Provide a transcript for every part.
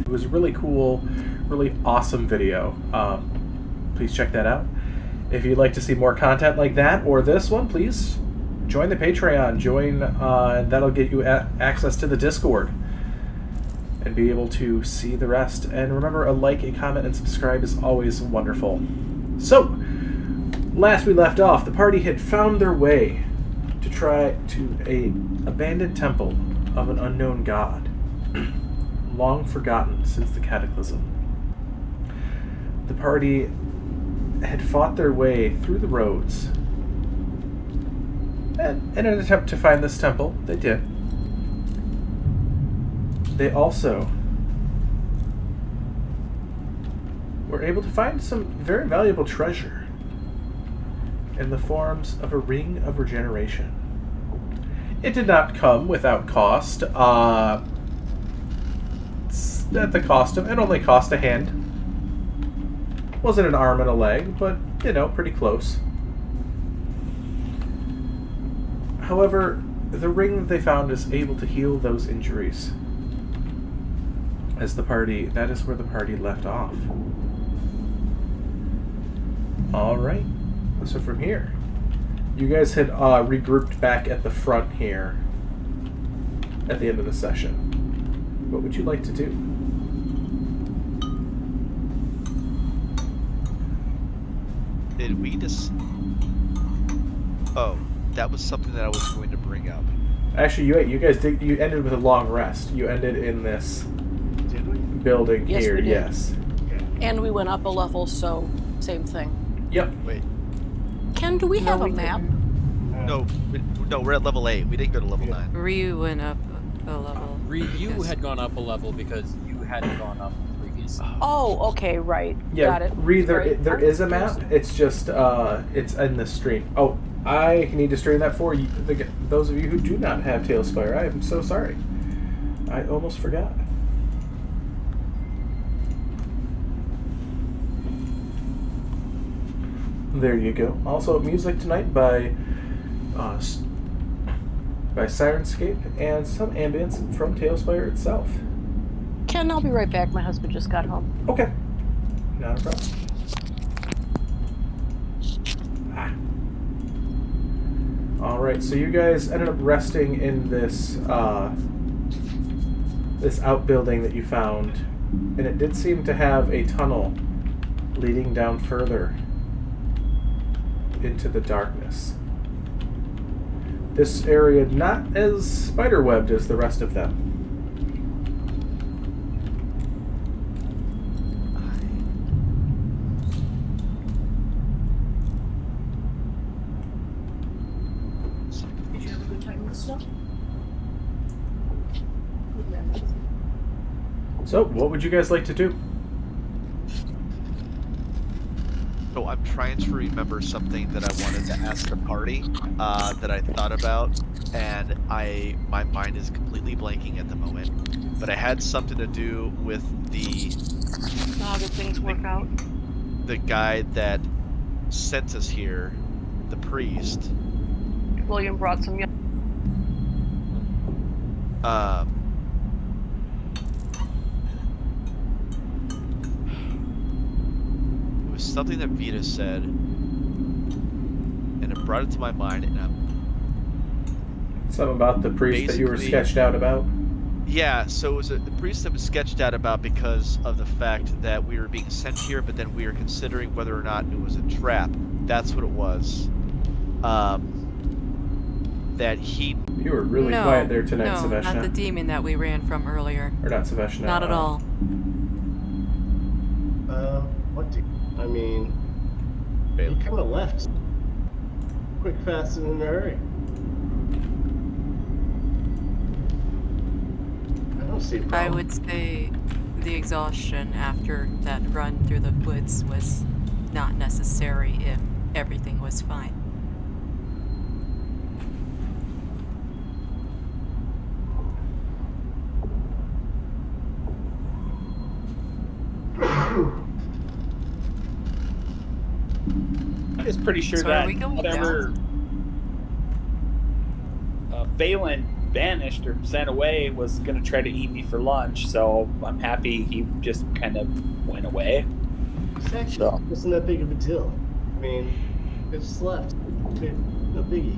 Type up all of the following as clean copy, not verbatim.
It was really cool, really awesome video. Please check that out. If you'd like to see more content like that or this one, please join the Patreon. Join, that'll get you access to the Discord and be able to see the rest. And remember, a like, a comment, and subscribe is always wonderful. So, last we left off, the party had found their way to try to a abandoned temple of an unknown god, long forgotten since the Cataclysm. The party had fought their way through the roads, and in an attempt to find this temple, they did. They also were able to find some very valuable treasure in the forms of a ring of regeneration. It did not come without cost. At the cost of, it only cost a hand. Wasn't an arm and a leg, but, you know, pretty close. However, the ring that they found is able to heal those injuries. That is where the party left off. Alright, so from here, you guys had regrouped back at the front here at the end of the session. What would you like to do? Did we just... Oh, that was something that I was going to bring up. Actually, you guys ended with a long rest. You ended in this building here, yes. And we went up a level, so same thing. Yep. Wait. Ken, do we have a map? No, we're at level 8. We didn't go to level 9. Ryu went up a level. Ryu had gone up a level because you hadn't gone up previously. Oh, okay, right. Yeah, Got it. There is a map. It's just, it's in the stream. Oh, I need to stream that for you. Those of you who do not have Tailspire, I am so sorry. I almost forgot. There you go. Also, music tonight by Sirenscape and some ambience from Tailspire itself. Ken, I'll be right back. My husband just got home. Okay. Not a problem. Alright, so you guys ended up resting in this this outbuilding that you found, and it did seem to have a tunnel leading down further into the darkness. This area not as spiderwebbed as the rest of them. Did you have a good time with snow? So, what would you guys like to do? So I'm trying to remember something that I wanted to ask the party that I thought about, and my mind is completely blanking at the moment. But I had something to do with How did things work out? the guy that sent us here, the priest. William brought some. It was something that Vita said, and it brought it to my mind, and Something about the priest that you were Basically- sketched out about? yeah, so it was the priest that was sketched out about because of the fact that we were being sent here, but then we were considering whether or not it was a trap. That's what it was. That he... You were really quiet there tonight, no, Seveshna. not the demon that we ran from earlier. Or not Seveshna. Not at all. What do I mean? He kind of left. Quick, fast, and in a hurry. I don't see a problem. I would say the exhaustion after that run through the woods was not necessary if everything was fine. I was pretty sure So are that we going whatever Valen vanished or sent away was going to try to eat me for lunch, so I'm happy he just kind of went away. It's actually So. wasn't that big of a deal. I mean, it just left. No biggie.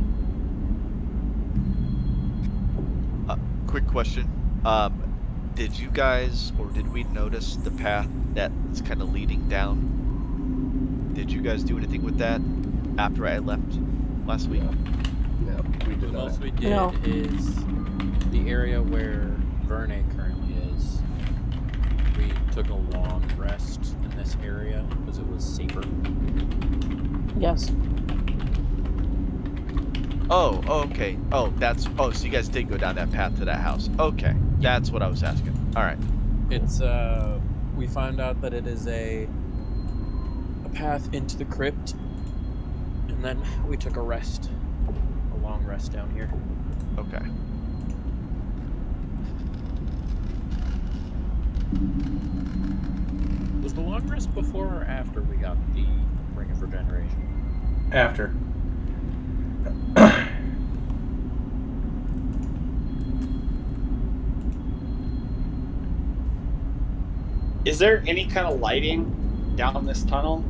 Quick question. Did you guys, or did we notice the path that's kind of leading down? Did you guys do anything with that after I left last week? No, we The did not. most we did No. is the area where Verne currently is. We took a long rest in this area because it was safer. Yes. Oh, okay. Oh, so you guys did go down that path to that house. Okay, that's what I was asking. All right. It's we found out that it is a path into the crypt, and then we took a long rest down here. Okay. Was the long rest before or after we got the Ring of Regeneration? After. Is there any kind of lighting down this tunnel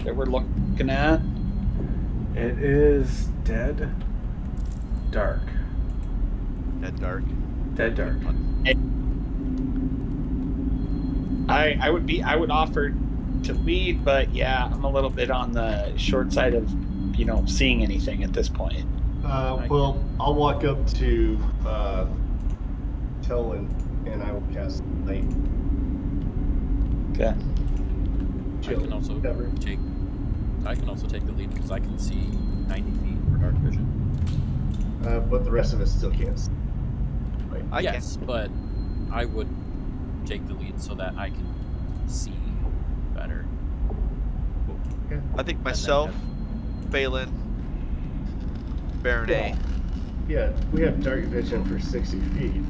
that we're looking at? It is dead dark. Dead dark. Dead dark. I would offer to lead, but yeah, I'm a little bit on the short side of, seeing anything at this point. Well, I'll walk up to Telwyn and I will cast light. Okay. Chill, I can also cover. take the lead because I can see 90 feet for dark vision. But the rest of us still can't see. Right. Yes, but I would take the lead so that I can see better. Okay. I think myself, Phelan, Baronet. Yeah, we have dark vision for 60 feet.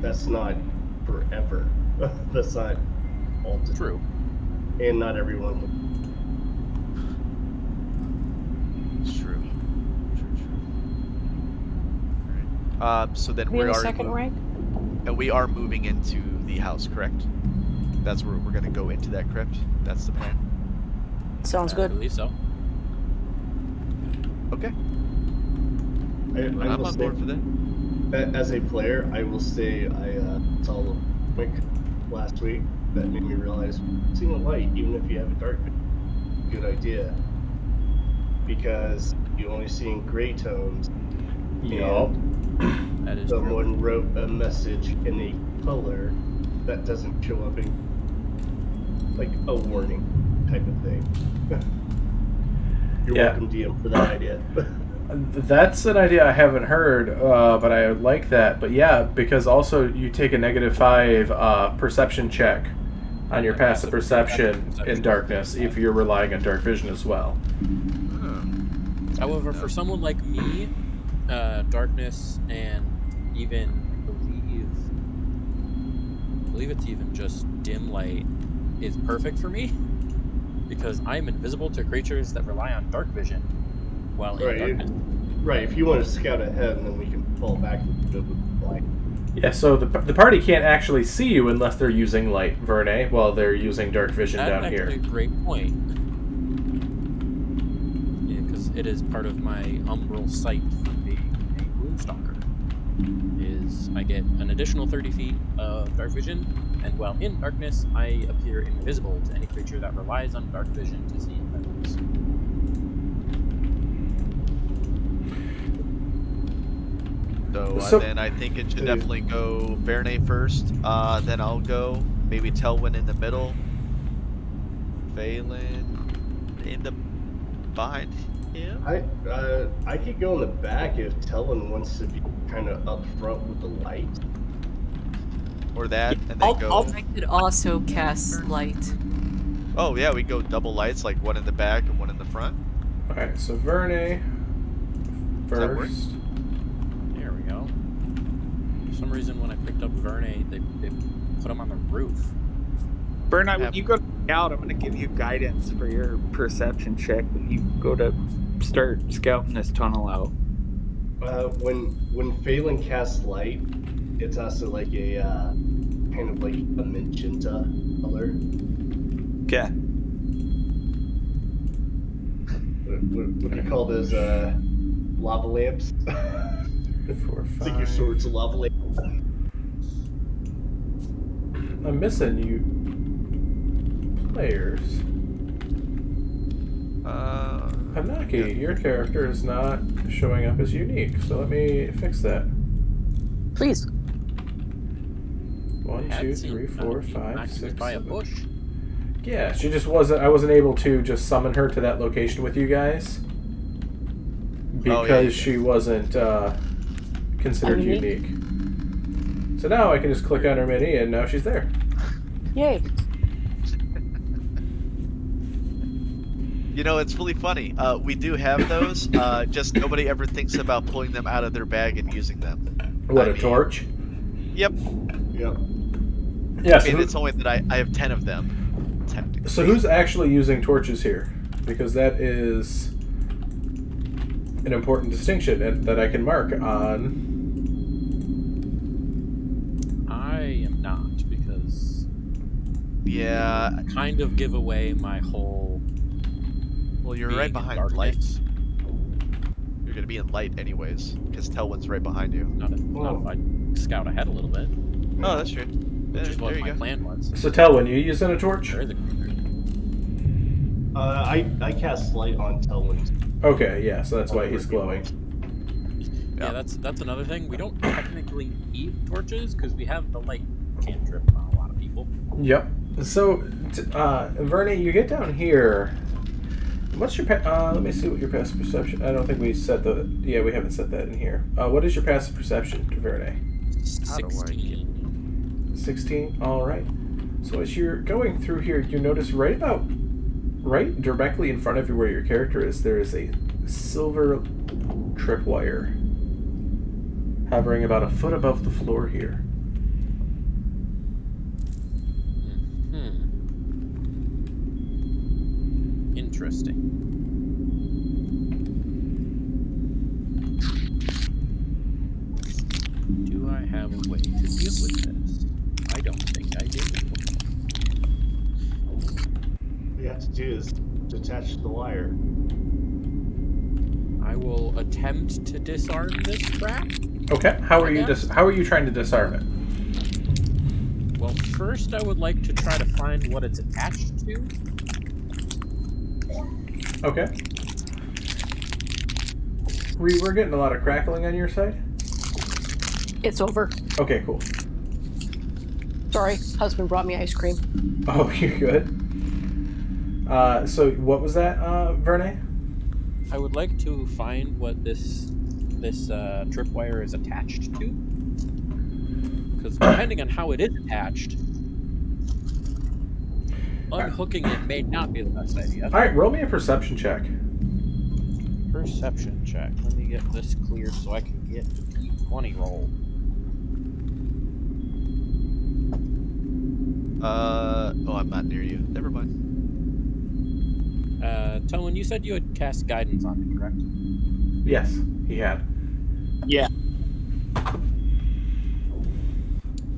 That's not forever. That's not all the True. And not everyone. It's true. All right. So then We we in the are second rank? and we are moving into the house, correct? That's where we're going to go into that crypt. That's the plan. Sounds I good. believe so. Okay. I I'm will on say, board for that. as a player, I will say I saw a quick last week that made me realize seeing a light, even if you have a dark vision, good idea. Because you're only seeing gray tones. Yup. That is Someone true. wrote a message in a color that doesn't show up in like a warning type of thing. You're Yeah. welcome, DM, for that idea. That's an idea I haven't heard, but I like that. But yeah, because also you take a -5 perception check on your passive perception in darkness if you're relying on dark vision as well. However, for someone like me, darkness and even believe it's even just dim light is perfect for me because I'm invisible to creatures that rely on dark vision while in darkness. Right, if you want to scout ahead, then we can fall back into the light. Yeah, so the party can't actually see you unless they're using light, Verne, while they're using dark vision That's down actually here. a great point. Yeah, because it is part of my umbral sight from being a Moonstalker. Is I get an additional 30 feet of dark vision, and while in darkness, I appear invisible to any creature that relies on dark vision to see things. So then I think it should definitely go Baronet first. Then I'll go. Maybe Telwyn in the middle. Phelan in the behind him. I could go in the back if Telwyn wants to be kind of up front with the light. Or that, and then go. I could also cast light. Oh yeah, we go double lights, like one in the back and one in the front. Alright, so Verne Does that work? first. There we go. For some reason, when I picked up Verne, they put him on the roof. Bernard, when you go to scout, I'm going to give you guidance for your perception check when you go to start scouting this tunnel out. When Phelan casts light, it's also like a kind of like a magenta color. Okay. What do you call those lava lamps? 4, It's like your 5. sword's a lava lamp. I'm missing you players. Hanaki, your character is not showing up as unique, so let me fix that. Please. 1, I 2, had seen 3, 4, Hanaki 5, knocked 6, by a 7. bush. Yeah, she just wasn't. I wasn't able to just summon her to that location with you guys because she wasn't considered Unique? unique. So now I can just click on her mini, and now she's there. Yay. You know, it's really funny. We do have those. Just nobody ever thinks about pulling them out of their bag and using them. What, a torch? Yep. Yep. Yeah. I mean, it's only that I have 10 of them. Technically. So who's actually using torches here? Because that is an important distinction that I can mark on. I am not, because Yeah. I kind of give away my whole. Well, you're being right in behind darkness. light. You're gonna be in light anyways, because Telwyn's right behind you. Not if I scout ahead a little bit, Oh, that's true. which is There what you my go. plan was. So Telwyn, you using a torch? Where are the creatures? I cast light on Telwyn. Okay, yeah. So that's why he's glowing. Yeah, that's another thing. We don't technically need torches because we have the light cantrip on a lot of people. Yep. So, Verne, you get down here. What's your let me see what your passive perception. I don't think we set the. Yeah, we haven't set that in here. What is your passive perception, Verne? 16. 16. All right. So as you're going through here, you notice right directly in front of you where your character is, there is a silver tripwire hovering about a foot above the floor here. Interesting. Do I have a way to deal with this? I don't think I do. What you have to do is detach the wire. I will attempt to disarm this trap. Okay. How are you? guess. How are you trying to disarm it? Well, first I would like to try to find what it's attached to. Okay. We're getting a lot of crackling on your side. It's over. Okay, cool. Sorry, husband brought me ice cream. Oh, you're good. So what was that, Verne? I would like to find what this tripwire is attached to. Because depending on how it is attached, unhooking it may not be the best idea. Alright, roll me a perception check. Perception check. Let me get this clear so I can get the D20 roll. Oh, I'm not near you. Never mind. Telwyn, you said you had cast guidance on me, correct? Yes, he had. Yeah.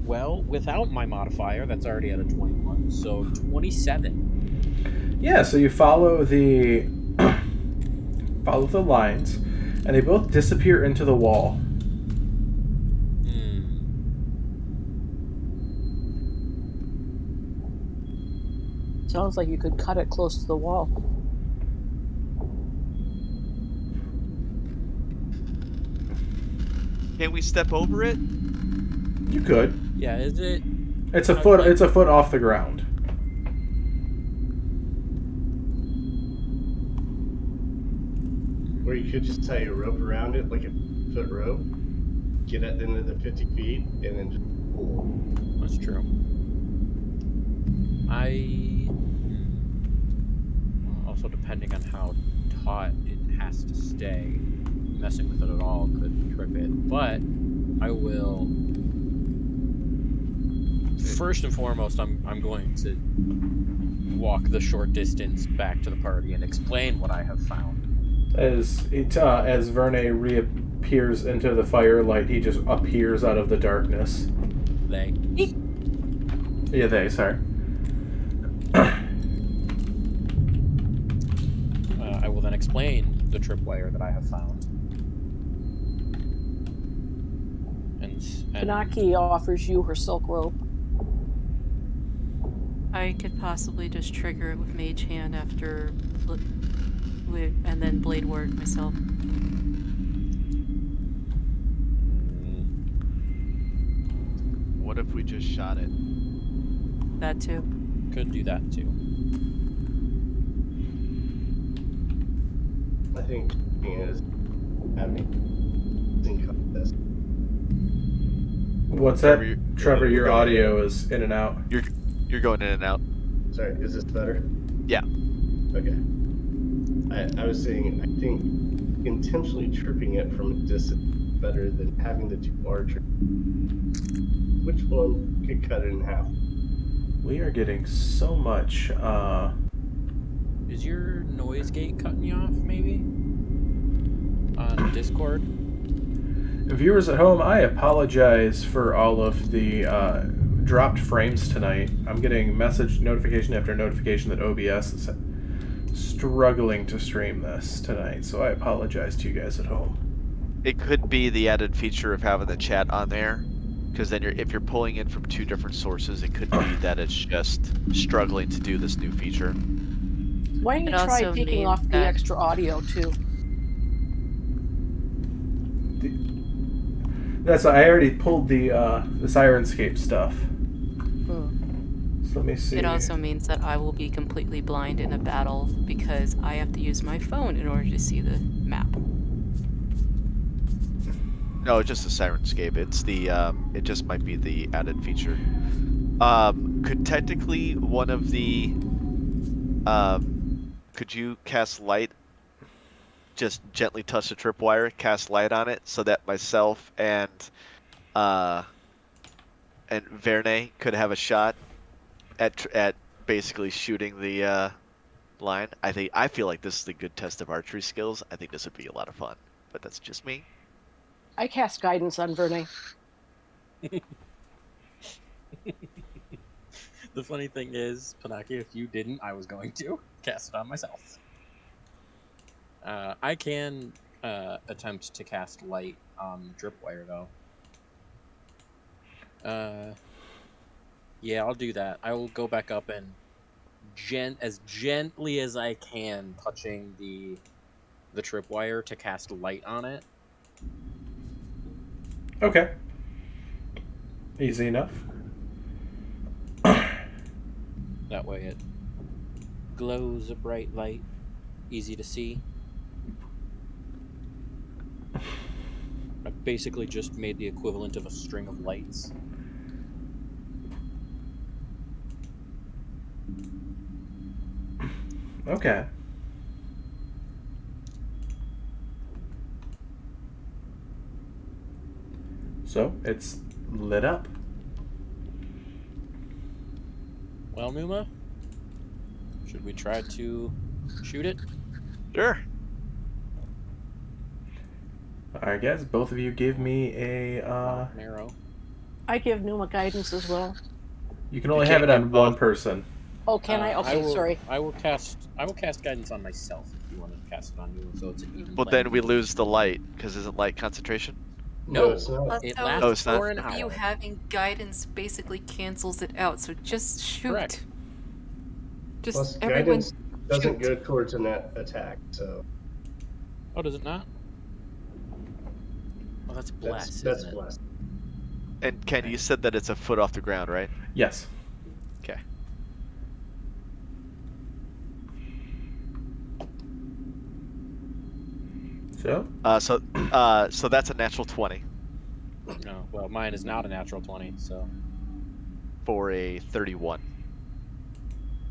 Well, without my modifier, that's already at a 21, so 27. Yeah, so you follow the lines, and they both disappear into the wall. Sounds like you could cut it close to the wall. Can we step over it? You could. Yeah, is it? It's a foot. It's a foot off the ground. Or you could just tie a rope around it, like a foot rope. Get it into the 50 feet, and then just pull. That's true. Also, depending on how taut it has to stay, messing with it at all could trip it. But I will. First and foremost, I'm going to walk the short distance back to the party and explain what I have found. As Verne peers into the firelight, he just appears out of the darkness. They. Yeah, they, sorry. I will then explain the tripwire that I have found. And Kanaki offers you her silk rope. I could possibly just trigger it with Mage Hand after, and then Blade Ward myself. What if we just shot it? That too. could do that too. I think he is having sync contest. What's that? Trevor, your audio is in and out. You're going in and out. Sorry, is this better? Yeah. Okay. I was saying, I think intentionally tripping it from a distance is better than having the two archers. Which one could cut it in half? We are getting so much, Is your noise gate cutting you off, maybe? On Discord? Viewers at home, I apologize for all of the dropped frames tonight. I'm getting message notification after notification that OBS is struggling to stream this tonight, so I apologize to you guys at home. It could be the added feature of having the chat on there, because then if you're pulling in from two different sources, it could be that it's just struggling to do this new feature. Why don't you It try also taking means off the that- extra audio too? That's I already pulled the Sirenscape stuff. So let me see. It also means that I will be completely blind in a battle because I have to use my phone in order to see the map. No, it's just a Sirenscape. It's the it just might be the added feature. Could technically one of the could you cast light? Just gently touch the tripwire, cast light on it, so that myself and Verne could have a shot at basically shooting the line. I feel like this is a good test of archery skills. I think this would be a lot of fun, but that's just me. I cast guidance on Verne. The funny thing is, Panaki, if you didn't, I was going to cast it on myself. I can attempt to cast light on Dripwire, though. Yeah, I'll do that. I will go back up and as gently as I can, touching the tripwire to cast light on it. Okay. Easy enough. That way it glows a bright light, easy to see. I basically just made the equivalent of a string of lights. Okay. So, it's lit up. Well, Numa, should we try to shoot it? Sure. Alright guys, both of you give me a An arrow. I give Numa guidance as well. you can only You have it can't on give one both. person. Oh, can I? Okay, sorry. I will cast guidance on myself if you want to cast it on you, so it's an even. But then we lose the light, because isn't light concentration? No, it's not. it So lasts No, it's not. for an you hour. having guidance basically cancels it out, so just shoot. Correct. Just Plus, everyone guidance doesn't shoot. go towards a net attack, so Oh, does it not? Oh, that's bless. that's isn't it? blessed. And Ken, you said that it's a foot off the ground, right? Yes. Okay. So, So that's a natural 20 No, well, mine is not a natural 20, so for a 31.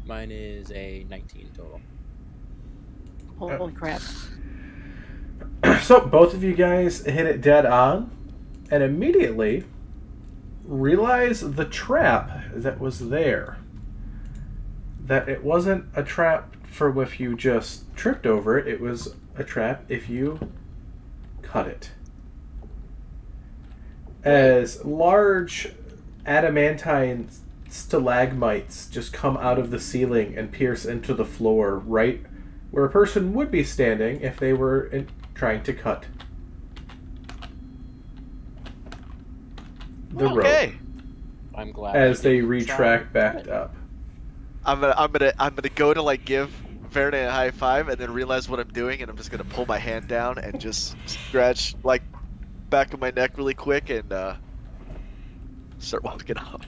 mine is a 19 total. Holy crap. so both of you guys hit it dead on and immediately realize the trap that was there. That it wasn't a trap for if you just tripped over it, it was a trap if you cut it. as large adamantine stalagmites just come out of the ceiling and pierce into the floor, right where a person would be standing if they were trying to cut the Okay. rope I'm glad. as I they didn't retract try back it. up. I'm gonna go to like give Verne a high five and then realize what I'm doing, and I'm just gonna pull my hand down and just scratch like back of my neck really quick and start walking off.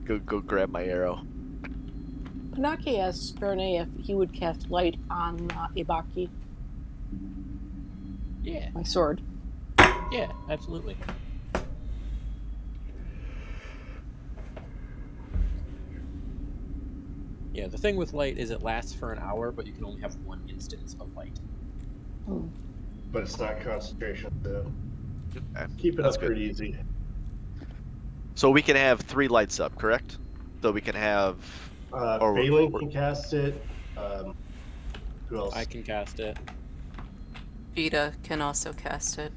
Go grab my arrow. Panaki asked Verne if he would cast light on Ibaki, Yeah, my sword. yeah, absolutely. Yeah, the thing with light is it lasts for an hour, but you can only have one instance of light. Hmm. But it's not concentration, so Okay, keep it that's up good. pretty easy. So we can have 3 lights up, correct? So we can have. Or- Phelan or- can cast it. Who else? I can cast it. Vita can also cast it.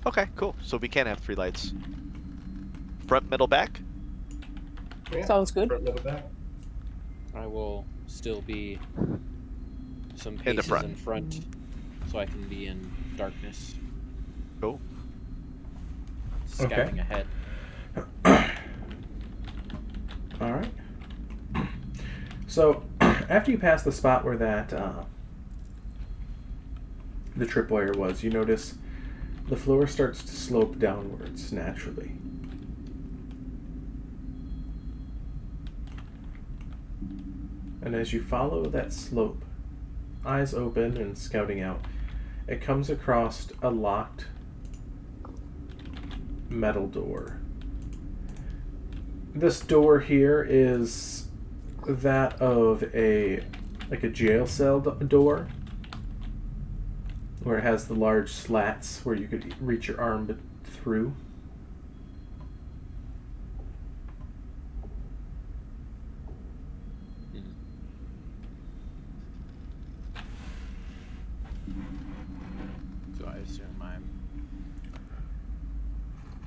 Okay, cool. So we can have 3 lights. Front, middle, back. Yeah, Sounds good. front, middle, back. I will still be some In the paces front. in front, so I can be in darkness, Cool. scouting ahead. All right. So, after you pass the spot where that the tripwire was, you notice the floor starts to slope downwards naturally. And as you follow that slope, eyes open and scouting out, it comes across a locked metal door. This door here is that of a jail cell door, where it has the large slats where you could reach your arm through. So I assume I'm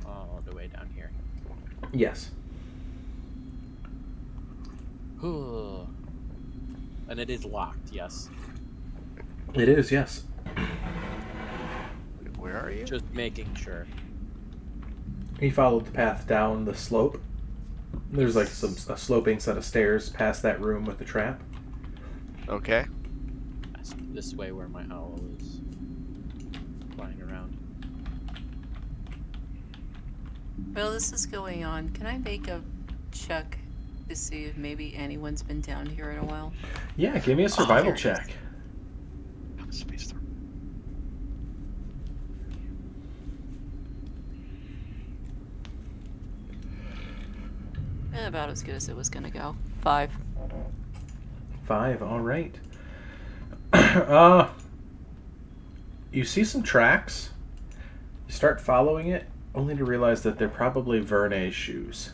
all the way down here. Yes. And it is locked, yes. It is, yes. Where are you? Just making sure. He followed the path down the slope. There's like a sloping set of stairs past that room with the trap. Okay. That's this way where my owl is flying around. While this is going on, can I make a check to see if maybe anyone's been down here in a while? Yeah, give me a survival here it is. check. Space through. About as good as it was gonna go. 5. 5, all right. You see some tracks. You start following it, only to realize that they're probably Verne's shoes.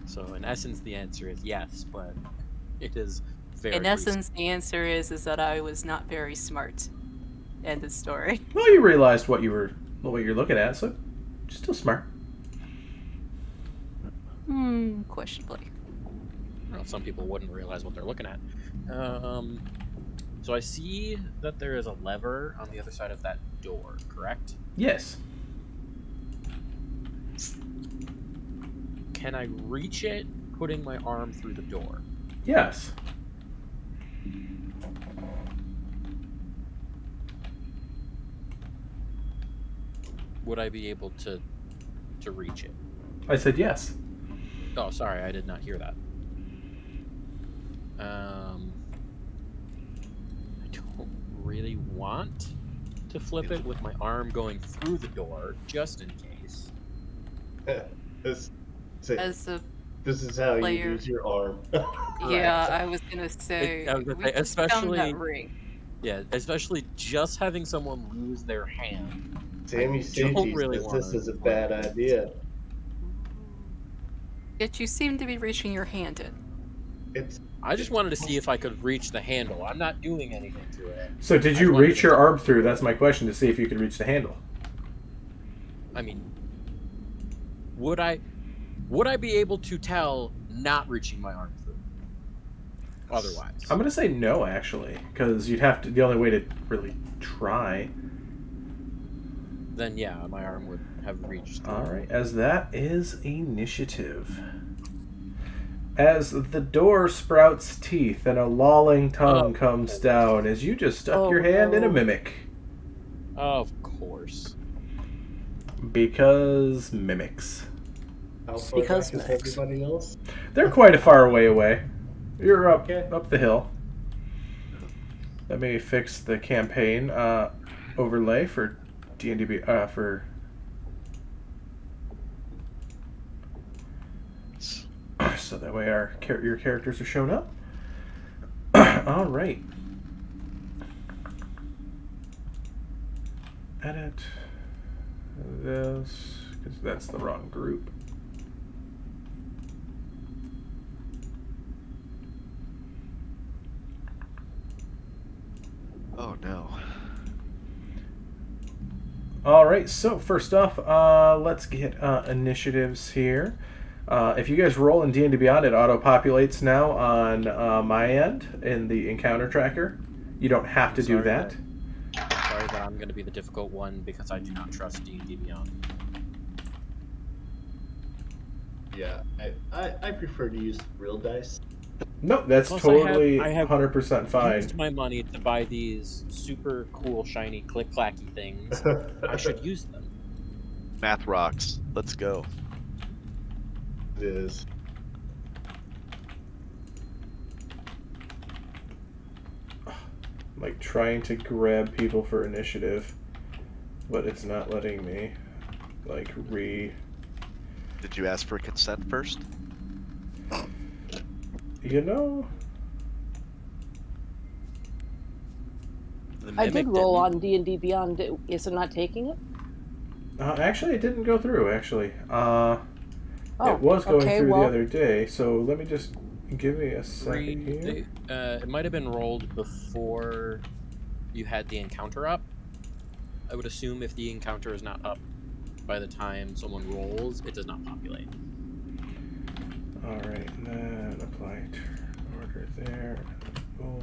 So in essence, the answer is yes, but it is very. In essence, the answer is that I was not very smart. End of story. Well, you realized what you're looking at, so you're still smart. Questionably. Well, some people wouldn't realize what they're looking at. So I see that there is a lever on the other side of that door, correct? Yes. Can I reach it putting my arm through the door? Yes. Would I be able to reach it? I said yes. Oh, sorry, I did not hear that. I don't really want to flip it with my arm going through the door, just in case. This is how player. you use your arm. Yeah, I was gonna say. I was gonna we say, just found especially- that ring. Yeah, especially just having someone lose their hand. Sammy I Sage don't really says wanna this is a bad idea. Yet you seem to be reaching your hand in. I just wanted to see if I could reach the handle. I'm not doing anything to it. So did you reach your arm through? That's my question, to see if you could reach the handle. I mean, would I be able to tell not reaching my arm through? Otherwise, I'm gonna say no, actually, because you'd have to. The only way to really try. then yeah, my arm would have reached through. All right, as that is initiative. As the door sprouts teeth and a lolling tongue comes down, as you just stuck your hand in a mimic. Of course. Because mimics. How far Because back is Max. everybody else? They're quite a far way away. You're up Okay. up the hill. Let me fix the campaign overlay for D&D for so that way your characters are shown up. All right. Edit this because that's the wrong group. Oh no. All right, so first off, let's get initiatives here. If you guys roll in D&D Beyond, it auto-populates now on my end in the encounter tracker. You don't have to do that. Sorry that I'm going to be the difficult one because I do not trust D&D Beyond. Yeah, I prefer to use real dice. No, that's Plus, totally I have 100% fine. used my money to buy these super cool, shiny, click-clacky things. I should use them. Math rocks. Let's go. It is. I'm like trying to grab people for initiative, but it's not letting me. Like Did you ask for consent first? You know, The I did mimic roll didn't. on D&D Beyond. Is it not taking it? actually, it didn't go through. Actually, Oh, it was going okay, through well, the other day. So let me just give me a second here. It might have been rolled before you had the encounter up. I would assume if the encounter is not up by the time someone rolls, it does not populate. All right, and then apply turn order there. Boom.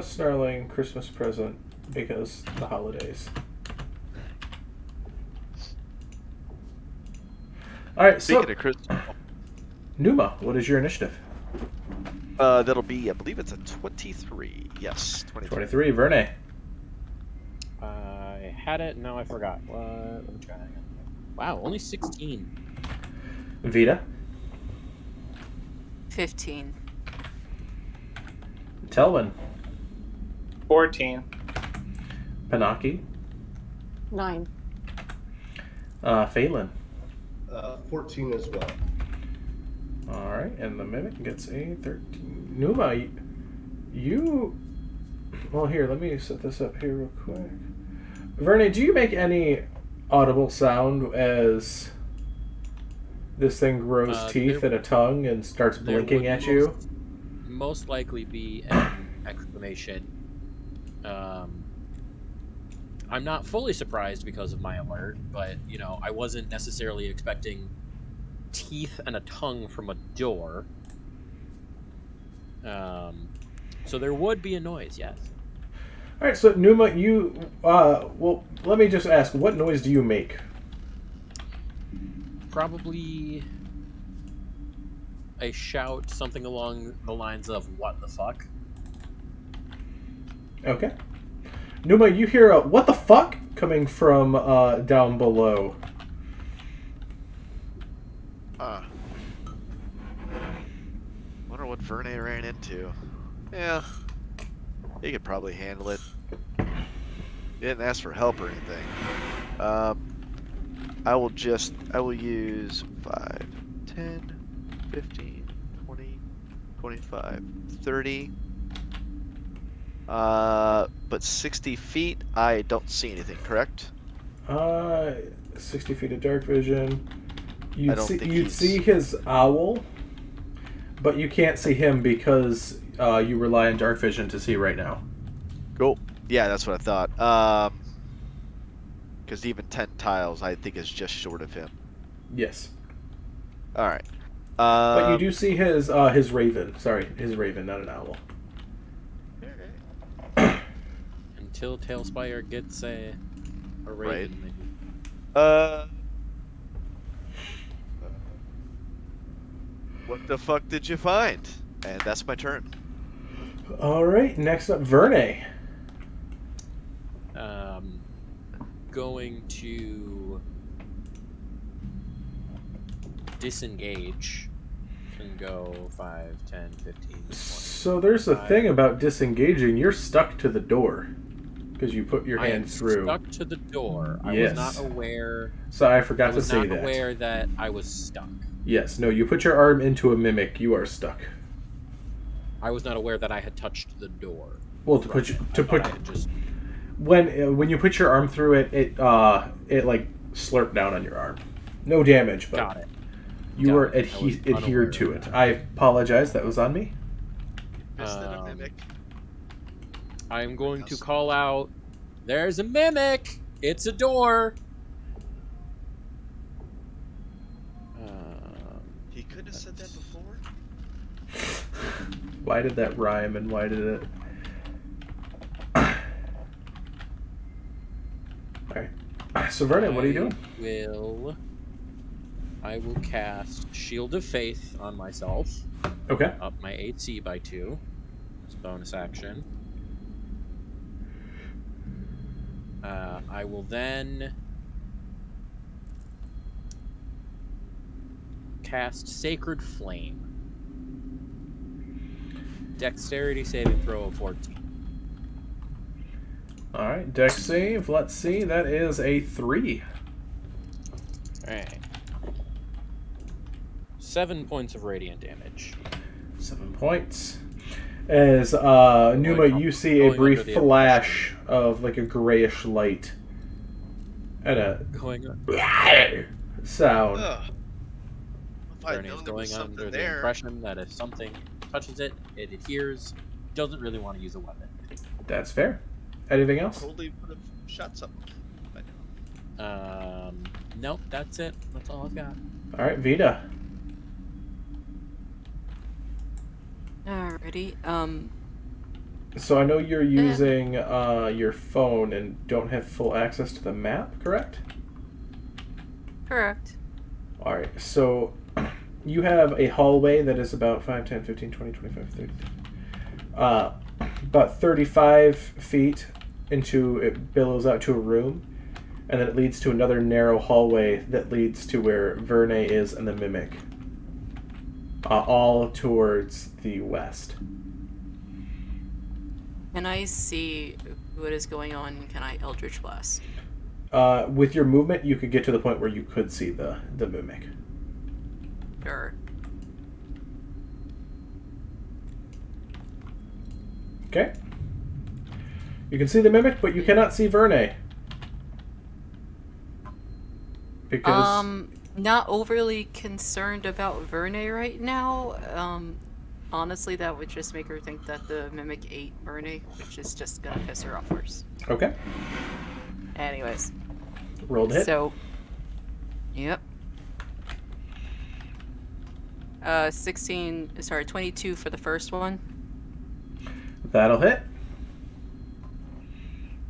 Snarling Christmas present because the holidays. All right, so Speaking of Chris, Numa, what is your initiative? that'll be, I believe it's a 23. Yes, 23. 23. Verne. I had it, now I forgot. Let me try that again. Wow, only 16. Vita. 15. Telwyn. 14. Panaki. 9. Phelan. 14 as well. All right, and the mimic gets a 13. Numa, you. Well, here, let me set this up here real quick. Verne, do you make any audible sound as this thing grows teeth and a tongue and starts blinking at you? Most likely be an exclamation. I'm not fully surprised because of my alert, but, you know, I wasn't necessarily expecting teeth and a tongue from a door. So there would be a noise, yes. All right, so Numa, you. Well, let me just ask, what noise do you make? Probably a shout, something along the lines of, "What the fuck?" Okay. Numa, you hear a "what the fuck" coming from down below. Wonder what Verne ran into. Yeah, he could probably handle it. He didn't ask for help or anything. I will use 5, 10, 15, 20, 25, 30. But 60 feet, I don't see anything, correct? 60 feet of dark vision. I don't think You'd he's... see his owl, but you can't see him because you rely on dark vision to see right now. Cool. Yeah, that's what I thought. Because even 10 tiles, I think, is just short of him. Yes. All right. But you do see his raven. Sorry, his raven, not an owl. Until Tailspire gets a raven. Right. What the fuck did you find? And that's my turn. All right. Next up, Verne. Going to disengage and go 5, 10, 15, 20. So there's a thing about disengaging. You're stuck to the door because you put your hand through. Stuck to the door. Yes. I was not aware. So I forgot to say that. I was not aware that I was stuck. Yes. No. You put your arm into a mimic. You are stuck. I was not aware that I had touched the door. Well, when you put your arm through it, it like slurped down on your arm. No damage, but got it. You were adhered to it. I apologize. That was on me. I'm going to call out, "There's a mimic! It's a door!" He could have said that before. Why did that rhyme, and why did it... Alright. So, Vernon, what are you doing? I will cast Shield of Faith on myself. Okay. Up my AC by 2. It's a bonus action. I will then cast Sacred Flame. Dexterity saving throw of 14. Alright, dex save. Let's see. That is a 3. Alright. 7 points of radiant damage. 7 points. As Numa, you see a brief flash of like a grayish light and a sound. Bernie is going under the impression that if something touches it, it adheres. Doesn't really want to use a weapon. That's fair. Anything else? Totally would have shot something. Nope, that's it. That's all I've got. All right, Vita. Alrighty. So I know you're using your phone and don't have full access to the map, correct? Correct. All right. So you have a hallway that is about 5, 10, 15, 20, 25, 30. About 35 feet into it billows out to a room, and then it leads to another narrow hallway that leads to where Verne is and the Mimic. All towards the west. Can I see what is going on? Can I Eldritch Blast? With your movement, you could get to the point where you could see the Mimic. Sure. Okay. You can see the Mimic, but you cannot see Verne. Because... Not overly concerned about Verne right now. Honestly, that would just make her think that the Mimic ate Verne, which is just gonna piss her off worse. Okay. Anyways. Roll to hit. So, yep. 22 for the first one. That'll hit.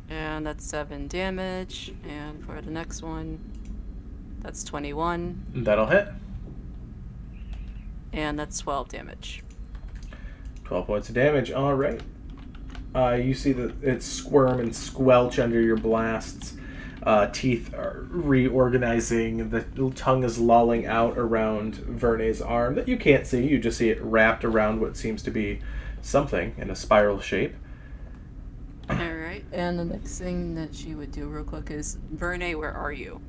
And that's 7 damage. And for the next one, that's 21. That'll hit. And that's 12 damage. 12 points of damage. All right. You see that it squirm and squelch under your blasts. Teeth are reorganizing. The tongue is lolling out around Verne's arm that you can't see. You just see it wrapped around what seems to be something in a spiral shape. Alright. And the next thing that she would do real quick is, Verne, where are you?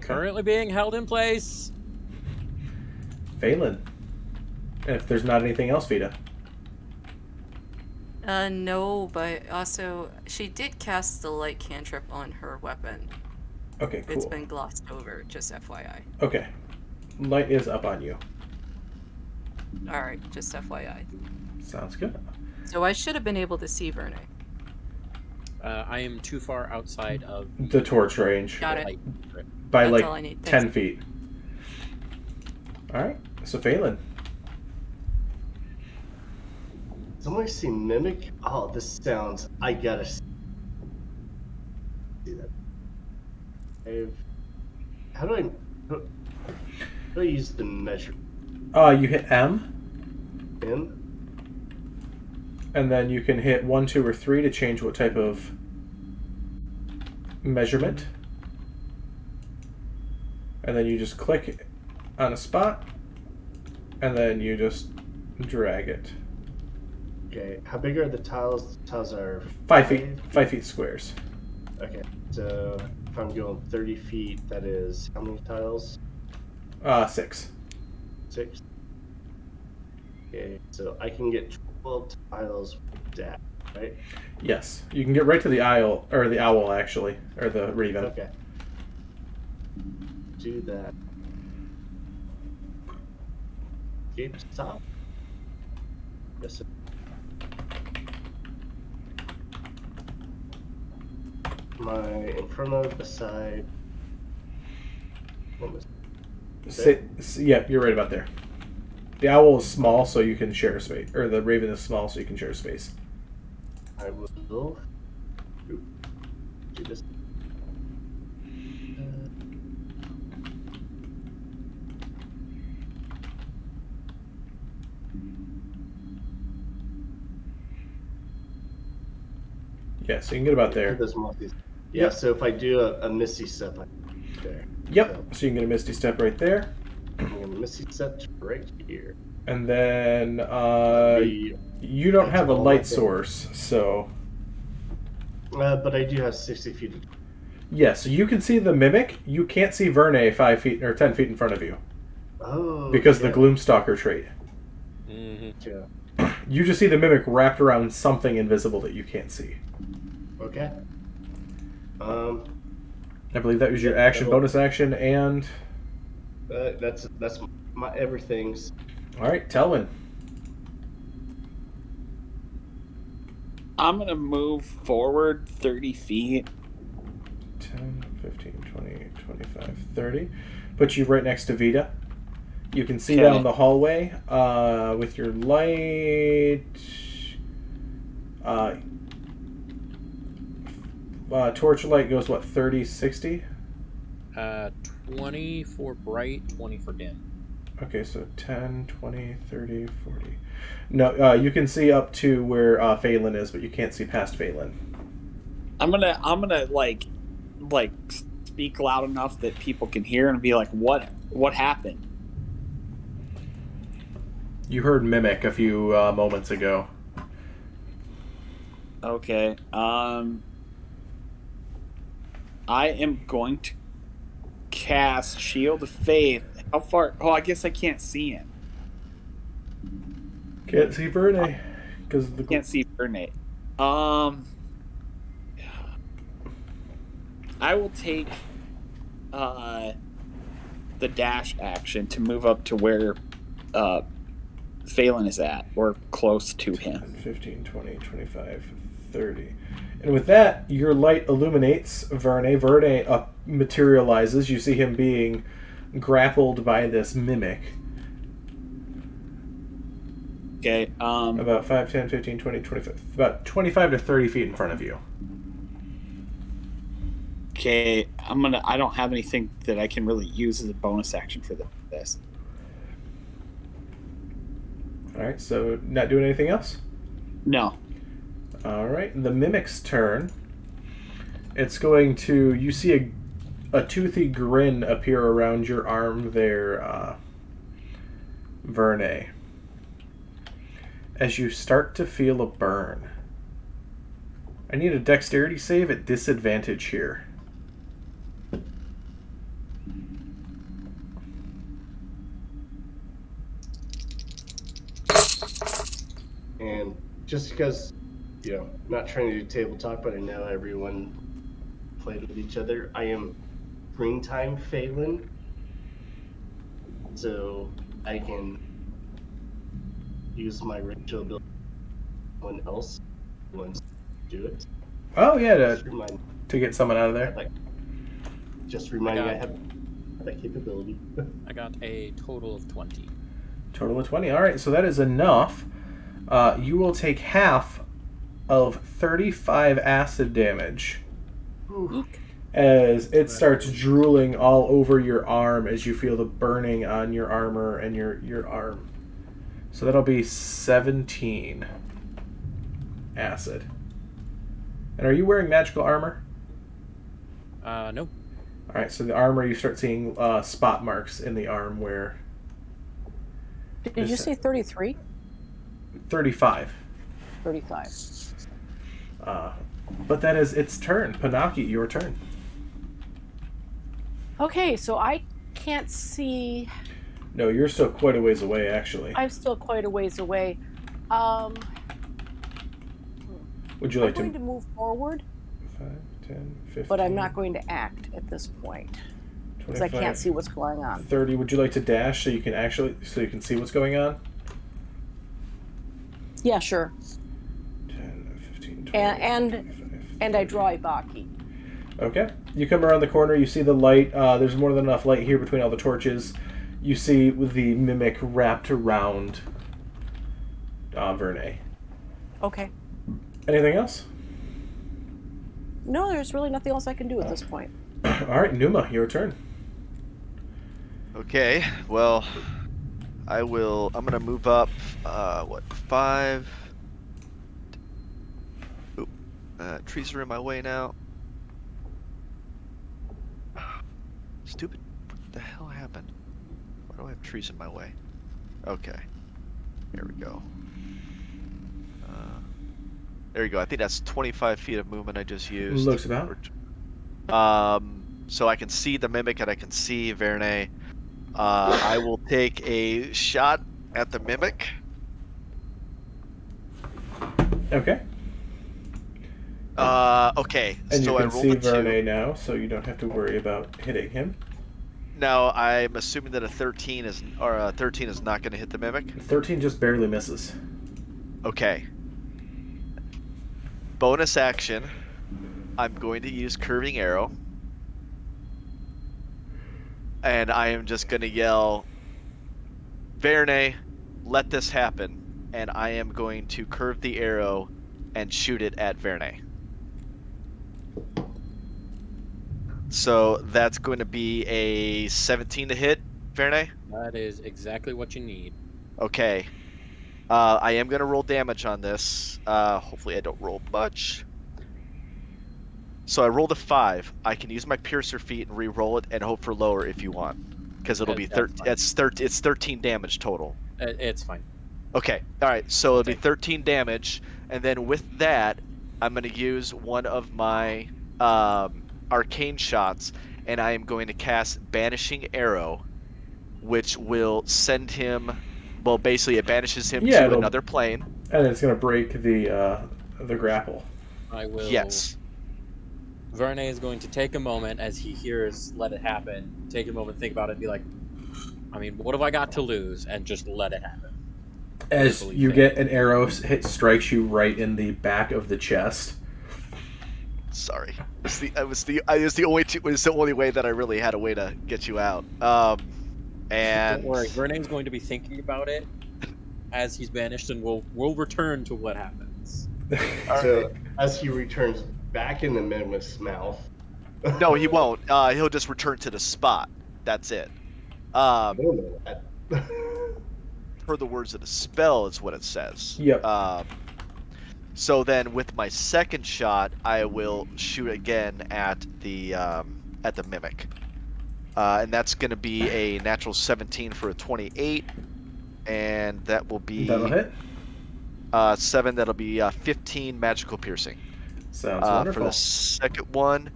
Currently being held in place. Phelan. If there's not anything else, Vita. No, but also, she did cast the light cantrip on her weapon. Okay, cool. It's been glossed over, just FYI. Okay. Light is up on you. Alright, just FYI. Sounds good. So I should have been able to see Verne. I am too far outside of The torch range. Got it. light. By That's all I need. 10 Thanks. feet. Alright, so Phelan. Somebody see mimic? Oh, this sounds. I gotta see that. How do I use the measure? You hit M, In? and then you can hit 1, 2, or 3 to change what type of measurement. And then you just click on a spot, and then you just drag it. Okay, how big are the tiles? The tiles are 5 feet. 5 feet squares. Okay, so if I'm going 30 feet, that is how many tiles? 6. 6. Okay, so I can get 12 tiles with that, right? Yes, you can get right to the owl, or the owl actually, or the raven. Okay. Do that. Okay, stop. Yes, sir. My in front of, beside. What was Yep, you're right about there. The owl is small, so you can share space, or the raven is small, so you can share space. I will do this. Yeah, so you can get about there. Those multis. Yeah, so if I do a misty step, I there. Yep, so you can get a misty step right there. I'm gonna misty step right here. And then The- you don't have a all light okay. source, so but I do have 60 feet. yeah, so you can see the mimic. You can't see Verne 5 feet or 10 feet in front of you Oh. because yeah. the Gloomstalker trait. Mm-hmm. Yeah. You just see the mimic wrapped around something invisible that you can't see. Okay. I believe that was your Yeah, action, that'll- bonus action, and That's my everything's. all right, Telwyn. I'm gonna move forward 30 feet. 10, 15, 20, 25, 30. Put you right next to Vita. You can see Okay. down the hallway with your light. Torchlight goes, what, 30, 60? 20 for bright, 20 for dim. Okay, so 10, 20, 30, 40. No, you can see up to where Phelan is, but you can't see past Phelan. I'm gonna like speak loud enough that people can hear and be like, what happened? You heard Mimic a few moments ago. Okay. I am going to cast Shield of Faith. How far? Oh, I guess I can't see him. Can't see Verne because the Can't see Verne. I will take the dash action to move up to where Phelan is at, or close to him. 15, 20, 25, 30. And with that, your light illuminates Verne. Verne materializes. You see him being grappled by this mimic. Okay. About 5, 10, 15, 20, 25. About 25 to 30 feet in front of you. Okay. I don't have anything that I can really use as a bonus action for this. Alright, so not doing anything else? No. Alright, the mimic's turn. It's going to... You see a toothy grin appear around your arm there, Verne. As you start to feel a burn. I need a dexterity save at disadvantage here. just because, not trying to do table talk, but I know everyone played with each other. I am springtime Phelan, so I can use my racial ability on someone else who wants to do it. Oh yeah, Just remind to get someone out of there. Just reminding I have that capability. I got a total of 20. Total of 20. All right, so that is enough. You will take half of 35 acid damage as it starts drooling all over your arm as you feel the burning on your armor and your arm. So that'll be 17 acid. And are you wearing magical armor? No. All right, so the armor, you start seeing spot marks in the arm where... Did you say 33? 35. 35. But that is its turn. Panaki, your turn. Okay, so I can't see. No, you're still quite a ways away, actually. I'm still quite a ways away. Would you I'm like going to move forward, 5, 10, 15... but I'm not going to act at this point because I can't see what's going on. 30. Would you like to dash so you can see what's going on? Yeah, sure. 10, 15, 20, And 25, I draw a Baki. Okay. You come around the corner, you see the light. There's more than enough light here between all the torches. You see the mimic wrapped around Vernay. Okay. Anything else? No, there's really nothing else I can do at this point. All right, Numa, your turn. Okay, well, I'm gonna move up, 5? Oop, trees are in my way now. Stupid, what the hell happened? Why do I have trees in my way? Okay, here we go. There you go, I think that's 25 feet of movement I just used. Looks about. So I can see the mimic and I can see Vernay. I will take a shot at the mimic. Okay. Okay. And so you can I rolled see a 2. Vernay now, so you don't have to worry about hitting him. Now I'm assuming that a 13 is not going to hit the mimic. 13 just barely misses. Okay. Bonus action. I'm going to use curving arrow. And I am just going to yell, Vernay, let this happen. And I am going to curve the arrow and shoot it at Vernay. So that's going to be a 17 to hit, Vernay? That is exactly what you need. Okay. I am going to roll damage on this. Hopefully I don't roll much. So I rolled a 5. I can use my piercer feat and re-roll it and hope for lower if you want. Because it'll be 13. It's 13 damage total. It's fine. Okay. All right. So it'll be 13 damage. And then with that, I'm going to use one of my arcane shots. And I am going to cast Banishing Arrow, which will send him... Well, basically, it banishes him to another plane. And it's going to break the grapple. I will... Yes. Vernay is going to take a moment as he hears let it happen, take a moment, think about it, and be like, I mean, what have I got to lose? And just let it happen. As you get an arrow strikes you right in the back of the chest. Sorry. It was the only way that I really had a way to get you out. And don't worry, Vernay's going to be thinking about it as he's banished, and we'll return to what happens. So as he returns back in the mimic's mouth. No, he won't. He'll just return to the spot. That's it. I don't know that. Per the words of the spell is what it says. Yep. So then with my second shot, I will shoot again at the mimic. And that's going to be a natural 17 for a 28. And that will be... That'll hit. 7, that'll be 15 magical piercing. Sounds wonderful. For the second one.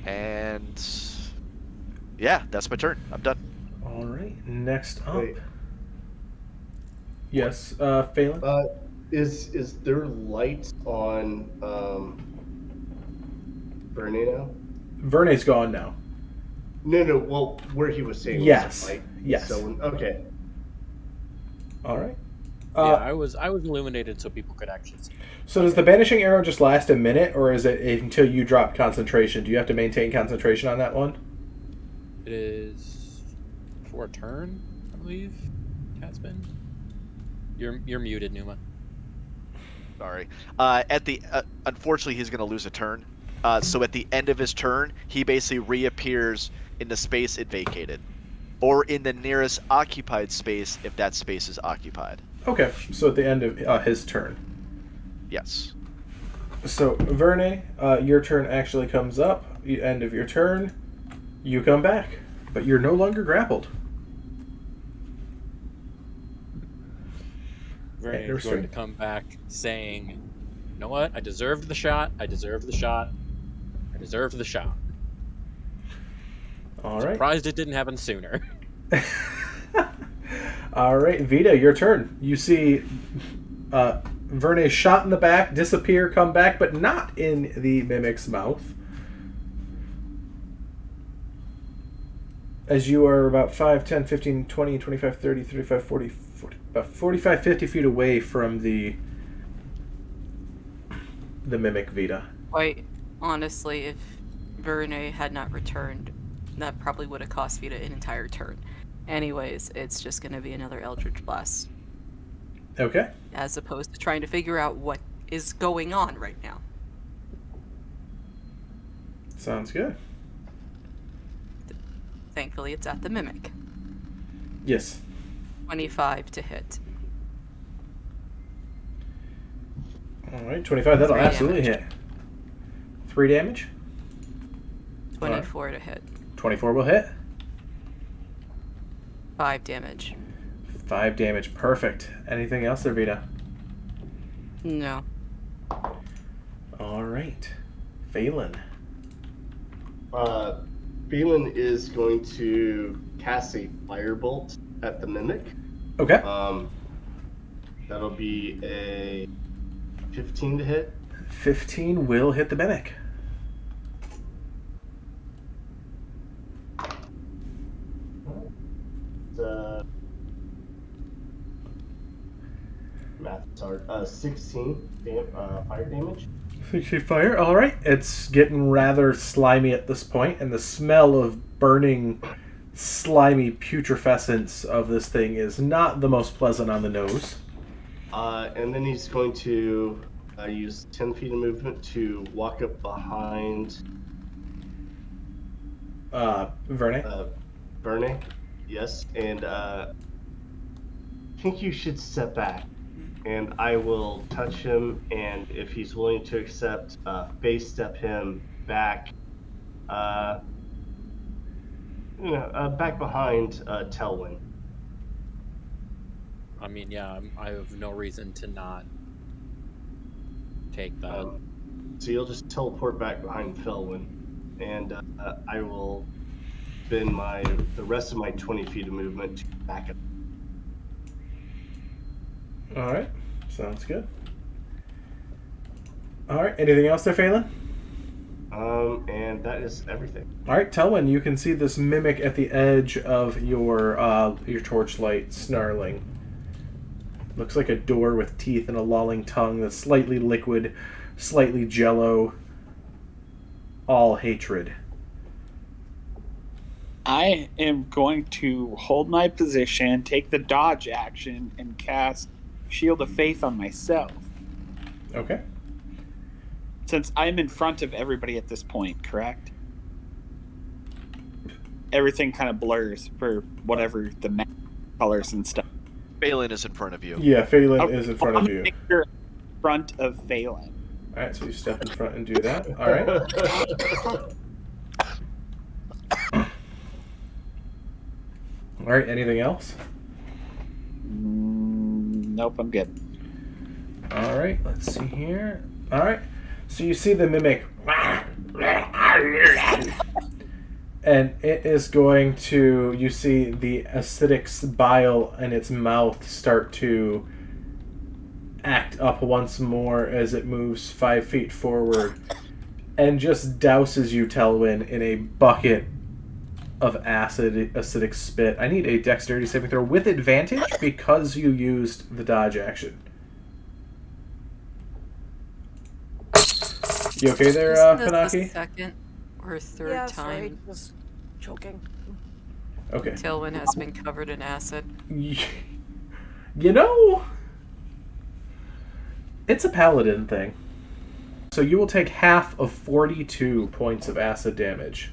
And... yeah, that's my turn. I'm done. All right. Next up. Wait. Yes, Phelan? Is there lights on Bernie now? Verne's gone now. No. Well, where he was saying Yes. was light. Yes. So okay. All right. Yeah, I was illuminated so people could actually see. So does the banishing arrow just last a minute, or is it until you drop concentration? Do you have to maintain concentration on that one? It is for a turn, I believe. Catspin. You're muted, Numa. Sorry. Unfortunately, he's going to lose a turn. So at the end of his turn, he basically reappears in the space it vacated, or in the nearest occupied space if that space is occupied. Okay, so at the end of his turn. Yes. So, Verne, your turn actually comes up. End of your turn, you come back, but you're no longer grappled. Verne is going to come back saying, "You know what? I deserved the shot. I deserved the shot. I deserved the shot." All right. Surprised it didn't happen sooner. All right, Vita, your turn. You see Verne shot in the back, disappear, come back, but not in the mimic's mouth. As you are about 5, 10, 15, 20, 25, 30, 35, 40, about 45, 50 feet away from the mimic, Vita. Quite honestly, if Verne had not returned, that probably would have cost Vita an entire turn. Anyways, it's just going to be another Eldritch Blast. Okay. As opposed to trying to figure out what is going on right now. Sounds good. Thankfully, it's at the Mimic. Yes. 25 to hit. All right, 25. That'll 3 absolutely damage. hit. 3 damage. 24 to hit. 24 will hit. 5 damage. 5 damage. Perfect. Anything else there, Vita? No. All right. Phelan. Phelan is going to cast a firebolt at the mimic. Okay. That'll be a 15 to hit. 15 will hit the mimic. Math is hard. 16 fire damage. 60 fire. All right. It's getting rather slimy at this point, and the smell of burning, slimy putrescence of this thing is not the most pleasant on the nose. And then he's going to use 10 feet of movement to walk up behind Verne. Verne. Yes, and I think you should step back. And I will touch him, and if he's willing to accept, face step him back, back behind Telwyn. I mean, yeah, I have no reason to not take that. So you'll just teleport back behind Felwyn, and I will spend the rest of my 20 feet of movement to back up. All right. Sounds good. All right. Anything else there, Phelan? And that is everything. All right, Telwyn, you can see this mimic at the edge of your torchlight snarling. Looks like a door with teeth and a lolling tongue that's slightly liquid, slightly jello. All hatred. I am going to hold my position, take the dodge action, and cast Shield of Faith on myself. Okay. Since I'm in front of everybody at this point, correct? Everything kind of blurs for whatever the map colors and stuff. Phelan is in front of you. Yeah, Phelan is in front I'm of gonna you. make sure in front of Phelan. All right, so you step in front and do that. All right. All right, anything else? Nope, I'm good. All right, let's see here. All right, so you see the mimic, and it is going to. You see the acidic bile in its mouth start to act up once more as it moves 5 feet forward and just douses you, Telwyn, in a bucket of acidic spit. I need a dexterity saving throw with advantage because you used the dodge action. You okay there, Isn't this Panaki? the second or third Yeah, sorry, time just choking. Okay. Tailwind has been covered in acid? You know, it's a paladin thing. So you will take half of 42 points of acid damage.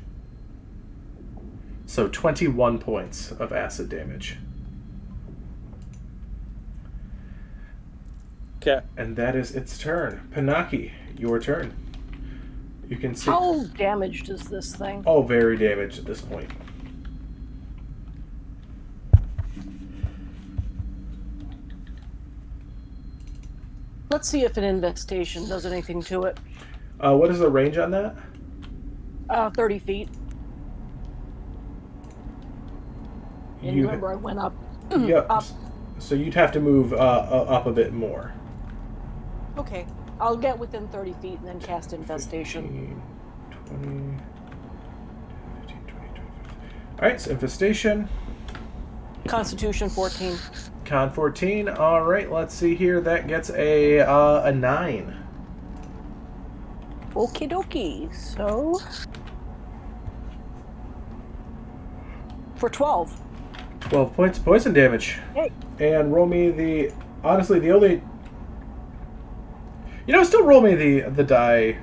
So 21 points of acid damage. Okay. And that is its turn. Panaki, your turn. You can see. How damaged is this thing? Oh, very damaged at this point. Let's see if an infestation does anything to it. What is the range on that? 30 feet. And remember, I went up. Yep. Up. So you'd have to move up a bit more. Okay, I'll get within 30 feet and then cast infestation. 15, 20, 15, 20, 25. Alright, so infestation. Constitution 14. Con 14. Alright, let's see here. That gets a 9. Okie dokie. So. For 12. 12 points of poison damage. Hey. And roll me the. Honestly, the only. You know, still roll me the die.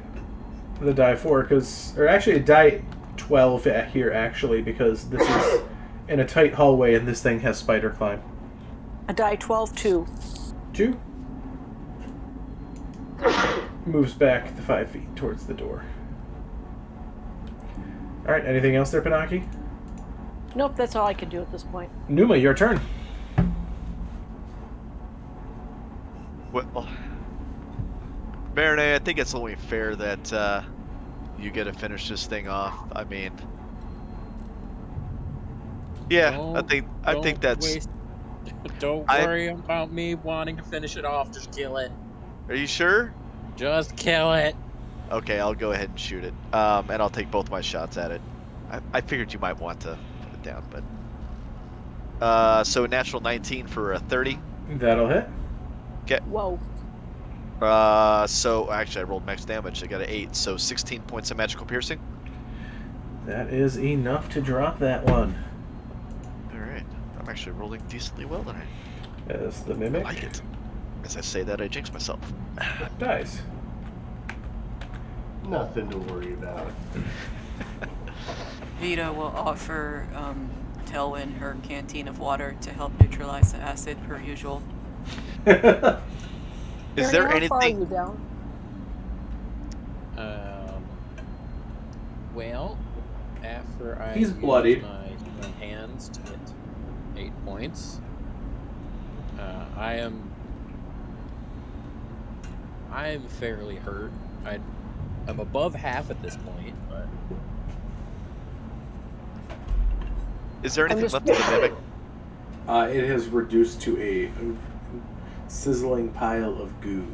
The die 4, because. Or actually, a die 12 here, actually, because this is in a tight hallway and this thing has spider climb. A die 12, 2. 2. Moves back the 5 feet towards the door. Alright, anything else there, Panaki? Nope, that's all I can do at this point. Numa, your turn. Well, Marinette, I think it's only fair that you get to finish this thing off. I mean, yeah, I think that's. Don't worry about me wanting to finish it off. Just kill it. Are you sure? Just kill it. Okay, I'll go ahead and shoot it, and I'll take both my shots at it. I figured you might want to put it down, but so natural 19 for a 30. That'll hit. Okay. Whoa. So actually, I rolled max damage. I got an 8, so 16 points of magical piercing. That is enough to drop that one. All right, I'm actually rolling decently well tonight. As the I mimic like it. As I say that, I jinx myself. dies. Nothing to worry about. Vita will offer Tailwind her canteen of water to help neutralize the acid per usual. Is there How far are anything? you down? Well, after I He's use bloodied. my healing hands to get 8 points, I am fairly hurt. I'm above half at this point, but Is there anything just- left of the mimic? It has reduced to a sizzling pile of goo.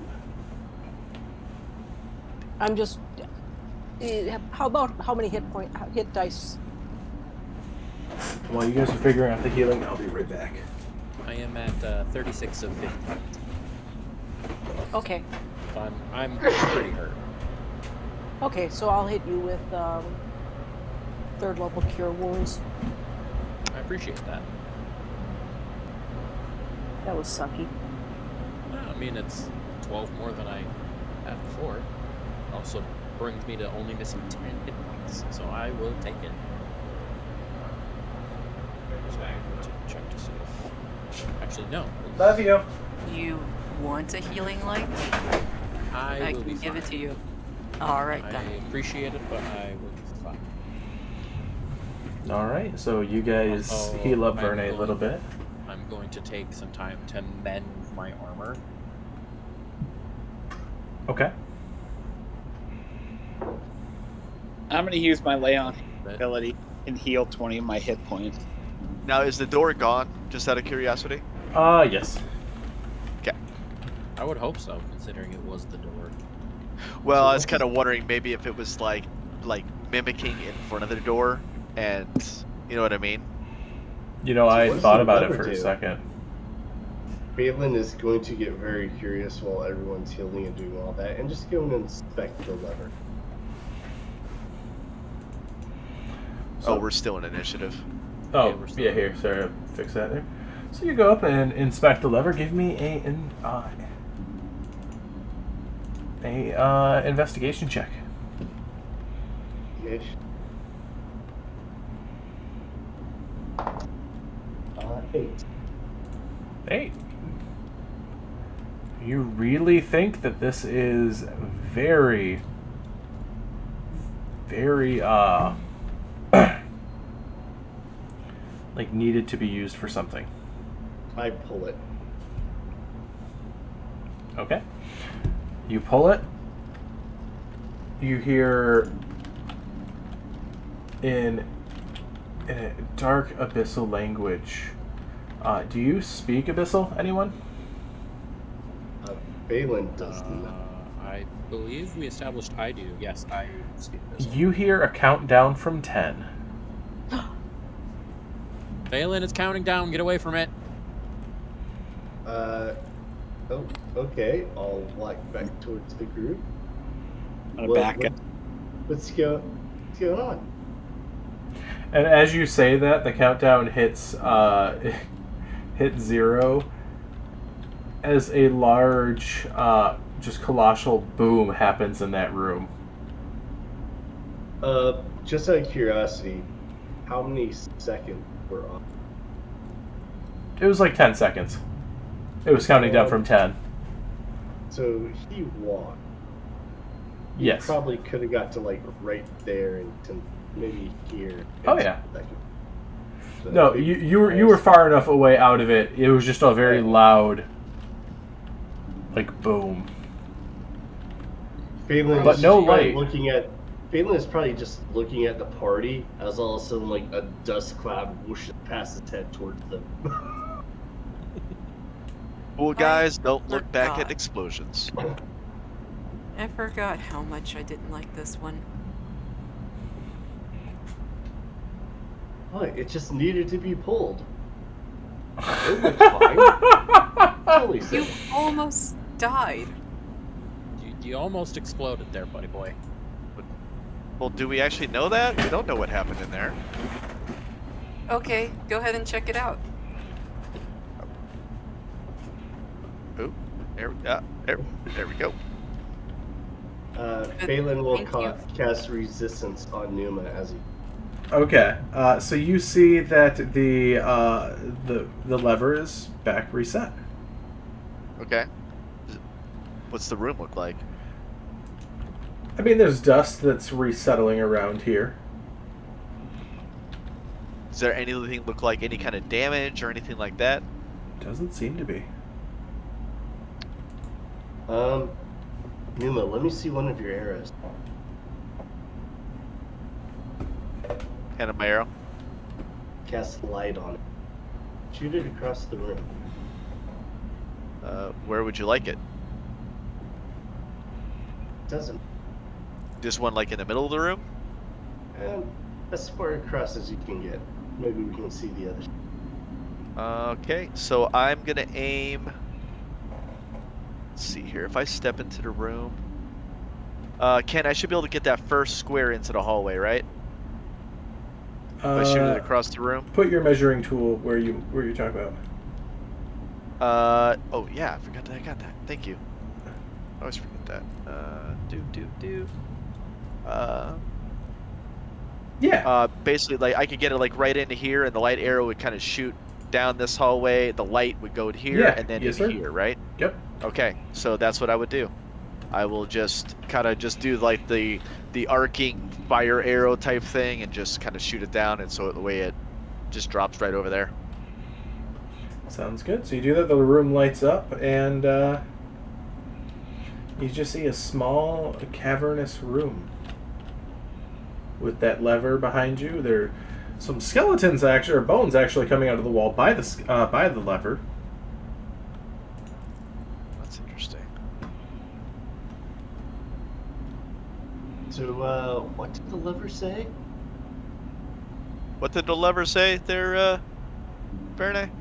I'm just. How about how many hit dice? While you guys are figuring out the healing, I'll be right back. I am at 36 of 50. Okay. So I'm pretty hurt. Okay, so I'll hit you with 3rd level cure wounds. I appreciate that. That was sucky. Well, I mean, it's 12 more than I had before. Also brings me to only missing 10 hit points, so I will take it. So I'm going to check to see if... Actually, no. Love you. You want a healing light? I will can be give it fine. to you. All right I then. appreciate it, but I will be fine. Alright, so you guys Oh, heal up I'm Verne a going- little bit. I'm going to take some time to mend my armor. Okay. I'm going to use my lay on But ability and heal 20 of my hit points. Now, is the door gone? Just out of curiosity. Yes. Okay. I would hope so, considering it was the door. Well, I was kind of wondering maybe if it was like mimicking in front of the door, and you know what I mean. You know, So I what does thought the about it lever for a do? second. Phelan is going to get very curious while everyone's healing and doing all that, and just go and inspect the lever. Oh, we're still in initiative. Oh, we're still- yeah, here, sorry, fix that there. So you go up and inspect the lever. Give me a investigation check. Yes. 8. 8. You really think that this is very, very, like, needed to be used for something. I pull it. Okay. You pull it. You hear in a dark abyssal language. Do you speak abyssal, anyone? Phelan does not. I believe we established I do. Yes, I speak this. You hear a countdown from 10. Phelan is counting down. Get away from it. Oh, okay. I'll walk back towards the group. I'm gonna back up. What's going on? And as you say that, the countdown hits hits 0 as a large, just colossal boom happens in that room. Just out of curiosity, how many seconds were on? It was like 10 seconds. It was counting down from 10. So he walked. He Yes. probably could have got to like right there and to maybe here. Oh, yeah. So No, you were far enough away out of it. It was just a very loud, like, boom. Phelan But is no probably light. Phelan is probably just looking at the party as all of a sudden like a dust cloud whooshes past his head towards them. Cool guys, don't look back forgot. at explosions. I forgot how much I didn't like this one. Oh, it just needed to be pulled. It looks fine. Holy You shit. almost died. You almost exploded there, buddy boy. Well, do we actually know that? We don't know what happened in there. Okay, go ahead and check it out. Oh, there we go. Phelan will Thank you. cast resistance on Numa as he. Okay, so you see that the lever is back reset. Okay. What's the room look like? I mean, there's dust that's resettling around here. Does there anything look like any kind of damage or anything like that? Doesn't seem to be. Numa, let me see one of your arrows. Hand of my arrow. Cast light on it. Shoot it across the room. Where would you like it? Doesn't. Just one like in the middle of the room? As far across as you can get. Maybe we can see the others. Okay, so I'm gonna aim. Let's see here. If I step into the room, Ken, I should be able to get that first square into the hallway, right? If I shoot it across the room. Put your measuring tool where you're talking about. Oh yeah, I forgot that I got that. Thank you. I always forget that. Yeah. Basically, like I could get it like right into here, and the light arrow would kind of shoot down this hallway. The light would go to here, Yeah, and then yes, into sir. here, right? Yep. Okay, so that's what I would do. I will just kind of just do like the arcing fire arrow type thing, and just kind of shoot it down, and so the way it just drops right over there. Sounds good. So you do that, the room lights up, and you just see a small cavernous room with that lever behind you. There are some skeletons actually, or bones actually coming out of the wall by the lever. That's interesting. So, what did the lever say? What did the lever say there, Verne?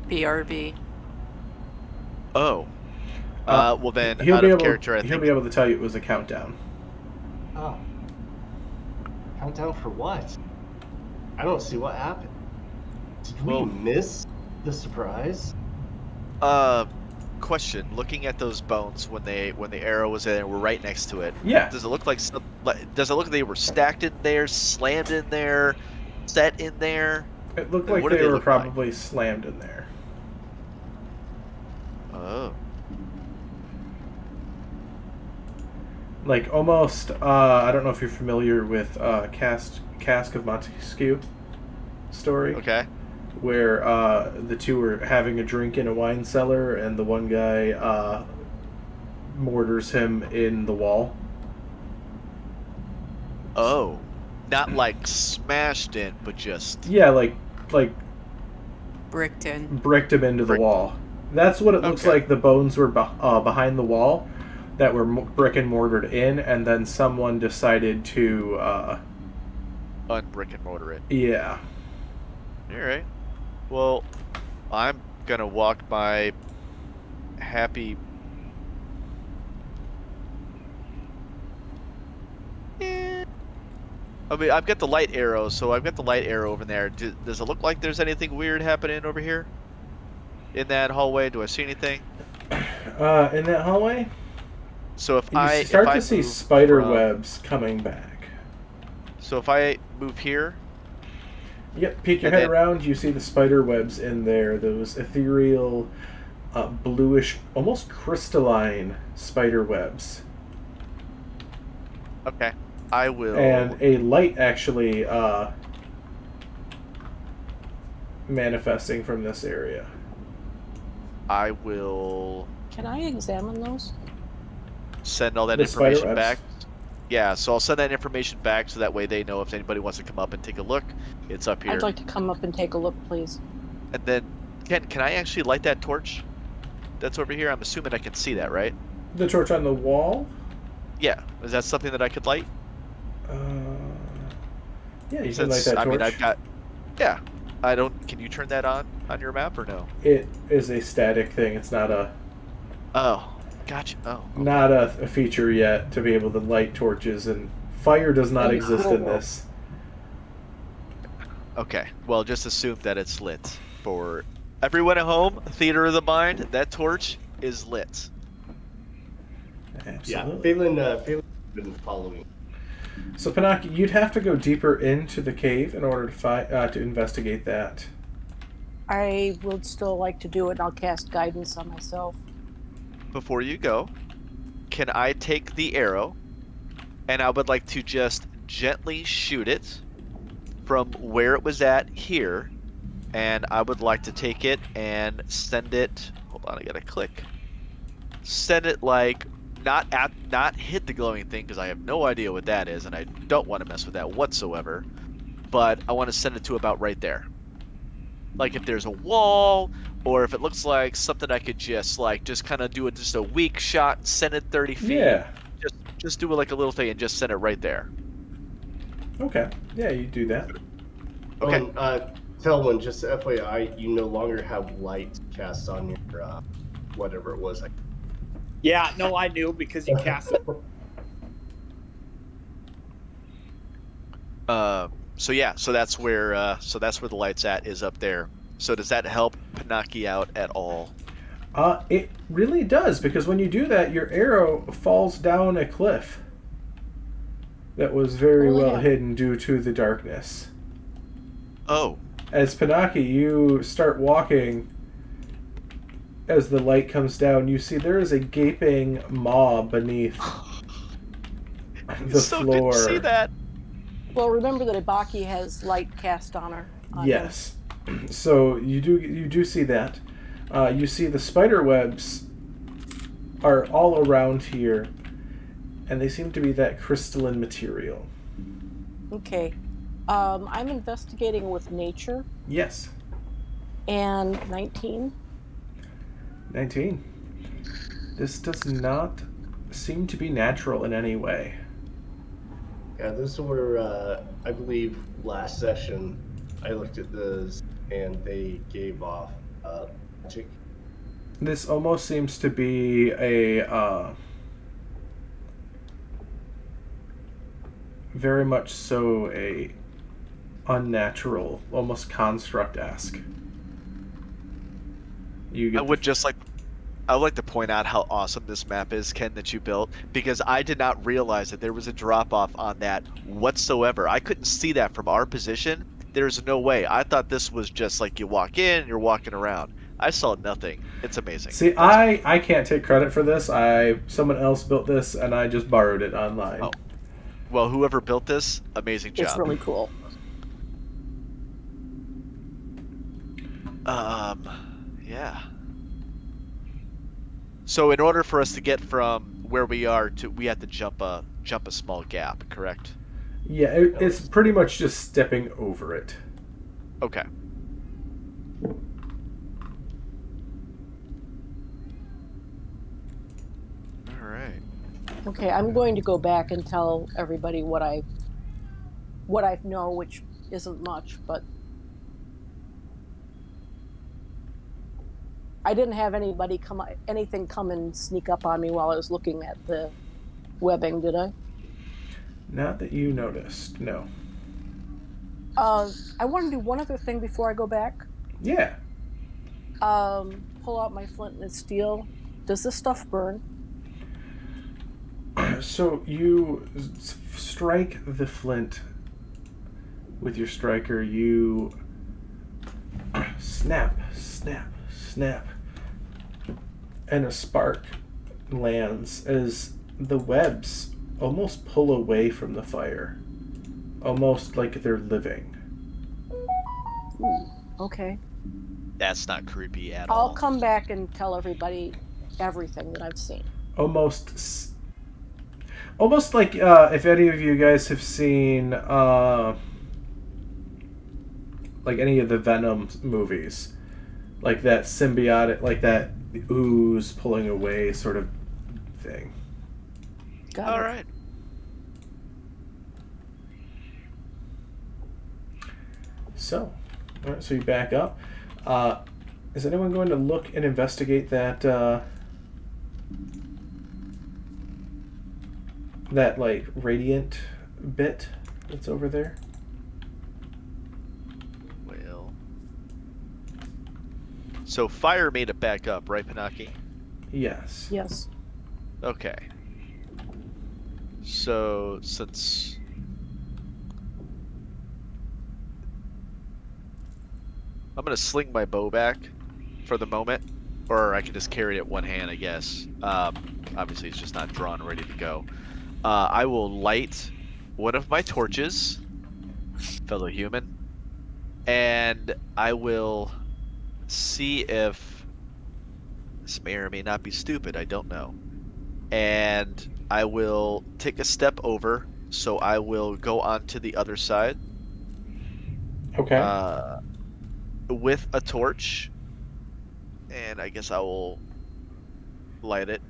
BRB. Oh. Uh, Well then, he'll out be of able. character, I He'll think. be able to tell you it was a countdown. Oh. Countdown for what? I don't see what happened. Did we Well- miss the surprise? Question. Looking at those bones when the arrow was in, we're right next to it. Yeah. Does it look like they were stacked in there, slammed in there, set in there? It looked Like, like what do they they were look like? probably slammed in there. Oh. Like almost. I don't know if you're familiar with Cask of Montesquieu story. Okay. Where the two were having a drink in a wine cellar, and the one guy mortars him in the wall. Oh. Not like smashed in, but just. Yeah, like Bricked in. bricked him into the Bricked. wall. That's what it looks Okay. like. The bones were behind the wall that were brick and mortared in, and then someone decided to. Unbrick and mortar it. Yeah. Alright. Well, I'm gonna walk by happy. I mean, I've got the light arrow, so I've got the light arrow over there. Does it look like there's anything weird happening over here? In that hallway? Do I see anything? In that hallway, So if you I start if I to see move spider from- webs coming back. So if I move here, Yep, peek your And head then- around, you see the spider webs in there. Those ethereal, bluish, almost crystalline spider webs. okay, I will. And a light actually manifesting from this area. I will Can I examine those? send all that The spider information webs? back. Yeah, so I'll send that information back so that way they know if anybody wants to come up and take a look. It's up here. I'd like to come up and take a look, please. And then, can I actually light that torch that's over here? I'm assuming I can see that, right? The torch on the wall? Yeah. Is that something that I could light? Yeah, you can light Since, that torch. I mean, I've got. Yeah. I don't. Can you turn that on your map or no? It is a static thing. It's not a Oh, gotcha. Oh. Okay. not a feature yet to be able to light torches, and fire does not Oh, exist in cool. this. Okay. Well, just assume that it's lit for everyone at home. Theater of the mind. That torch is lit. Absolutely. Yeah, Phelan's been following. So Panaki, you'd have to go deeper into the cave in order to investigate that. I would still like to do it, and I'll cast guidance on myself. Before you go, can I take the arrow and I would like to just gently shoot it from where it was at here, and I would like to take it and send it. Hold on, I gotta click. Send it like not hit the glowing thing because I have no idea what that is, and I don't want to mess with that whatsoever. But I want to send it to about right there. Like if there's a wall, or if it looks like something I could just kind of do just a weak shot and send it 30 feet. Yeah. Just do it like a little thing and just send it right there. Okay. Yeah, you do that. Okay. Phelan, just FYI, you no longer have light cast on your whatever it was. Yeah, no, I knew because you cast it. So that's where the light's at, is up there. So does that help Panaki out at all? It really does, because when you do that, your arrow falls down a cliff that was very Oh, well yeah. hidden due to the darkness. Oh, As Panaki, you start walking. As the light comes down, you see there is a gaping maw beneath the so floor. didn't see that. Well, remember that Ibaki has light cast on her. on him. Yes. So you do see that. You see the spider webs are all around here, and they seem to be that crystalline material. Okay. I'm investigating with nature, Yes. and 19. 19. This does not seem to be natural in any way. Yeah, those were, I believe, last session. I looked at those, and they gave off magic. This almost seems to be a very much so a unnatural, almost construct-esque. You get I would like to point out how awesome this map is, Ken, that you built, because I did not realize that there was a drop-off on that whatsoever. I couldn't see that from our position. There's no way. I thought this was just like you walk in and you're walking around. I saw nothing. It's amazing. See, It's awesome. I can't take credit for this. Someone else built this, and I just borrowed it online. Oh. Well, whoever built this, amazing job. It's really cool. Yeah. So in order for us to get from where we are to, we have to jump a small gap, correct? Yeah, it's pretty much just stepping over it. Okay. All right. Okay, I'm going to go back and tell everybody what I know, which isn't much, but I didn't have anything come and sneak up on me while I was looking at the webbing, did I? Not that you noticed, no. I want to do one other thing before I go back. Yeah. Pull out my flint and steel. Does this stuff burn? So you strike the flint with your striker. You snap, snap, snap, and a spark lands as the webs almost pull away from the fire, almost like they're living. Ooh, okay. That's not creepy at all. I'll come back and tell everybody everything that I've seen. Almost like if any of you guys have seen like any of the Venom movies, like that symbiotic, like that ooze pulling away sort of thing. Got All it. right. So, all right, so you back up. Is anyone going to look and investigate that that like radiant bit that's over there? Well. So fire made it back up, right, Panaki? Yes. Yes. Okay. So since I'm gonna sling my bow back for the moment, or I can just carry it in one hand, I guess. Obviously, it's just not drawn, ready to go. I will light one of my torches, fellow human, and I will see if this may or may not be stupid. I don't know. And I will take a step over, so I will go on to the other side. Okay. With a torch, and I guess I will light it.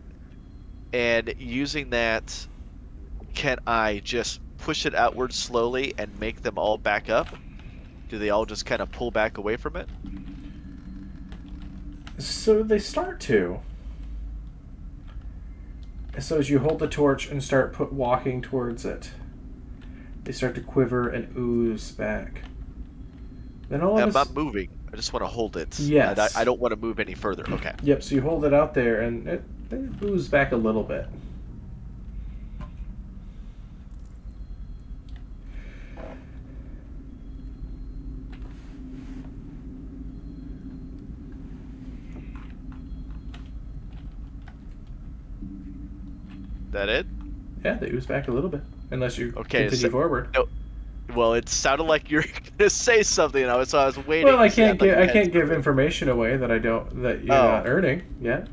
And using that, can I just push it outward slowly and make them all back up? Do they all just kind of pull back away from it? So they start to. So as you hold the torch and start walking towards it, they start to quiver and ooze back. Then all of I'm not moving. I just want to hold it. Yes. I don't want to move any further. Okay. Yep, so you hold it out there and they ooze back a little bit. That it? Yeah, they ooze back a little bit. Unless you Okay, continue forward. No. Well, it sounded like you're gonna say something, so I was waiting. Well, I to see can't if give I could can't answer give it. information away that you're not earning yet.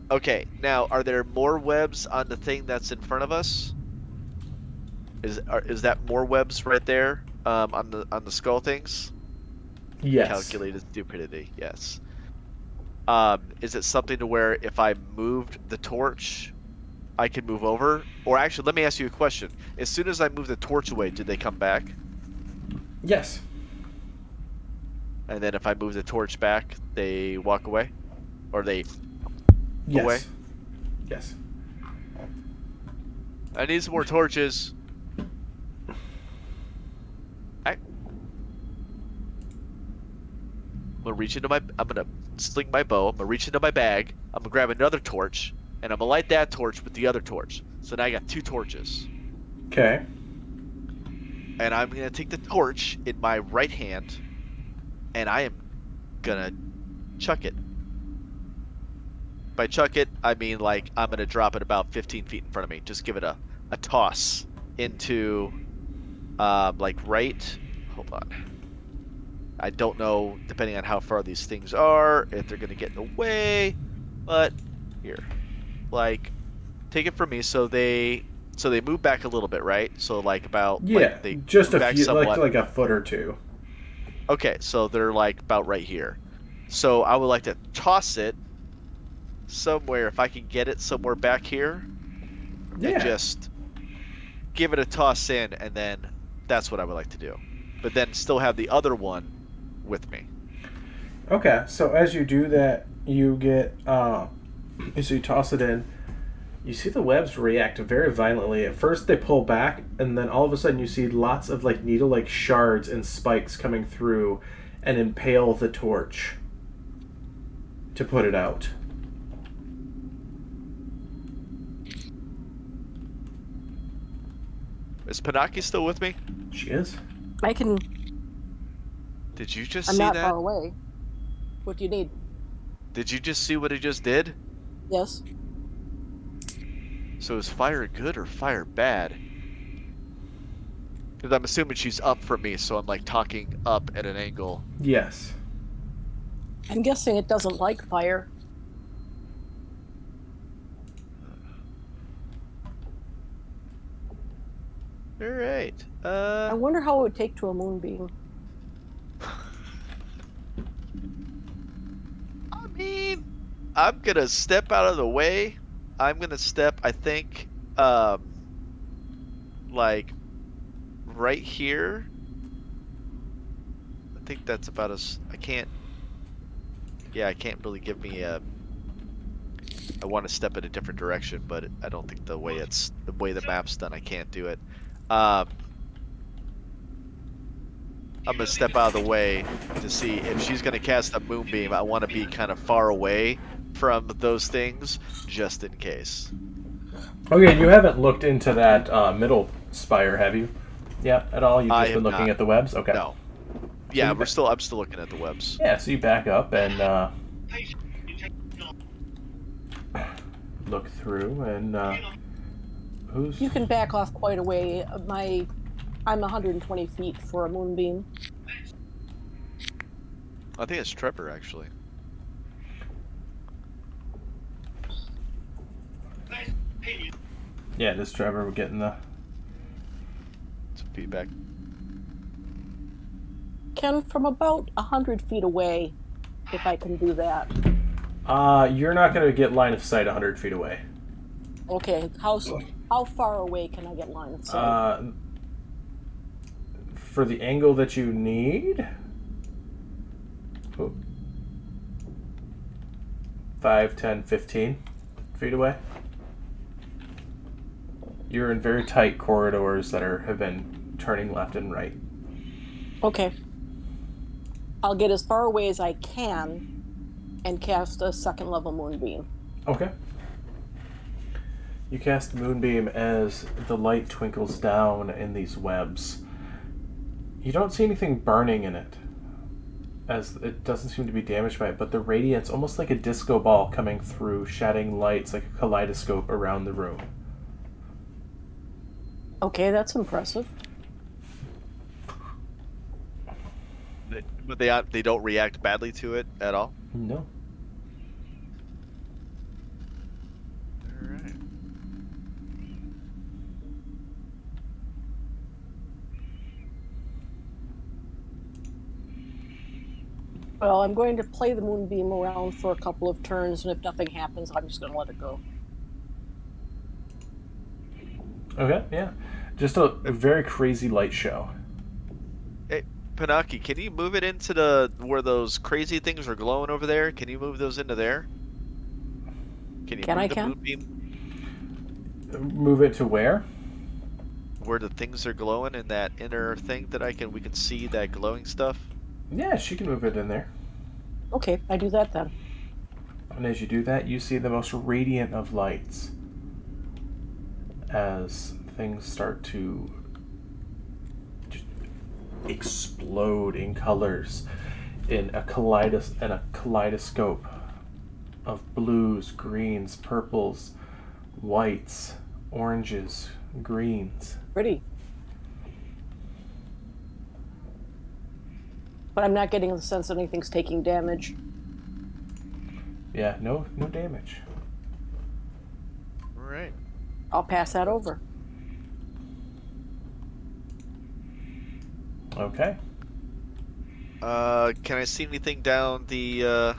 Okay, now are there more webs on the thing that's in front of us? Is that more webs right there on the skull things? Yes. Calculated stupidity. Yes. Is it something to where if I moved the torch, I can move over. Or actually, let me ask you a question. As soon as I move the torch away, did they come back? Yes. And then if I move the torch back, they walk away? Or they Yes. away? Yes. I need some more torches. I'm gonna sling my bow. I'm gonna reach into my bag. I'm gonna grab another torch, and I'm gonna light that torch with the other torch. So now I got 2 torches. Okay. And I'm gonna take the torch in my right hand, and I am gonna chuck it. By chuck it, I mean like I'm gonna drop it about 15 feet in front of me. Just give it a toss into, like right. Hold on. I don't know, depending on how far these things are, if they're gonna get in the way. But here, like, take it from me. So they move back a little bit, right? So like about Yeah, they just move a back few, somewhat. like a foot or two. Okay, so they're like about right here. So I would like to toss it somewhere, if I can get it somewhere back here, and Yeah. just give it a toss in, and then that's what I would like to do. But then still have the other one with me. Okay, so as you do that, you get, so you toss it in. You see the webs react very violently. At first they pull back, and then all of a sudden you see lots of like needle-like shards and spikes coming through and impale the torch to put it out. Is Panaki still with me? She is. I can. Did you just I'm see not that? far away. What do you need? Did you just see what he just did? Yes. So is fire good or fire bad? Because I'm assuming she's up from me, so I'm like talking up at an angle. Yes. I'm guessing it doesn't like fire. All right. I wonder how it would take to a moonbeam. I mean, I'm gonna step out of the way. I'm gonna step, I think, like right here. I think that's about as I can't. Yeah, I can't really give me a. I want to step in a different direction, but I don't think the way the map's done, I can't do it. I'm gonna step out of the way to see if she's gonna cast a moonbeam. I want to be kind of far away from those things, just in case. Okay, you haven't looked into that middle spire, have you? Yeah, at all? You've I just been have looking not. at the webs? Okay. No. Yeah, you I'm still looking at the webs. Yeah, so you back up and look through and who's... You can back off quite a way. I'm 120 feet for a moonbeam. I think it's Trevor, actually. Yeah, this Trevor, we're getting the... Some feedback. Ken, from about 100 feet away, if I can do that. You're not going to get line of sight 100 feet away. Okay, how far away can I get line of sight? For the angle that you need... 5, 10, 15 feet away. You're in very tight corridors that have been turning left and right. Okay. I'll get as far away as I can and cast a second level moonbeam. Okay. You cast the moonbeam as the light twinkles down in these webs. You don't see anything burning in it, as it doesn't seem to be damaged by it, but the radiance, almost like a disco ball coming through, shedding lights like a kaleidoscope around the room. Okay, that's impressive. But they don't react badly to it at all? No. Alright. Well, I'm going to play the moonbeam around for a couple of turns, and if nothing happens, I'm just going to let it go. Okay, yeah. Just a very crazy light show. Hey, Panaki, can you move it into the where those crazy things are glowing over there? Can you move those into there? Can you Can move I the can? blue beam Move it to where? where the things are glowing in that inner thing that we can see that glowing stuff? Yeah, she can move it in there. Okay, I do that then. And as you do that, you see the most radiant of lights as things start to just explode in colors in a kaleidoscope of blues, greens, purples, whites, oranges, greens. Pretty. But I'm not getting the sense that anything's taking damage. Yeah, no damage. All right. I'll pass that over. Okay. Can I see anything down the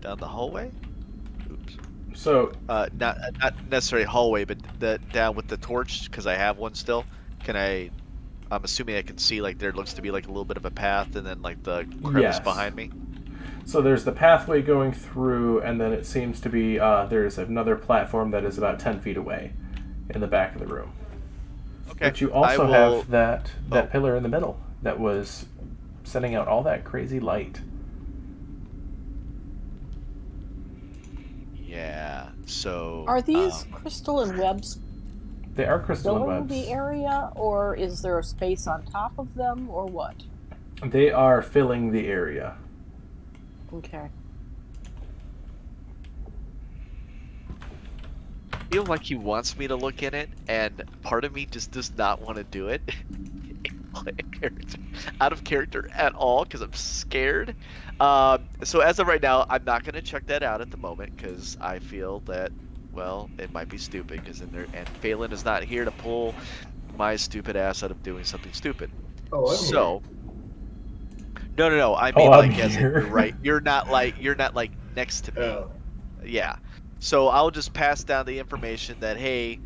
hallway? Oops. So Not necessarily hallway, but down with the torch because I have one still. Can I? I'm assuming I can see like there looks to be like a little bit of a path, and then like the crevice yes. behind me. So there's the pathway going through, and then it seems to be there's another platform that is about 10 feet away in the back of the room. Okay. But you also have that pillar in the middle that was sending out all that crazy light. Yeah. So. Are these crystalline webs They are crystalline filling webs. the area, or is there a space on top of them, or what? They are filling the area. Okay. I feel like he wants me to look in it, and part of me just does not want to do it. Out of character at all, because I'm scared. So as of right now, I'm not going to check that out at the moment, because I feel that, well, it might be stupid, because Phelan is not here to pull my stupid ass out of doing something stupid. Oh, I'm so, here. No. I mean, I'm like, as in, here. you're right. You're not like next to me. Oh. Yeah. So I'll just pass down the information that, hey,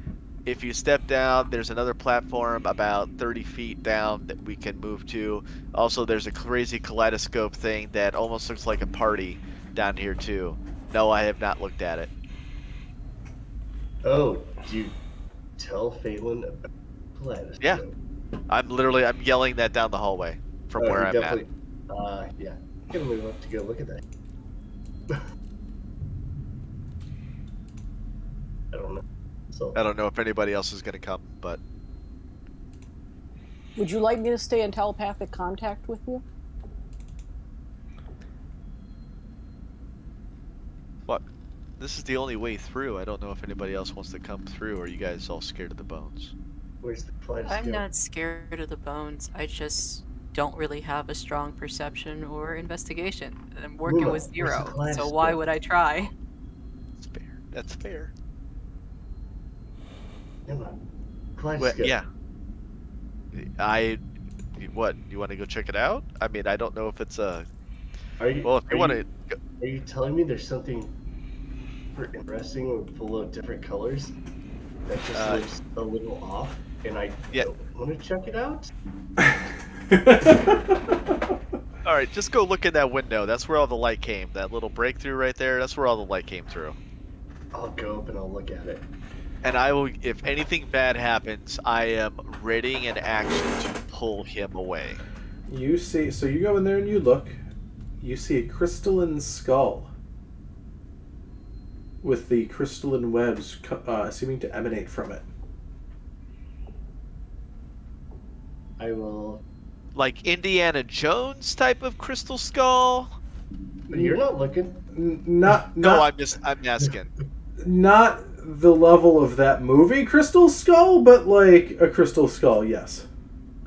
if you step down, there's another platform about 30 feet down that we can move to. Also, there's a crazy kaleidoscope thing that almost looks like a party down here, too. No, I have not looked at it. Oh, do you tell Phelan about kaleidoscope? Yeah. I'm yelling that down the hallway from where I'm at. Yeah. I'm gonna move up to go look at that. I don't know. So I don't know if anybody else is going to come, but... Would you like me to stay in telepathic contact with you? What? This is the only way through. I don't know if anybody else wants to come through, or are you guys all scared of the bones? where's the kaleidoscope? I'm not scared of the bones. I just don't really have a strong perception or investigation. I'm working Luma, with where's the 0, so kaleidoscope? why would I try? That's fair. That's fair. Come on. Well, Kaleidoscope. yeah. What? You want to go check it out? I mean, I don't know if it's a... Are you? Well, if you want to... Are you telling me there's something super interesting or full of different colors that just looks a little off, and I don't want to check it out? All right, just go look in that window. That's where all the light came. That little breakthrough right there, that's where all the light came through. I'll go up and I'll look at it. And I will, if anything bad happens, I am readying an action to pull him away. You see, so you go in there and you look. You see a crystalline skull with the crystalline webs seeming to emanate from it. I will. Like Indiana Jones type of crystal skull? You're not looking. Not. No, I'm asking. Not the level of that movie Crystal Skull, but like a crystal skull, yes.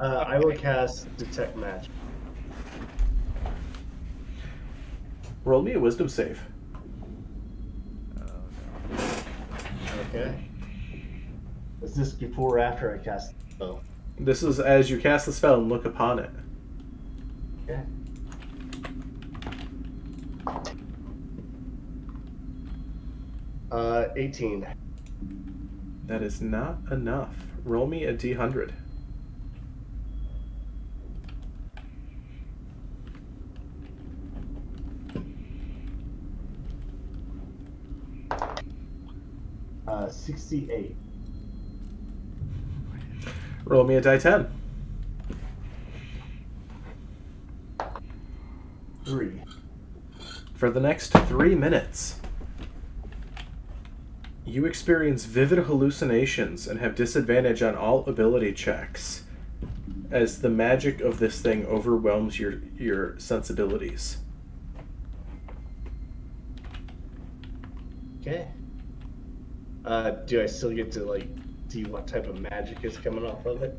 I will cast Detect Magic. Roll me a wisdom save. Okay. Is this before or after I cast the spell? This is as you cast the spell and look upon it. Okay. That is not enough. Roll me a d100. Uh, 68. Roll me a die 10. 3. For the next 3 minutes, you experience vivid hallucinations and have disadvantage on all ability checks as the magic of this thing overwhelms your sensibilities. Okay. Do I still get to, like, see what type of magic is coming off of it?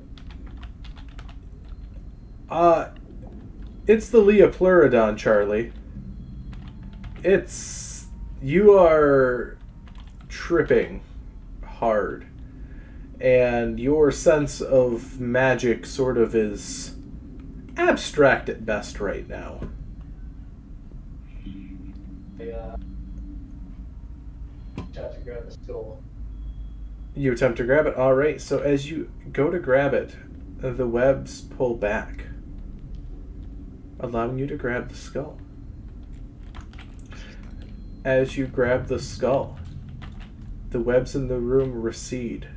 It's the Leopleurodon, Charlie. You are tripping hard, and your sense of magic sort of is abstract at best right now. I try to grab the skull. You attempt to grab it. All right. So as you go to grab it, the webs pull back, allowing you to grab the skull. As you grab the skull, the webs in the room recede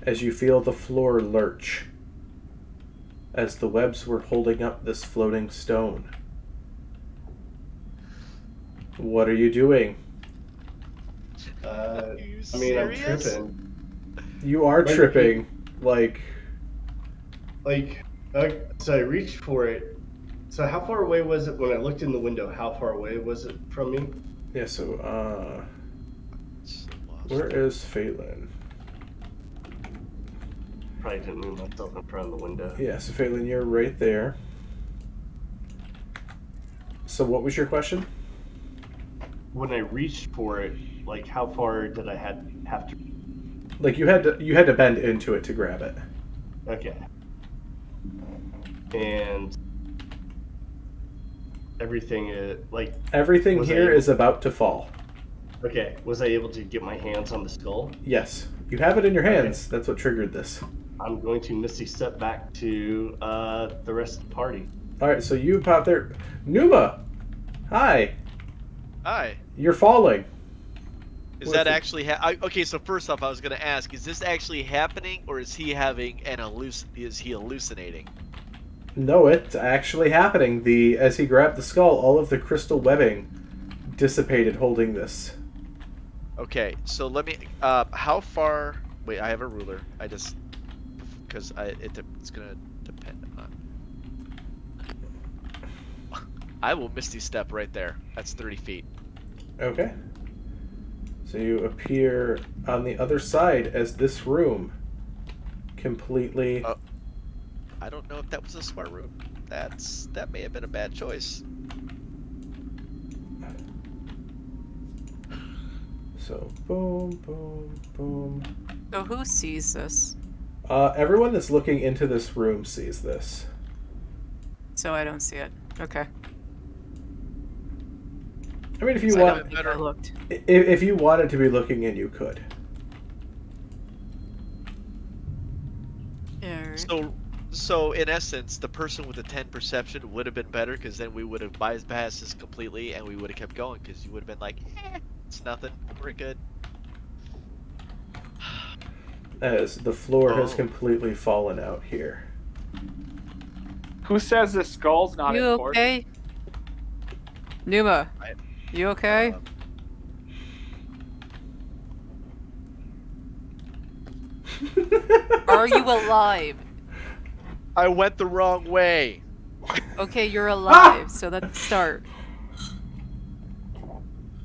as you feel the floor lurch as the webs were holding up this floating stone. What are you doing? Are you I mean, I'm serious? tripping. You are Like, tripping. Like, So I reached for it. So how far away was it when I looked in the window? How far away was it from me? yeah, so, So lost. where is Phelan? Probably didn't move myself in front of the window. Yeah, so Phelan, you're right there. So what was your question? When I reached for it, like, how far did I have to? Like, you had to bend into it to grab it. Okay. And everything is like. Everything Was I here able- is about to fall. Okay. Was I able to get my hands on the skull? Yes. You have it in your hands. That's what triggered this. I'm going to Misty step back to the rest of the party. Alright, so you pop there. Numa! Hi! Hi. You're falling. Is What that if it- actually okay? So first off, I was gonna ask: is this actually happening, or is he having is he hallucinating? No, it's actually happening. As he grabbed the skull, all of the crystal webbing dissipated holding this. Okay, so let me. How far? Wait, I have a ruler. I just because it's gonna depend on. I will Misty Step right there. That's 30 feet. Okay. So you appear on the other side as this room completely... I don't know if that was a smart room. That may have been a bad choice. So, boom, boom, boom. So who sees this? Everyone that's looking into this room sees this. So I don't see it. Okay. I mean, if you So I want, don't think I looked. if you wanted to be looking in, you could. Alright. So in essence, the person with the 10 perception would have been better, because then we would have bypassed this completely, and we would have kept going, because you would have been like, it's nothing, we're good. As the floor has Oh. completely fallen out here. Who says the skull's not You important? okay? Numa, I- you okay? Are you alive? I went the wrong way. Okay, you're alive, so that's a start.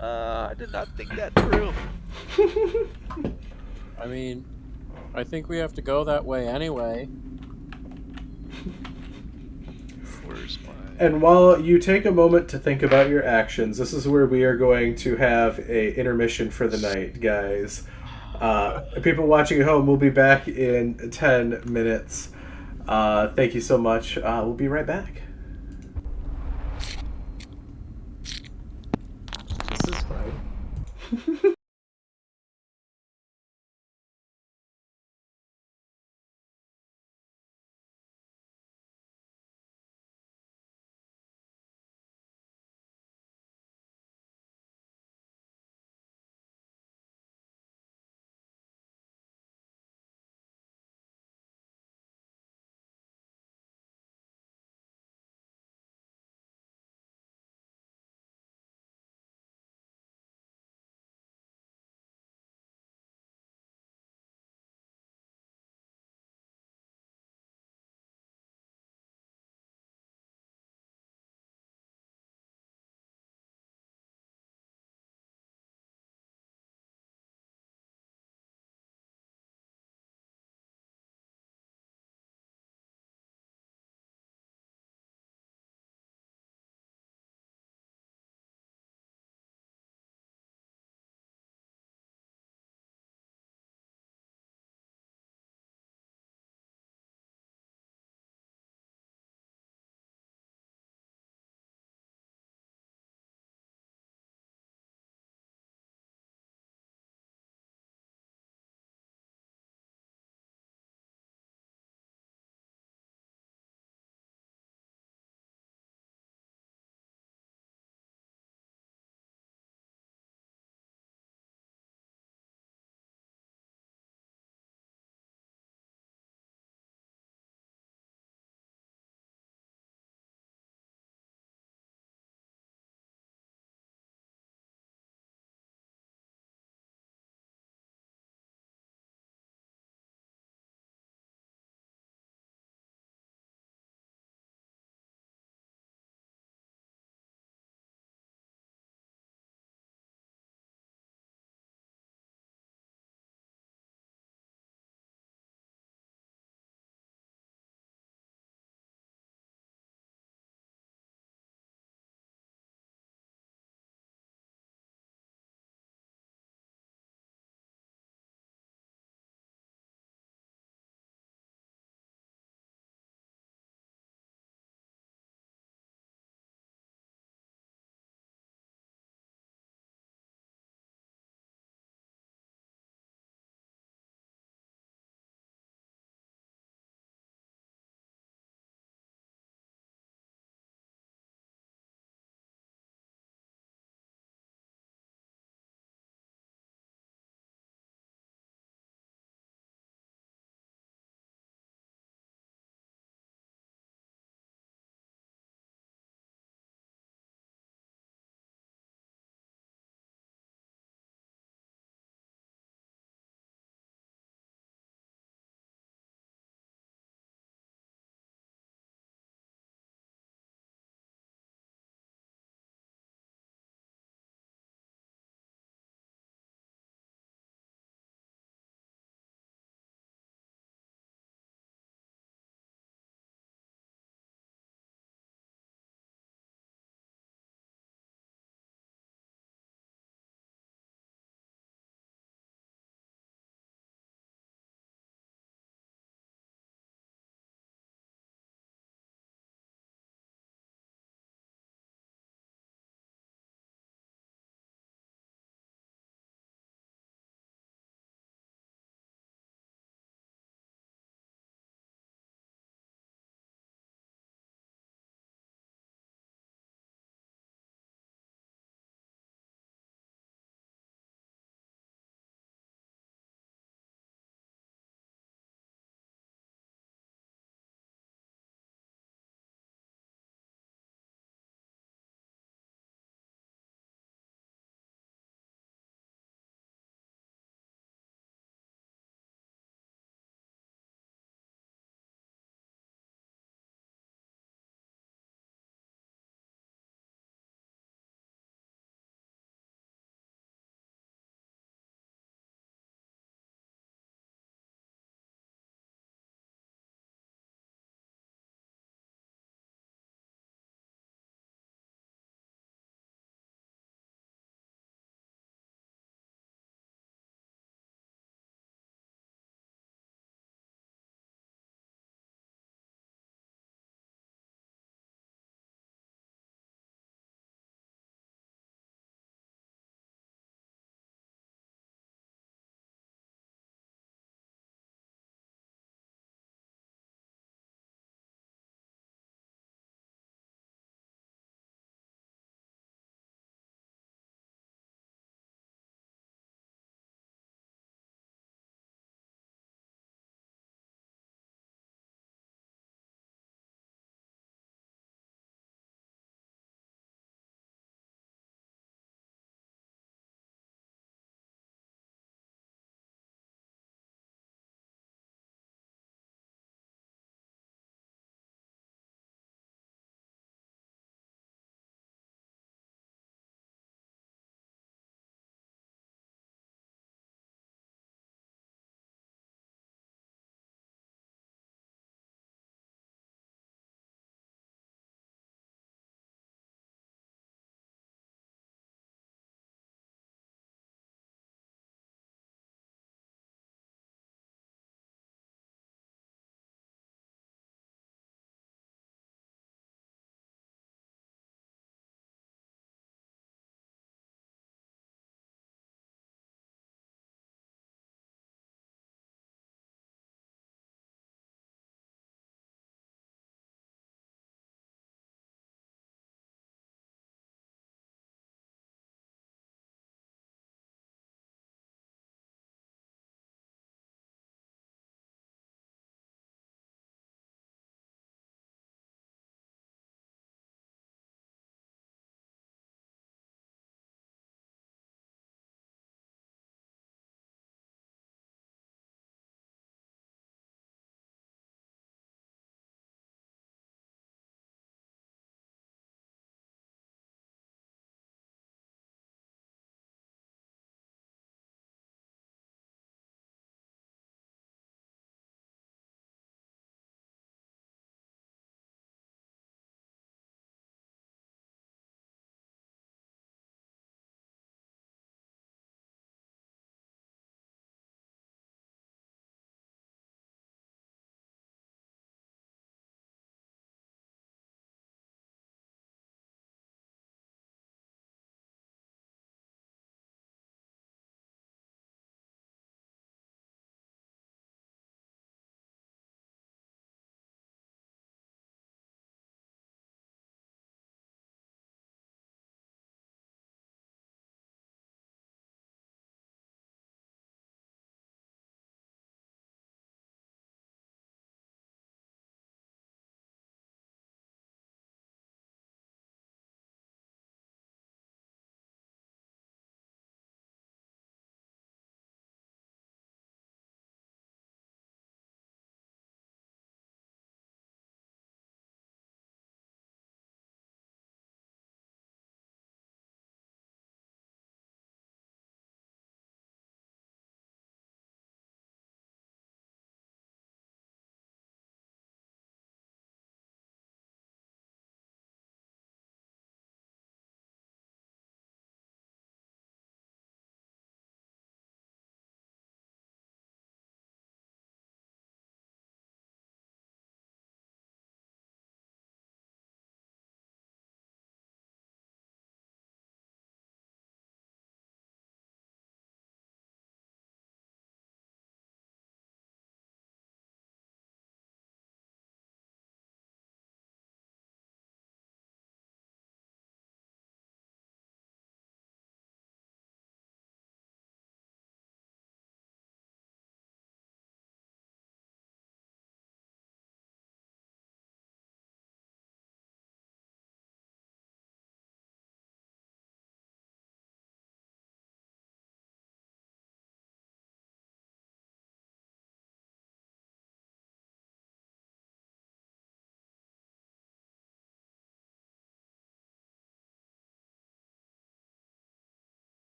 I did not think that through. I mean, I think we have to go that way anyway. Where's my... And while you take a moment to think about your actions, this is where we are going to have a intermission for the night, guys. People watching at home, we'll be back in 10 minutes. Thank you so much. We'll be right back. This is fine.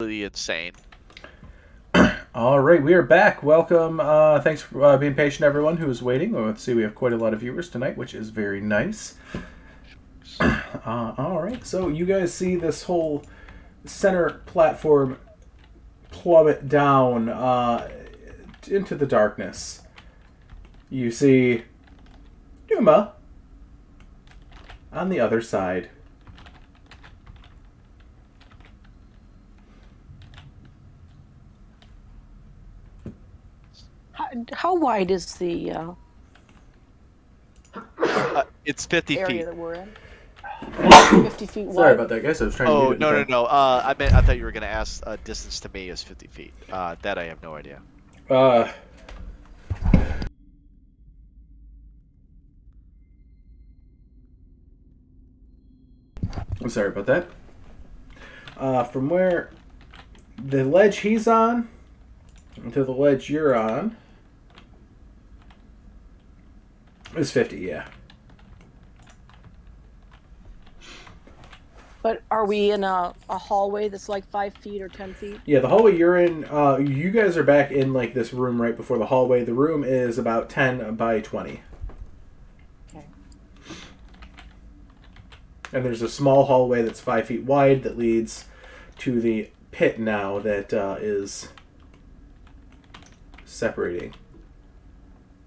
insane. All right, we are back. Welcome. Thanks for being patient, everyone who is waiting. Well, let's see, we have quite a lot of viewers tonight, which is very nice. All right, so you guys see this whole center platform plummet down into the darkness. You see Numa on the other side. How wide is the It's 50 area feet. that we're in? 50 feet wide. Sorry about that, guys. I was trying to Oh, mute it. no. I thought you were going to ask distance to me is 50 feet. That I have no idea. I'm sorry about that. From where the ledge he's on to the ledge you're on is 50, yeah. But are we in a hallway that's like 5 feet or 10 feet? Yeah, the hallway you're in, you guys are back in like this room right before the hallway. The room is about 10 by 20. Okay. And there's a small hallway that's 5 feet wide that leads to the pit now that is separating.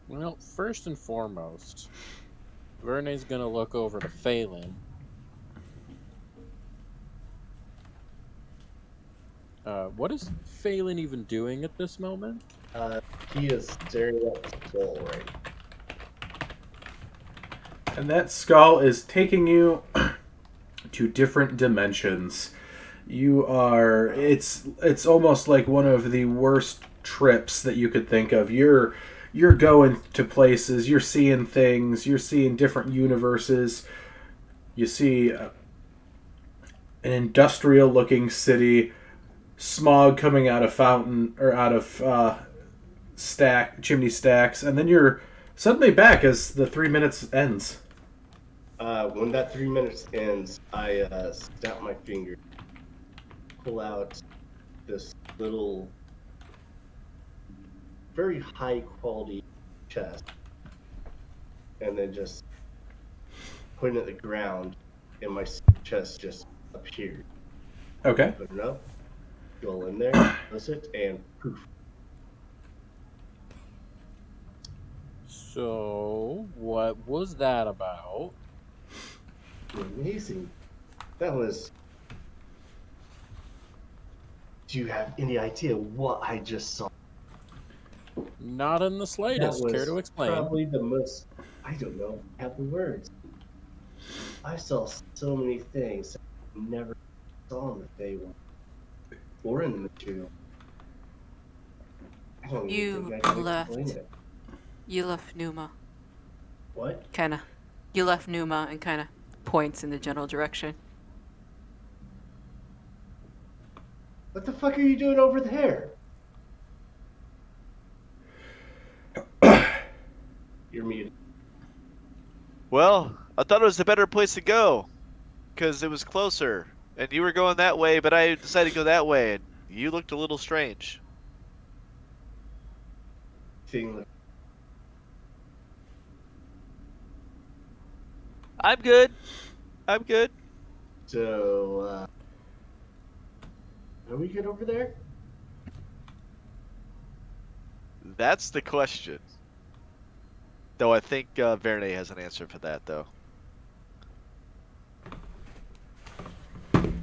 Well, first and foremost, Verne's gonna look over to Phelan. What is Phelan even doing at this moment? He is staring at the skull right now. And that skull is taking you to different dimensions. You are it's almost like one of the worst trips that you could think of. You're going to places, you're seeing things, you're seeing different universes. You see an industrial looking city, smog coming out of chimney stacks, and then you're suddenly back as the 3 minutes ends. When that 3 minutes ends, I snap my finger, pull out this little, very high quality chest, and then just put it at the ground, and my chest just appeared. Okay. Open it up, go in there, close it, and poof. So, what was that about? Amazing. That was... Do you have any idea what I just saw? Not in the slightest. That Care was to explain? probably the most... I don't know. I have the words. I saw so many things I never saw in the day one or in the material. I don't even think I can explain it. You left Numa. What? You left Numa and kinda points in the general direction. What the fuck are you doing over there? You're muted. Well, I thought it was a better place to go because it was closer. And you were going that way, but I decided to go that way, and you looked a little strange. Thing. I'm good. I'm good. So, are we good over there? That's the question. Though I think Verne has an answer for that, though.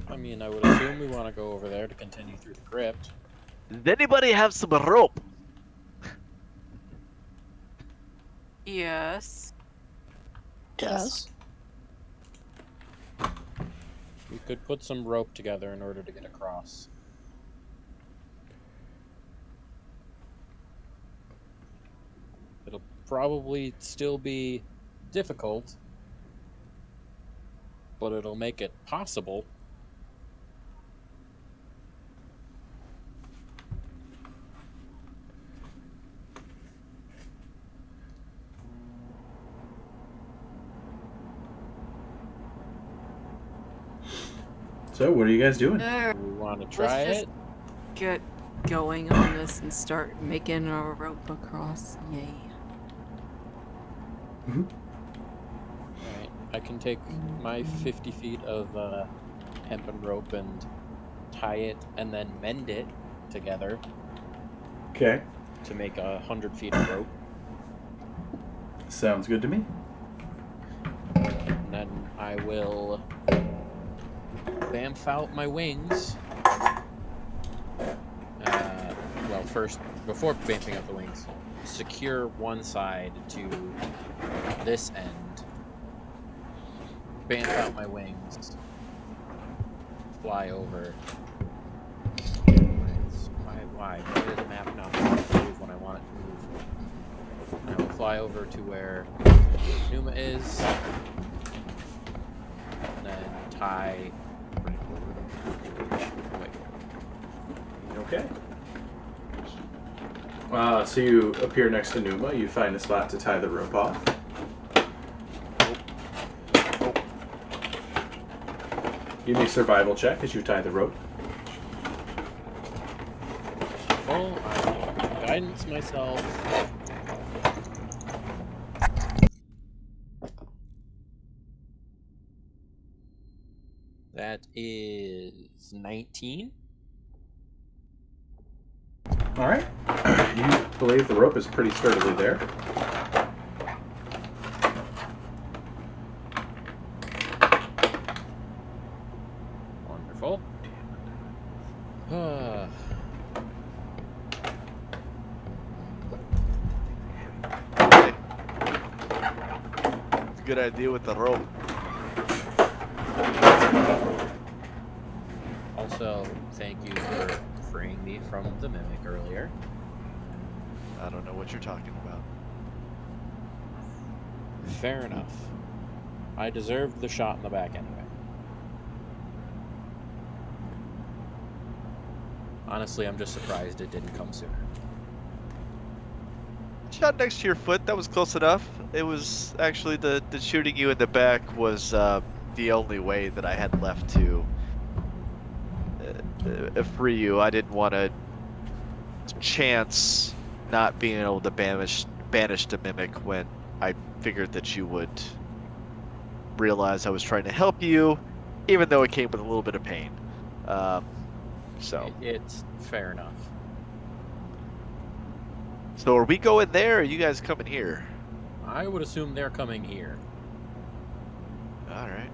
I mean, I would assume we want to go over there to continue through the crypt. Does anybody have some rope? Yes. Yes. We could put some rope together in order to get across. It'll probably still be difficult, but it'll make it possible. So, what are you guys doing? We want to try just- it. get going on this and start making a rope across. Yay. Alright, I can take my 50 feet of hempen rope and tie it and then mend it together Okay. to make 100 feet of rope. Sounds good to me. And then I will bamf out my wings. Well, first, before bamfing out the wings, secure one side to this end. Bamf out my wings. Fly over. Why? Why does the map not move when I want it to move? I will fly over to where Numa is. And then tie. Wait. Okay. So you appear next to Numa. You find a spot to tie the rope off. Give me a survival check as you tie the rope. Well, I will guidance myself. That is 19. All right. You believe the rope is pretty sturdily there. Wonderful. Okay. It's a good idea with the rope. Also, thank you for freeing me from the mimic earlier. I don't know what you're talking about. Fair enough. I deserved the shot in the back anyway. Honestly, I'm just surprised it didn't come sooner. Shot next to your foot, that was close enough. It was actually the shooting you in the back was the only way that I had left to free you. I didn't want to chance not being able to banish the mimic when I figured that you would realize I was trying to help you, even though it came with a little bit of pain. So It's fair enough. So are we going there, or are you guys coming here? I would assume they're coming here. All right.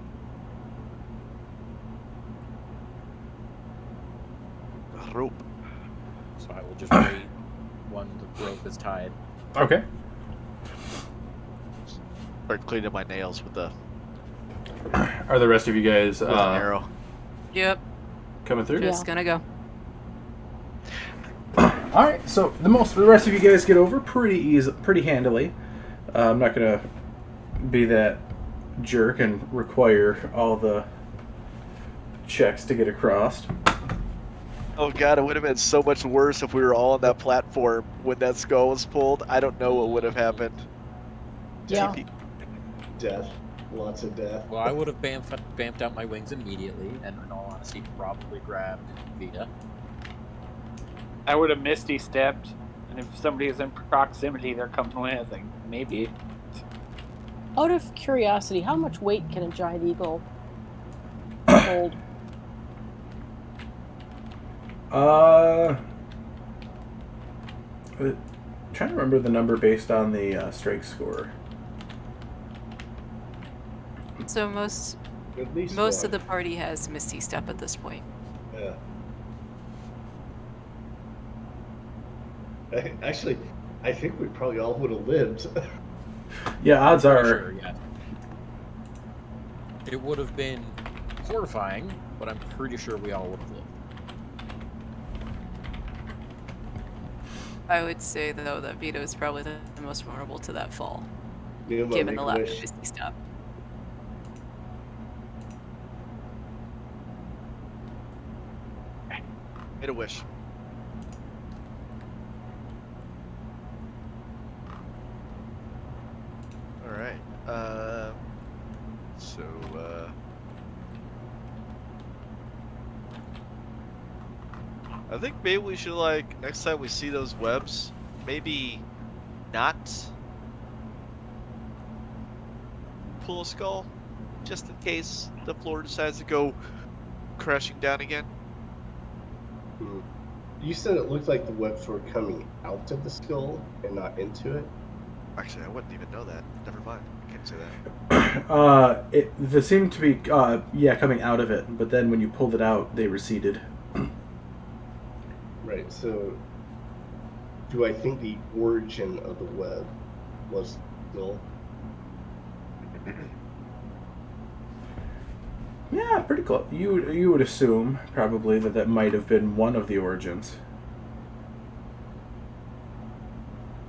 Rope. So I will just wait when the rope is tied. Okay. Start cleaning my nails with a Are the rest of you guys with an arrow. Yep, coming through? just gonna go. All right. So the rest of you guys get over pretty handily. I'm not gonna be that jerk and require all the checks to get across. Oh god, it would have been so much worse if we were all on that platform when that skull was pulled. I don't know what would have happened. Yeah. Death. Lots of death. Well, I would have bamfed out my wings immediately, and in all honesty, probably grabbed Vita. I would have Misty stepped, and if somebody is in proximity, they're coming with. Like, maybe. Out of curiosity, how much weight can a giant eagle hold? Trying to remember the number based on the strike score. So most At least of one. the party has Misty Step at this point. Yeah. Actually, I think we probably all would have lived. Yeah, odds are. Sure, yeah. It would have been horrifying, but I'm pretty sure we all would have lived. I would say, though, that Vito is probably the most vulnerable to that fall, Numa, given make the a lack of wish. Misty Step. Made a wish. All right. So I think maybe we should, like, next time we see those webs, maybe not pull a skull, just in case the floor decides to go crashing down again. You said it looked like the webs were coming out of the skull and not into it? Actually, I wouldn't even know that. Never mind. I can't say that. They seemed to be, coming out of it, but then when you pulled it out, they receded. Right, so do I think the origin of the web was the skull? Yeah, pretty close. You would assume, probably, that might have been one of the origins.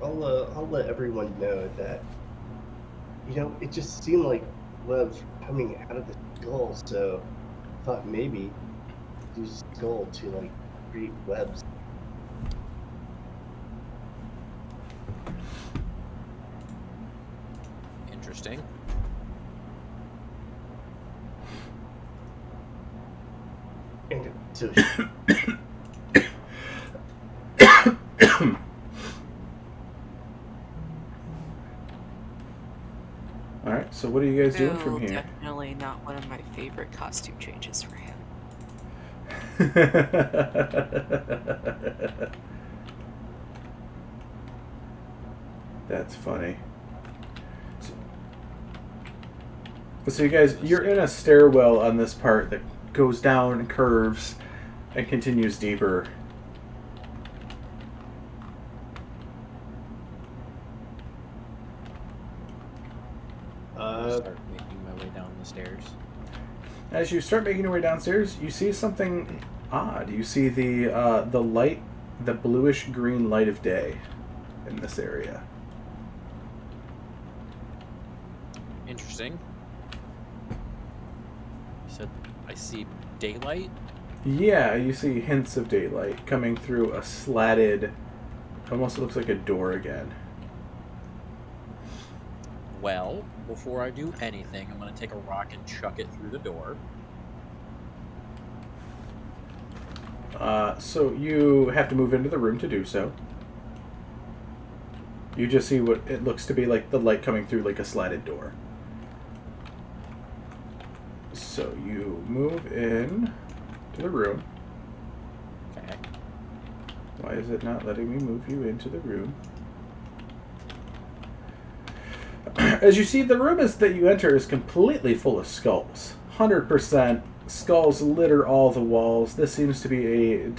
I'll let everyone know that, it just seemed like webs coming out of the skull, so I thought maybe use the skull to, like, create webs. Interesting. And so Alright, so what are you guys doing from here? Definitely not one of my favorite costume changes for him. That's funny. So you guys, you're in a stairwell on this part that goes down, curves, and continues deeper. Start making my way down the stairs. As you start making your way downstairs, you see something odd. You see the light, the bluish green light of day in this area. Interesting. You said I see daylight? Yeah, you see hints of daylight coming through a slatted, almost looks like a door again. Well, before I do anything, I'm going to take a rock and chuck it through the door. So you have to move into the room to do so. You just see what it looks to be like the light coming through like a slatted door. So you move in to the room. Okay. Why is it not letting me move you into the room? As you see, the room that you enter is completely full of skulls. 100% skulls litter all the walls. This seems to be a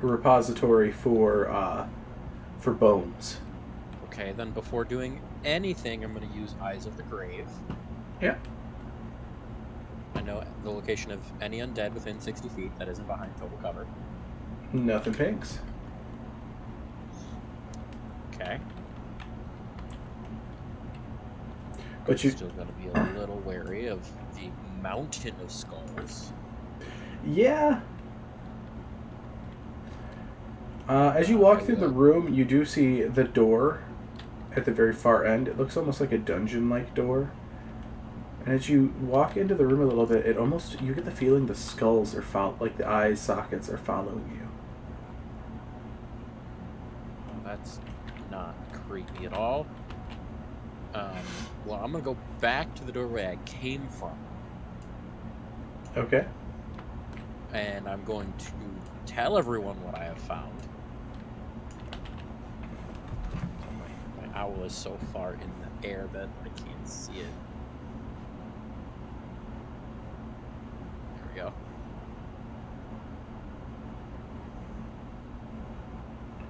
repository for bones. Okay, then before doing anything, I'm going to use Eyes of the Grave. Yeah. I know the location of any undead within 60 feet that isn't behind total cover. Nothing pinks. Okay. But you still got to be a little wary of the mountain of skulls. Yeah. As you walk through the room, you do see the door at the very far end. It looks almost like a dungeon-like door. And as you walk into the room a little bit, you get the feeling the skulls are like the eye sockets are following you. Oh, that's not creepy at all. Well, I'm going to go back to the doorway I came from. Okay. And I'm going to tell everyone what I have found. My owl is so far in the air that I can't see it. There we go.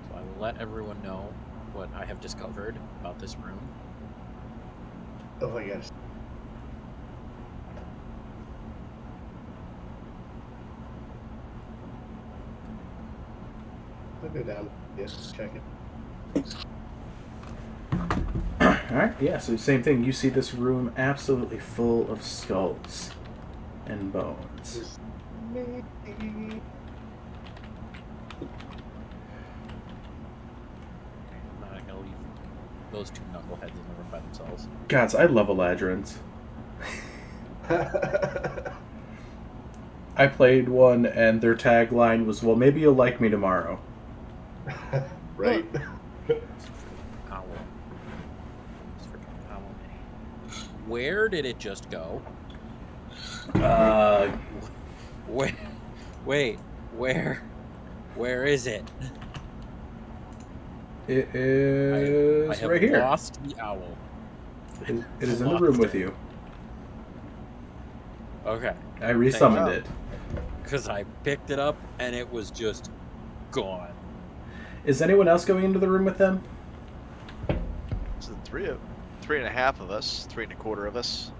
So I will let everyone know what I have discovered about this room. Oh my gosh. I'll go down. Yes, check it. Alright, yeah, so same thing. You see this room absolutely full of skulls and bones. I'm not going to leave those two knuckleheads in the room by themselves. Gods, I love Eladrins. I played one, and their tagline was, "Well, maybe you'll like me tomorrow." Right? Owl. This freaking owl. Where did it just go? Wait, where is it? It is I have right here. lost the owl. It is in the room with you. Okay. I resummoned it. Because I picked it up and it was just gone. Is anyone else going into the room with them? So three and a half of us, 3 1/4 of us.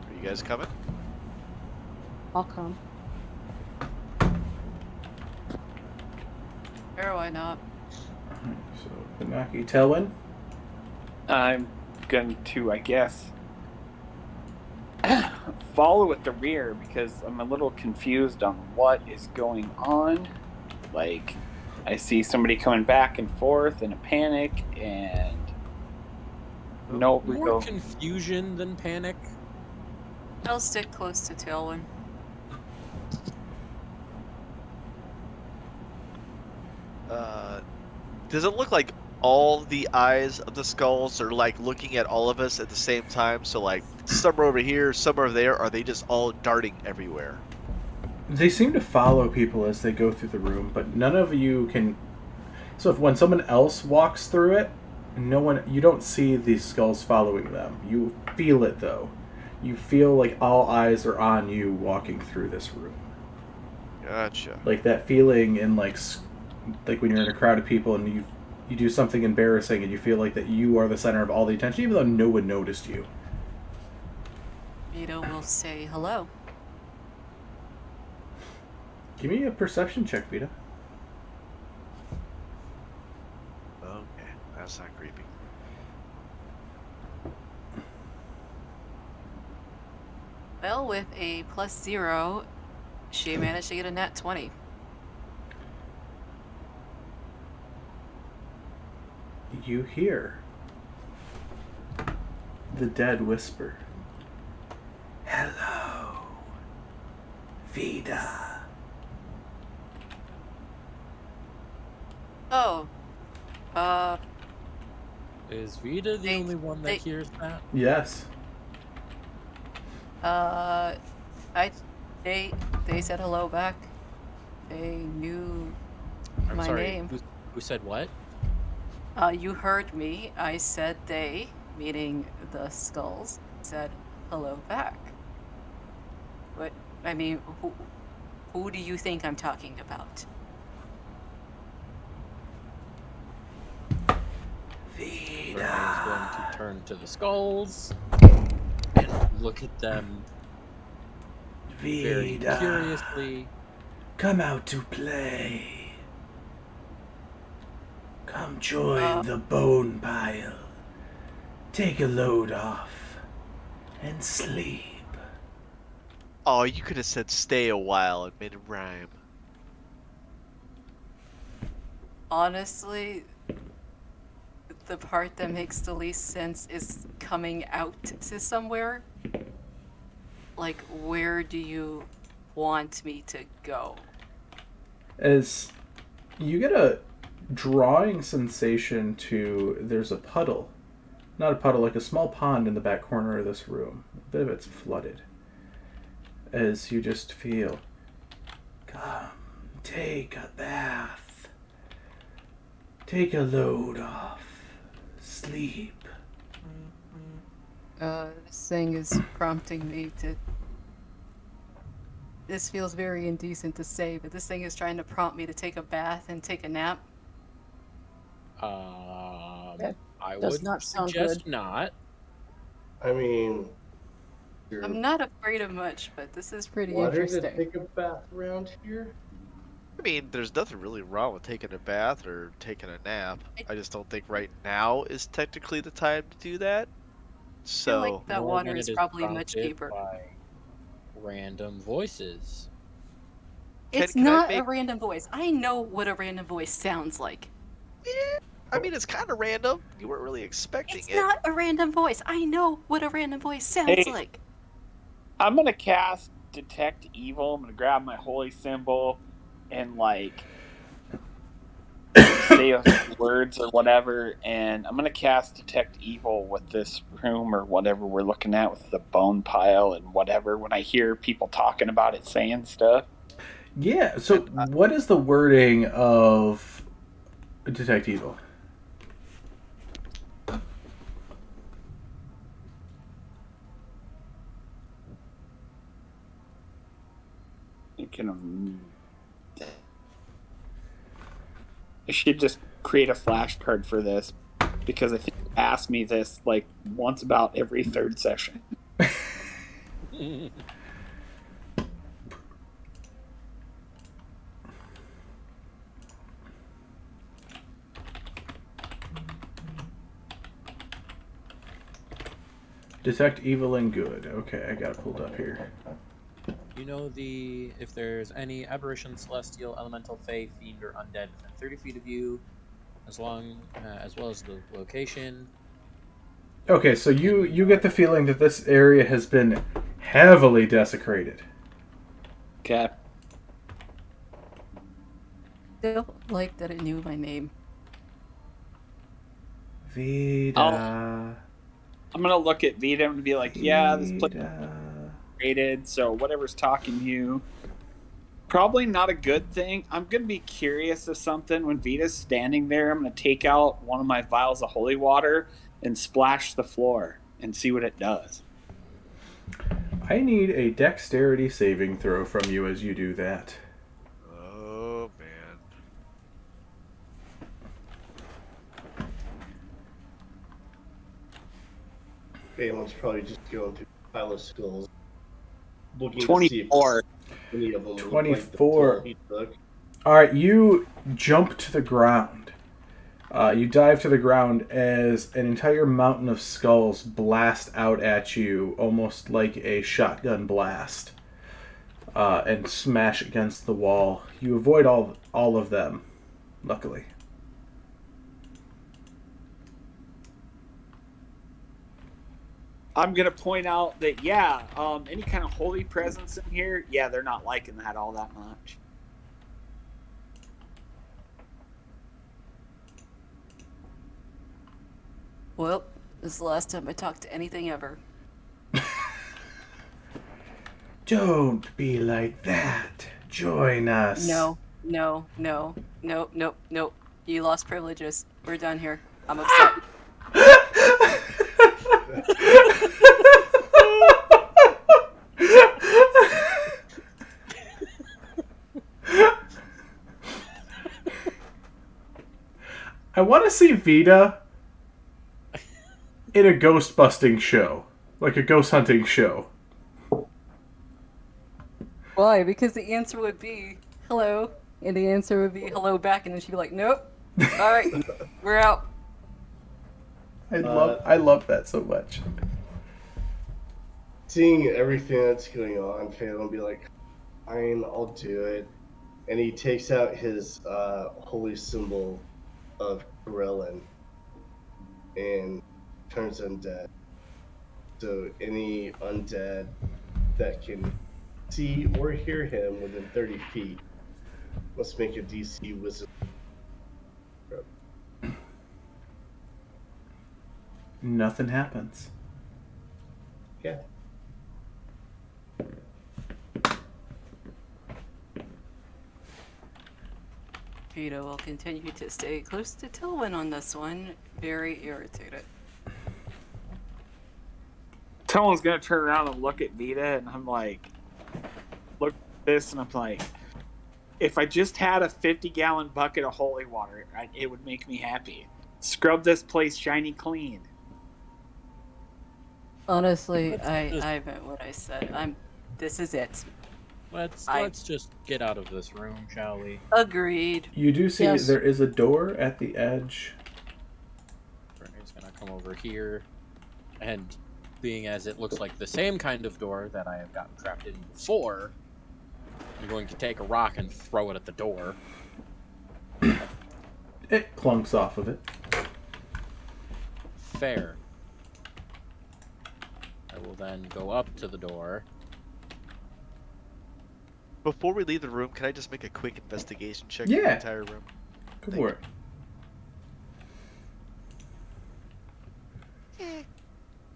Are you guys coming? I'll come. Sure, why not? So, Pinaki, Telwyn? I'm going to, I guess, follow at the rear because I'm a little confused on what is going on. Like, I see somebody coming back and forth in a panic and no More real... confusion than panic. I'll stick close to Tailwind. Does it look like all the eyes of the skulls are like looking at all of us at the same time? So like some are over here, some are there. Are they just all darting everywhere? They seem to follow people as they go through the room, but none of you can... So if when someone else walks through it, you don't see these skulls following them. You feel it, though. You feel like all eyes are on you walking through this room. Gotcha. Like that feeling in like when you're in a crowd of people and you do something embarrassing and you feel like that you are the center of all the attention, even though no one noticed you. Vito will say hello. Give me a perception check, Vita. Okay, that's not creepy. Well, with a +0, she managed to get a nat 20. You hear the dead whisper, "Hello, Vida." Oh. Is Vita the only one that hears that? Yes. They said hello back. They knew I'm my sorry, name. Who said what? You heard me. I said they, meaning the skulls, said hello back. What? I mean, who do you think I'm talking about? Vernon is going to turn to the skulls and look at them very Vida, curiously. come out to play. Come join the bone pile. Take a load off and sleep. Oh, you could have said stay a while and made it rhyme. Honestly, the part that makes the least sense is coming out to somewhere. Like, where do you want me to go? As you get a drawing sensation there's a puddle. Not a puddle, like a small pond in the back corner of this room. A bit of it's flooded. As you just feel, come, take a bath. Take a load off. Sleep. This thing is prompting me to... This feels very indecent to say, but this thing is trying to prompt me to take a bath and take a nap. That I does would not sound suggest good. not. I mean, I'm not afraid of much, but this is pretty water to interesting. take a bath around here? I mean, there's nothing really wrong with taking a bath or taking a nap. I just don't think right now is technically the time to do that. I feel So, like that More water when is it is probably much prompted deeper. by random voices. It's can I not make- a random voice. I know what a random voice sounds like. I mean, it's kind of random. You weren't really expecting It's it. not a random voice. I know what a random voice sounds Hey. like. I'm going to cast detect evil. I'm gonna grab my holy symbol and like say a few words or whatever, and I'm gonna cast detect evil with this room or whatever we're looking at with the bone pile and whatever. When I hear people talking about it, saying stuff. Yeah. So, what is the wording of detect evil? I should just create a flashcard for this because I think you ask me this like once about every third session. Detect evil and good. Okay, I got it pulled up here. You know if there's any aberration, celestial, elemental, fey, fiend, or undead within 30 feet of you, as well as the location. Okay, so you get the feeling that this area has been heavily desecrated. Okay. Still like that it knew my name. Vida. I'm gonna look at Vita and be like, yeah, this place Vida. is rated, so whatever's talking to you, probably not a good thing. I'm gonna be curious of something when Vita's standing there. I'm gonna take out one of my vials of holy water and splash the floor and see what it does. I need a dexterity saving throw from you as you do that. Oh, man. Balin's probably just going through a pile of skulls, looking to see if 24. any of them look 24. like the pull he took. All right, you jump to the ground. You dive to the ground as an entire mountain of skulls blast out at you, almost like a shotgun blast, and smash against the wall. You avoid all of them, luckily. I'm gonna point out that any kind of holy presence in here, they're not liking that all that much. Well, this is the last time I talked to anything ever. Don't be like that. Join us. No. You lost privileges. We're done here. I'm upset. I want to see Vita in a ghost busting show, like a ghost hunting show. Why? Because the answer would be hello, and the answer would be hello back, and then she'd be like, nope. All right, we're out. I love that so much. Seeing everything that's going on, Phelan will be like, fine, I'll do it. And he takes out his holy symbol of Corellin and turns undead. So any undead that can see or hear him within 30 feet must make a DC wisdom. Nothing happens. Yeah. Vito will continue to stay close to Tilwyn on this one, very irritated. Someone's gonna turn around and look at Vita, and I'm like, look at this, and I'm like, if I just had a 50-gallon bucket of holy water, it would make me happy. Scrub this place shiny clean. Honestly, I meant what I said. This is it. Let's just get out of this room, shall we? Agreed. You do see Yes. there is a door at the edge. Renee's gonna come over here, and being as it looks like the same kind of door that I have gotten trapped in before, I'm going to take a rock and throw it at the door. It clunks off of it. Fair. I will then go up to the door Before we leave the room, can I just make a quick investigation check Yeah. of the entire room? Go Thank for it.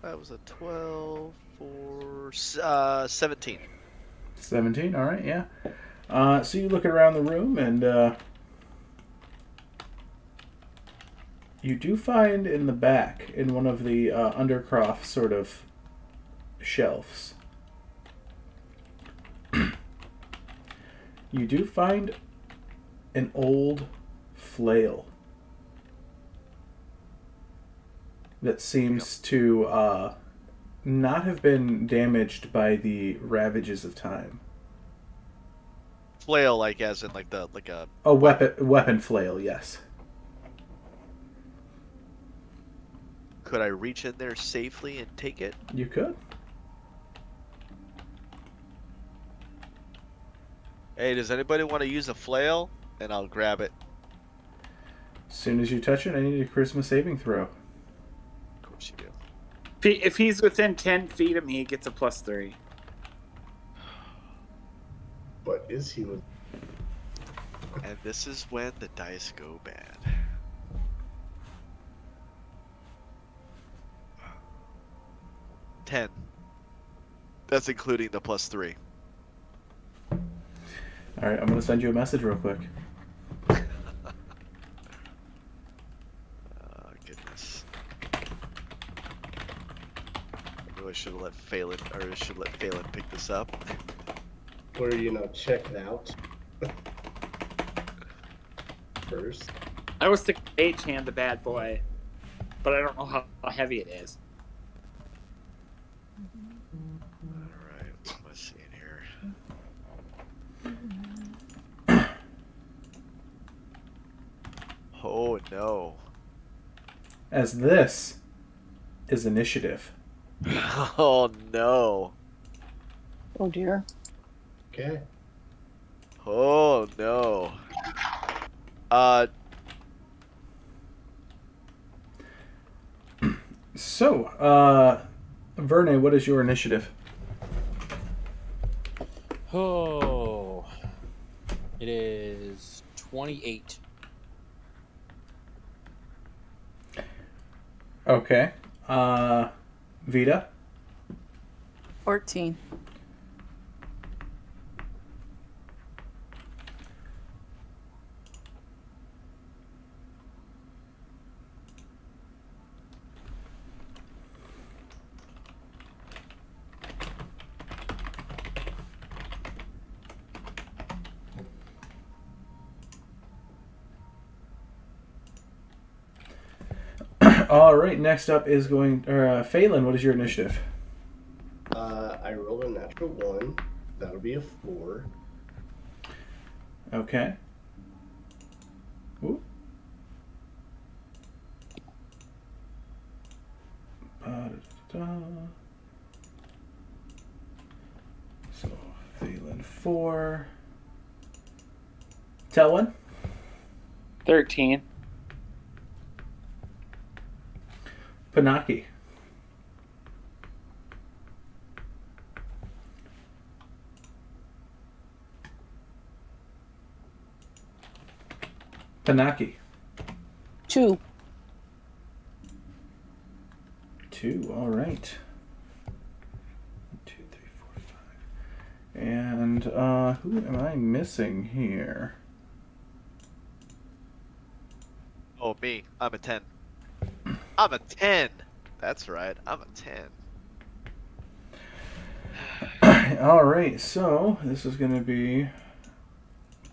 That was a 12 for 17. 17, all right, yeah. So you look around the room, and you do find in the back, in one of the undercroft sort of shelves, you do find an old flail that seems to not have been damaged by the ravages of time. Flail, like as in like a A weapon flail, yes. Could I reach in there safely and take it? You could. Hey, does anybody want to use a flail? And I'll grab it. As soon as you touch it, I need a charisma saving throw. Of course you do. If he's within 10 feet of me, he gets a +3. What is he with? And this is when the dice go bad. $10. That's including the +3. All right, I'm going to send you a message real quick. Oh, goodness. I should have let Phelan, pick this up. Or, check it out first. I was the H hand the bad boy, but I don't know how heavy it is. Alright, what am I seeing here? Oh no. As this is initiative. Oh no. Oh dear. Okay. Oh no. So, Verne, what is your initiative? Oh, it is 28. Okay. Vita? 14. All right, next up is Phelan, what is your initiative? I rolled a natural 1. That'll be a 4. Okay. Ooh. So, Phelan 4. Telwyn? 13. Panaki? Panaki? 2. 2, all right. 1, 2, 3, 4, 5. And who am I missing here? Oh, me. I'm a 10. I'm a 10. That's right. I'm a 10. All right, so this is going to be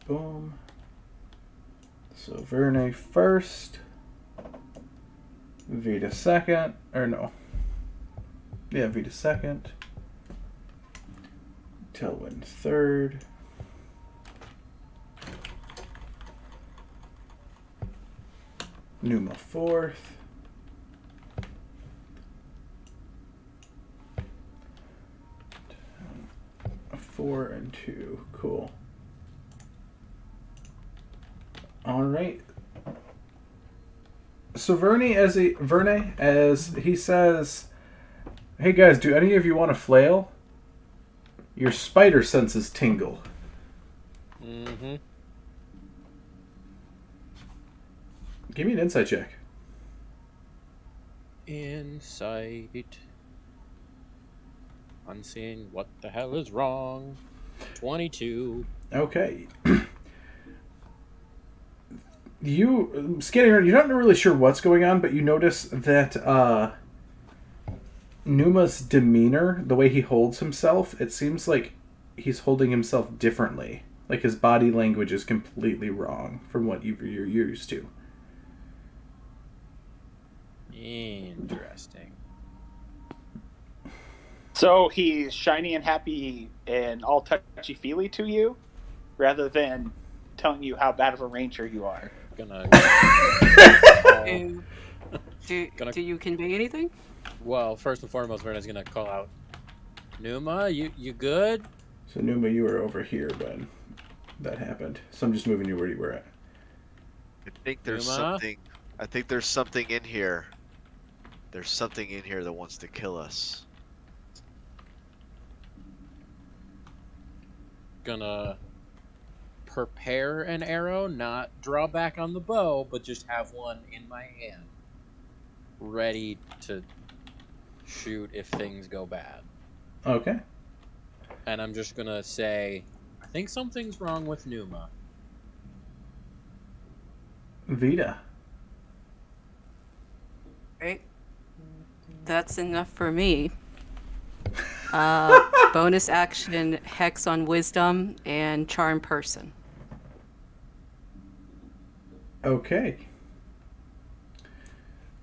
boom. So Verne first, Vita second, or no. Yeah, Vita second. Telwyn third. Numa fourth. A 4 and 2. Cool. All right. So Verne, as he says, "Hey guys, do any of you want a flail?" Your spider senses tingle. Mm-hmm. Give me an insight check. Insight. Unseeing what the hell is wrong. 22. Okay. You scanning around, you're not really sure what's going on, but you notice that Numa's demeanor, the way he holds himself, it seems like he's holding himself differently. Like his body language is completely wrong from what you're used to. Interesting. So he's shiny and happy and all touchy-feely to you, rather than telling you how bad of a ranger you are. Gonna. Do you convey anything? Well, first and foremost, Verna's gonna call out, Numa, you good? So Numa, you were over here when that happened. So I'm just moving you where you were at. I think there's Numa? something. I think there's something in here. There's something in here that wants to kill us. Gonna prepare an arrow, not draw back on the bow, but just have one in my hand, ready to shoot if things go bad. Okay. And I'm just gonna say, I think something's wrong with Numa. Vita. Right. That's enough for me. Bonus action, Hex on Wisdom, and Charm Person. Okay.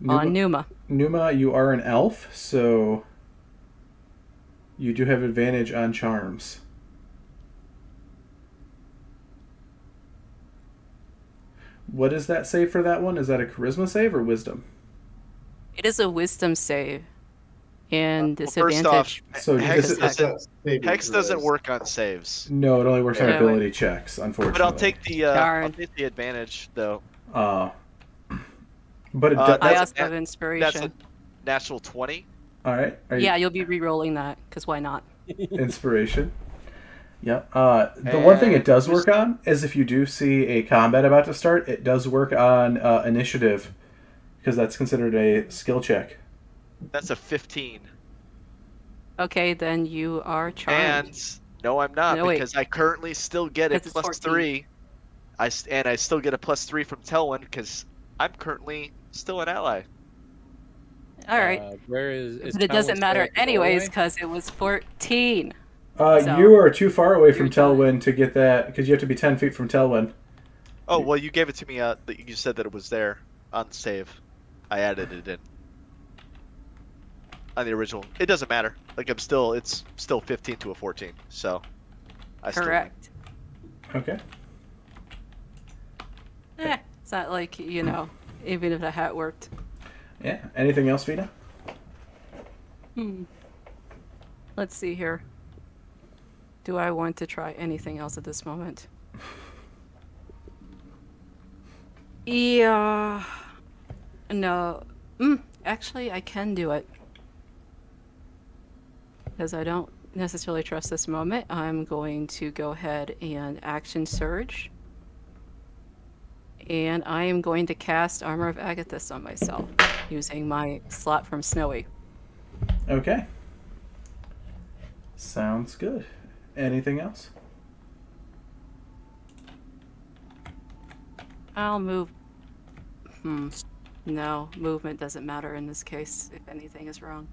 On Numa. Numa, you are an elf, so you do have advantage on charms. What is that save for that one? Is that a charisma save or wisdom? It is a Wisdom save. And Well, first disadvantage. off, So Hex dis- doesn't work on saves. No, it only works on Yeah, ability checks, unfortunately. But I'll take the Darn. advantage though. But it Uh, does. I that's also a- have That's inspiration. a natural 20. All right. Are you- Yeah, you'll be re-rolling that, because why not? Inspiration. Yeah. The one thing it does work on is if you do see a combat about to start, it does work on initiative, because that's considered a skill check. That's a 15. Okay, then you are charmed. And no, I'm not, No, wait. because I currently still get a Because it's plus 14. 3. I still get a plus 3 from Telwyn because I'm currently still an ally. All right. Where is But it doesn't Talon's matter still anyways, away? because it was 14. So, You are too far away from you're done. Telwyn to get that, because you have to be 10 feet from Telwyn. Oh, well, you gave it to me. You said that it was there on the save. I added it in. On the original. It doesn't matter. Like, it's still 15 to a 14. So, I still win. Correct. Okay. It's not like, even if the hat worked. Yeah. Anything else, Vita? Let's see here. Do I want to try anything else at this moment? Yeah. No. Actually, I can do it. Because I don't necessarily trust this moment. I'm going to go ahead and action surge. And I am going to cast Armor of Agathis on myself using my slot from Snowy. Okay. Sounds good. Anything else? I'll move. No, movement doesn't matter in this case if anything is wrong.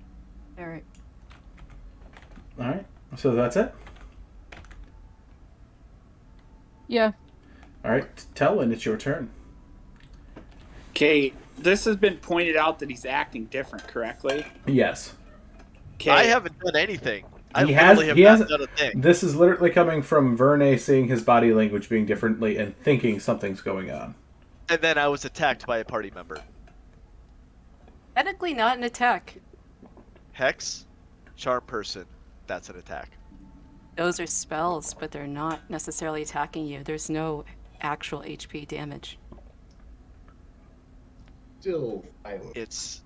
Alright. All right. So that's it? Yeah. All right. Telwyn, it's your turn. Okay, this has been pointed out that he's acting different, correctly? Yes. Okay. I haven't done anything. I He literally have not hasn't done a thing. This is literally coming from Verne seeing his body language being differently and thinking something's going on. And then I was attacked by a party member. Technically not an attack. Hex, Charm Person. That's an attack. Those are spells, but they're not necessarily attacking you. There's no actual HP damage. Still violent. It's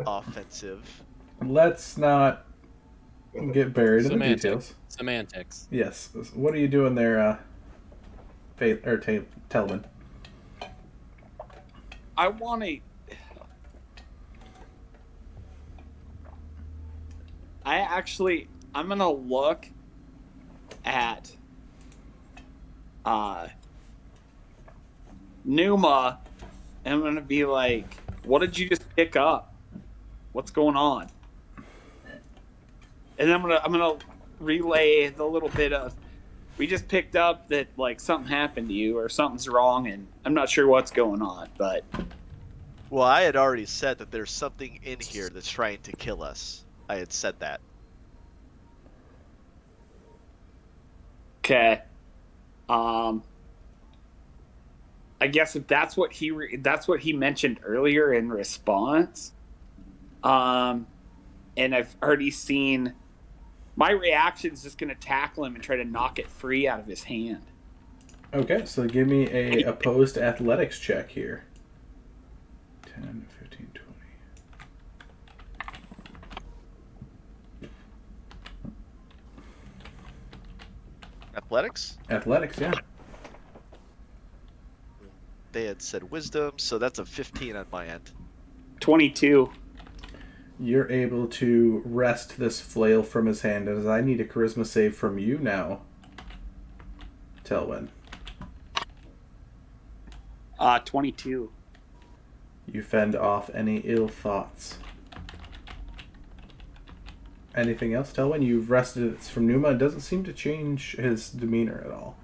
offensive. Let's not get buried in the details. Semantics. Yes. What are you doing there, Telvin. I want to. I'm gonna look at Numa, and I'm gonna be like, "What did you just pick up? What's going on?" And I'm gonna relay the little bit of, "We just picked up that like something happened to you or something's wrong, and I'm not sure what's going on." But Well, I had already said that there's something in here that's trying to kill us. I had said that. okay, I guess if that's what he mentioned earlier in response, and I've already seen. My reaction is just going to tackle him and try to knock it free out of his hand. Okay, so give me a opposed athletics check here. 10, 15, 20. Athletics? Athletics, yeah. They had said wisdom, so that's a 15 on my end. 22. You're able to wrest this flail from his hand, as I need a charisma save from you now, Telwyn. 22. You fend off any ill thoughts. Anything else, Telwyn? You've wrested it from Numa. It doesn't seem to change his demeanor at all.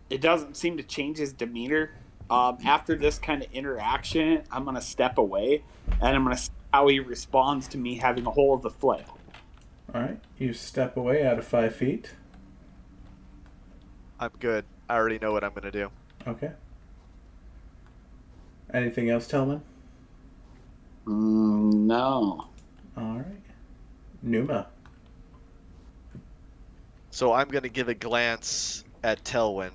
It doesn't seem to change his demeanor. After this kind of interaction, I'm going to step away, and I'm going to see how he responds to me having a hold of the flail. All right. You step away out of 5 feet. I'm good. I already know what I'm going to do. Okay. Anything else, Telman? No. All right. Numa. So I'm going to give a glance at Telwyn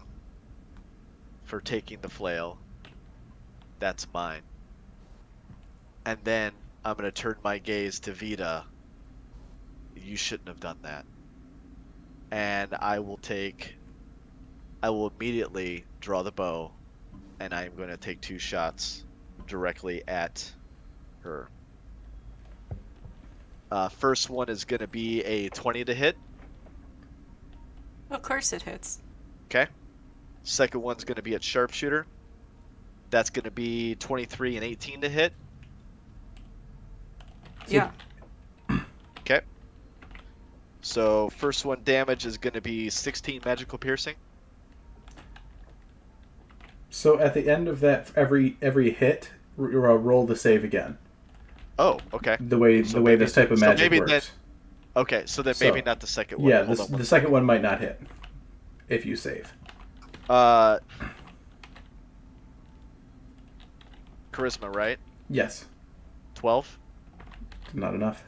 for taking the flail. That's mine. And then I'm going to turn my gaze to Vita. You shouldn't have done that. And I will immediately draw the bow, and I'm going to take 2 shots directly at her. First one is going to be a 20 to hit. Of course it hits. Okay. Second one's going to be at sharpshooter. That's going to be 23 and 18 to hit. Yeah. Okay. So first one damage is going to be 16 magical piercing. So at the end of that, every hit, roll the save again. Oh, okay. The way this type of magic works. Okay, so then maybe not the second one. Yeah, the second one might not hit if you save. Charisma, right? Yes. 12? Not enough.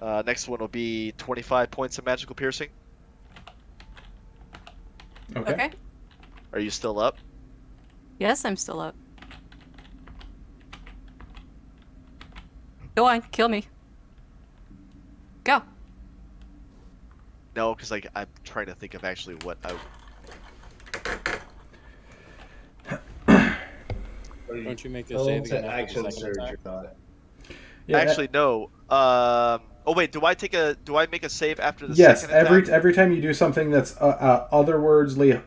Next one will be 25 points of magical piercing. Okay. Are you still up? Yes, I'm still up. Go on, kill me. Go. No, because I'm trying to think of actually what I... Don't you make a save again after Action the second surge attack? or not. Yeah, Actually, no. Oh wait, do I make a save after the yes, second attack? every time you do something that's outwardly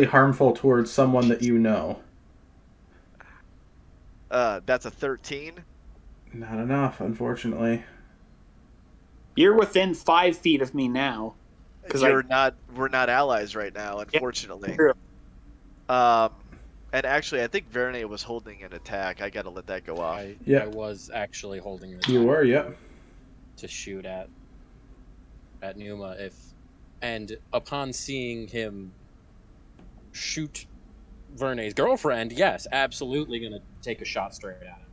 harmful towards someone that you know. That's a 13. Not enough, unfortunately. You're within 5 feet of me now. We're not allies right now, unfortunately. Yeah. And actually, I think Verne was holding an attack. I gotta let that go off. I was actually holding the You were, yep. to shoot at Numa and upon seeing him shoot Verne's girlfriend, yes, absolutely gonna take a shot straight at him.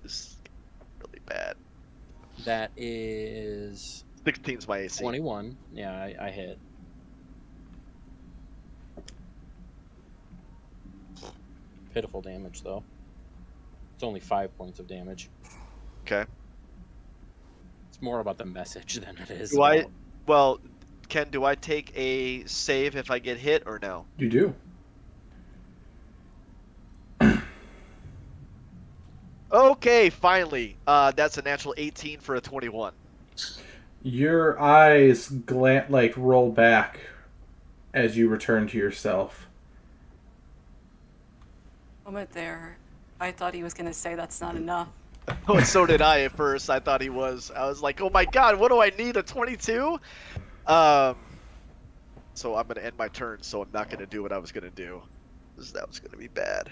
This is really bad. That is 16's my AC. 21. Yeah, I hit. Pitiful damage though. It's only 5 points of damage. Okay. It's more about the message than it is. Do I? about- Well, Ken, do I take a save if I get hit or no? You do. Okay, finally. That's a natural 18 for a 21. Your eyes roll back as you return to yourself. Moment there. I thought he was going to say that's not enough. Oh, so did I at first. I thought he was. I was like, oh my god, what do I need? A 22? So I'm gonna end my turn. So I'm not gonna do what I was gonna do. That was gonna be bad.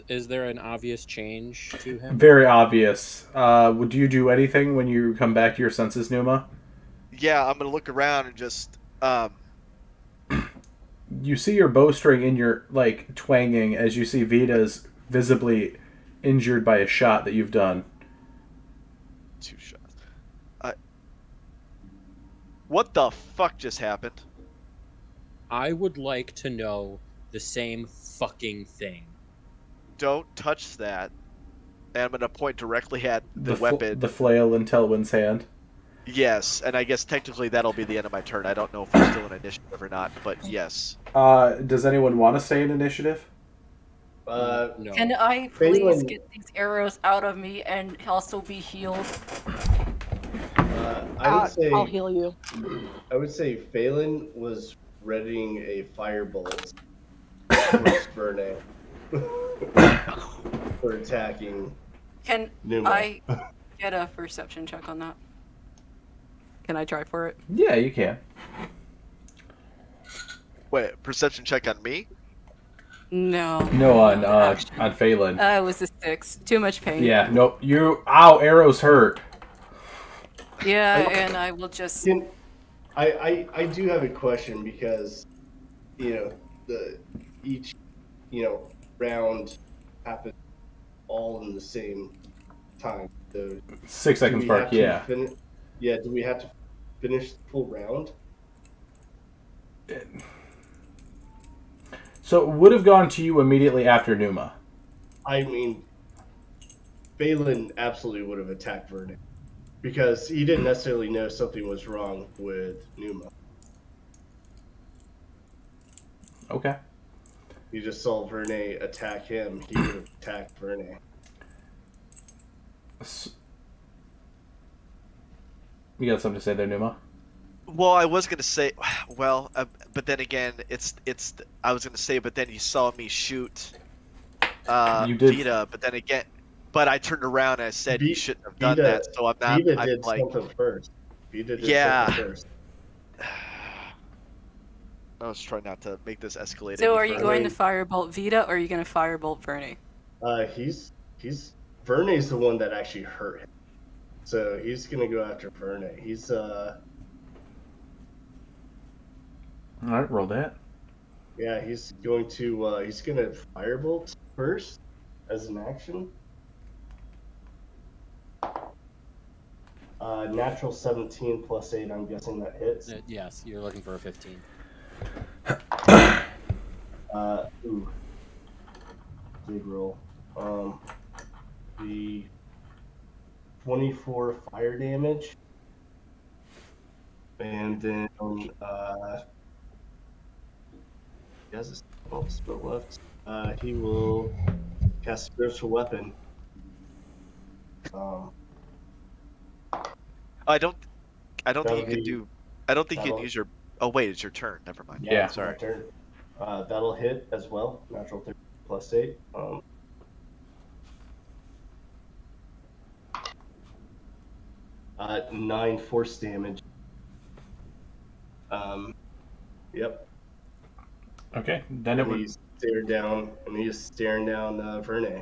Is there an obvious change to him? Very obvious. Would you do anything when you come back to your senses, Numa? Yeah, I'm gonna look around and just You see your bowstring in your twanging as you see Vita's visibly injured by a shot that you've done. 2 shots. What the fuck just happened? I would like to know the same fucking thing. Don't touch that. And I'm gonna point directly at the weapon. The flail in Telwyn's hand. Yes, and I guess technically that'll be the end of my turn. I don't know if we're still in initiative or not, but yes. Does anyone want to stay in initiative? No. Can I please Phelan- get these arrows out of me and also be healed? I'll heal you. I would say Phelan was readying a firebolt towards Verne for attacking Can Numa. I get a perception check on that? Can I try for it? Yeah, you can. Wait, perception check on me? No. No, Action. on Phelan. It was a 6. Too much pain. Yeah, nope. Ow, arrows hurt. Yeah, and I will just. I do have a question because, each round happens all in the same time. So 6 seconds do we mark, have to yeah. do we have to finish the full round? So it would have gone to you immediately after Numa. I mean, Phelan absolutely would have attacked Verne because he didn't necessarily know something was wrong with Numa. Okay. He just saw Verne attack him. He would have attacked Verne. You got something to say there, Numa? Well, I was gonna say, but then again, I was gonna say, but then you saw me shoot You did. Vita, but I turned around and I said you shouldn't have done Vita- that, so I'm not. Vita I'm did like, something first. Vita did Yeah. something first. I was trying not to make this escalate. So any are you further. going to firebolt Vita or are you going to firebolt Verne? He's Verne's the one that actually hurt him. So he's gonna go after Verne. He's Alright, roll that. yeah, he's gonna firebolt first as an action. Natural 17 plus 8, I'm guessing that hits. Yes, you're looking for a 15. Ooh. Big roll. The 24 fire damage. And then, he has a spell left. He will cast Spiritual Weapon. I don't think That'll you can be- do. I don't think you that'll- can use your. Oh wait, it's your turn. Never mind. Yeah. it's my Sorry. turn. That'll hit as well. Natural 30 plus 8. 9 force damage. Yep. Okay, then it And would. he's staring down Verne.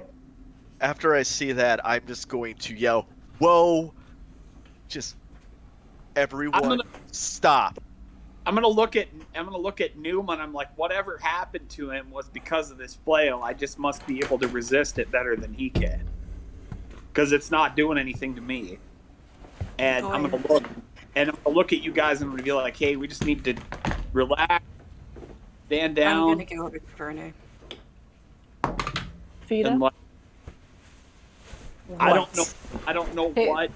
After I see that, I'm just going to yell, "Whoa!" Just everyone stop. I'm gonna look at Newman. I'm like, whatever happened to him was because of this flail. I just must be able to resist it better than he can, because it's not doing anything to me. And I'm gonna look at you guys and I'm gonna be like, hey, we just need to relax, stand I'm down. going to go with Verne. Vita? And like, I don't know. What? I don't know Hey. what.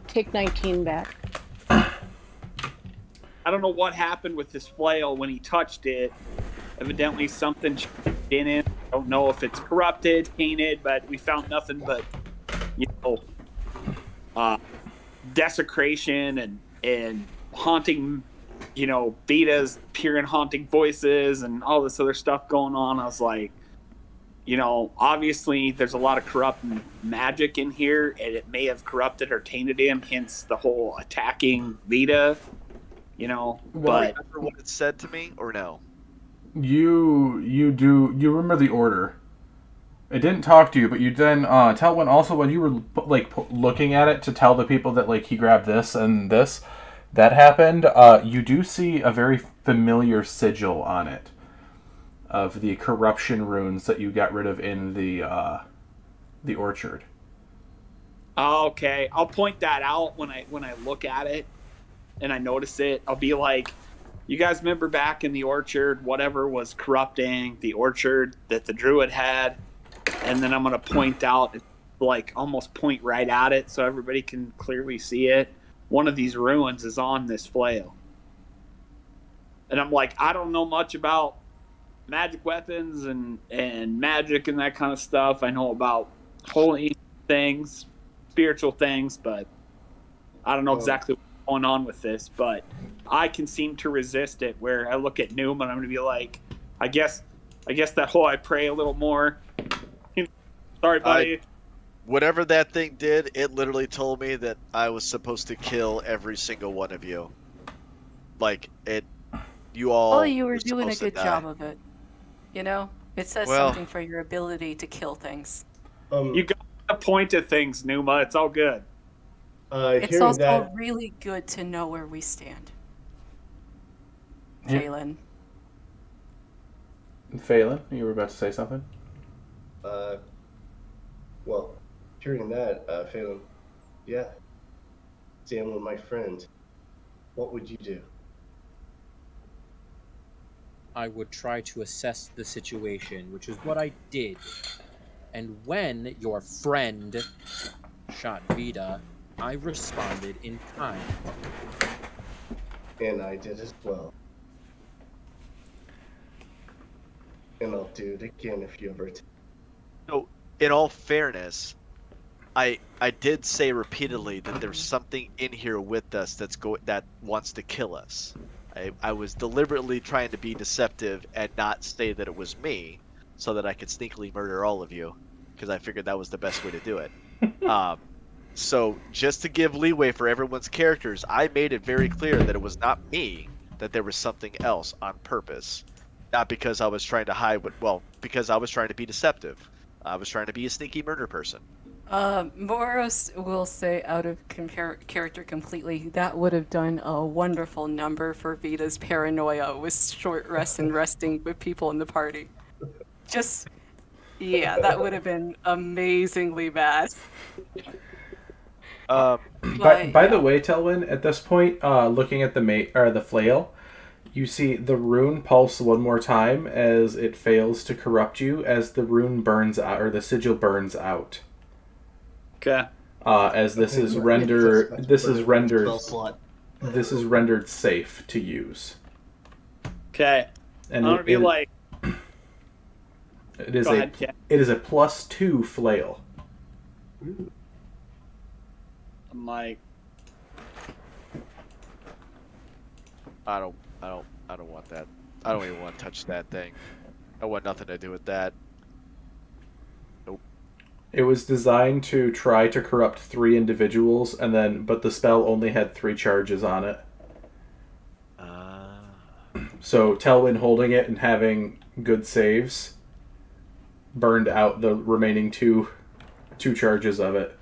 Take 19 back. I don't know what happened with this flail when he touched it. Evidently, something in it. I don't know if it's corrupted, tainted, but we found nothing but, desecration and haunting, Vita's hearing haunting voices and all this other stuff going on. I was like, obviously there's a lot of corrupt magic in here, and it may have corrupted or tainted him, hence the whole attacking Vita, but... Remember what it said to me, or no? You remember the order. It didn't talk to you, but you then tell when you were looking at it to tell the people that he grabbed this and this that happened. You do see a very familiar sigil on it of the corruption runes that you got rid of in the orchard. Okay, I'll point that out when I look at it and I notice it. I'll be like, you guys remember back in the orchard, whatever was corrupting the orchard that the druid had? And then I'm going to point out, almost point right at it so everybody can clearly see it. One of these ruins is on this flail. And I'm like, I don't know much about magic weapons and magic and that kind of stuff. I know about holy things, spiritual things, but I don't know exactly what's going on with this. But I can seem to resist it, where I look at Noom and I'm going to be like, I guess that whole I pray a little more. Sorry, buddy. Whatever that thing did, it literally told me that I was supposed to kill every single one of you. You all. Oh, you were doing a good job of it. It says something for your ability to kill things. You got the point of things, Numa. It's all good. It's also really good to know where we stand. Phelan. Phelan, you were about to say something? Well, hearing that, Phelan, yeah. Stand with my friend. What would you do? I would try to assess the situation, which is what I did. And when your friend shot Vita, I responded in kind. And I did as well. And I'll do it again if you ever... So, in all fairness, I did say repeatedly that there's something in here with us that wants to kill us. I was deliberately trying to be deceptive and not say that it was me, so that I could sneakily murder all of you, because I figured that was the best way to do it. So just to give leeway for everyone's characters, I made it very clear that it was not me, that there was something else on purpose. Not because I was trying to hide, because I was trying to be deceptive. I was trying to be a sneaky murder person. Moros will say, out of character completely, that would have done a wonderful number for Vita's paranoia with short rests and resting with people in the party. That would have been amazingly bad. By the way, Telwyn, at this point, looking at the flail, you see the rune pulse one more time as it fails to corrupt you, as the rune burns out, or the sigil burns out. Okay. As this is rendered safe to use. Okay. And I'm gonna be like. It is a +2 flail. I'm like. I don't want that. I don't even want to touch that thing. I want nothing to do with that. Nope. It was designed to try to corrupt 3 individuals, but the spell only had 3 charges on it. So Telwyn holding it and having good saves burned out the remaining two charges of it.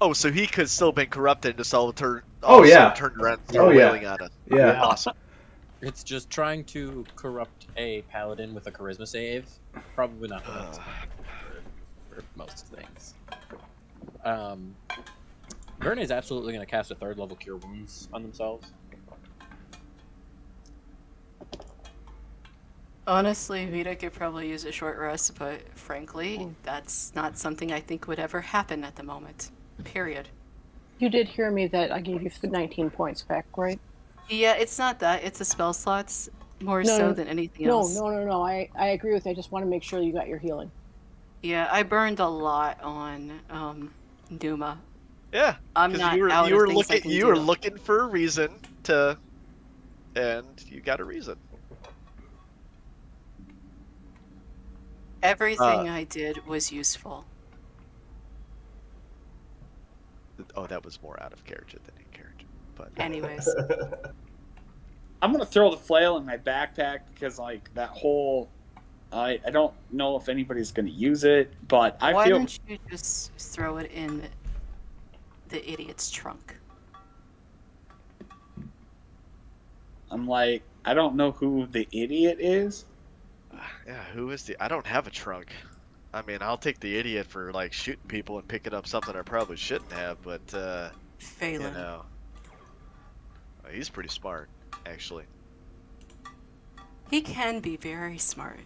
Oh, so he could still been corrupted and just all turned around and started wailing at us. Yeah. Awesome. It's just trying to corrupt a paladin with a charisma save. Probably not enough for most things. Vern is absolutely going to cast a 3rd level Cure Wounds on themselves. Honestly, Vita could probably use a short rest, but frankly, that's not something I think would ever happen at the moment. Period. You did hear me that I gave you 19 points back, right? Yeah, it's not that. It's the spell slots more No, so no, than anything no, else. no. I agree with you. I just want to make sure you got your healing. Yeah, I burned a lot on Duma. Yeah, I'm because not you were out you of were things I looking can you do. were looking for a reason to, and you got a reason. Everything I did was useful. Oh, that was more out of character than in character. But Anyways, I'm gonna throw the flail in my backpack because like that whole I don't know if anybody's gonna use it, but I why feel don't you just throw it in the idiot's trunk? I'm like I don't know who the idiot is. yeah, who is the? I don't have a trunk. I mean, I'll take the idiot for like shooting people and picking up something I probably shouldn't have, but you Phelan. know, he's pretty smart, actually. He can be very smart,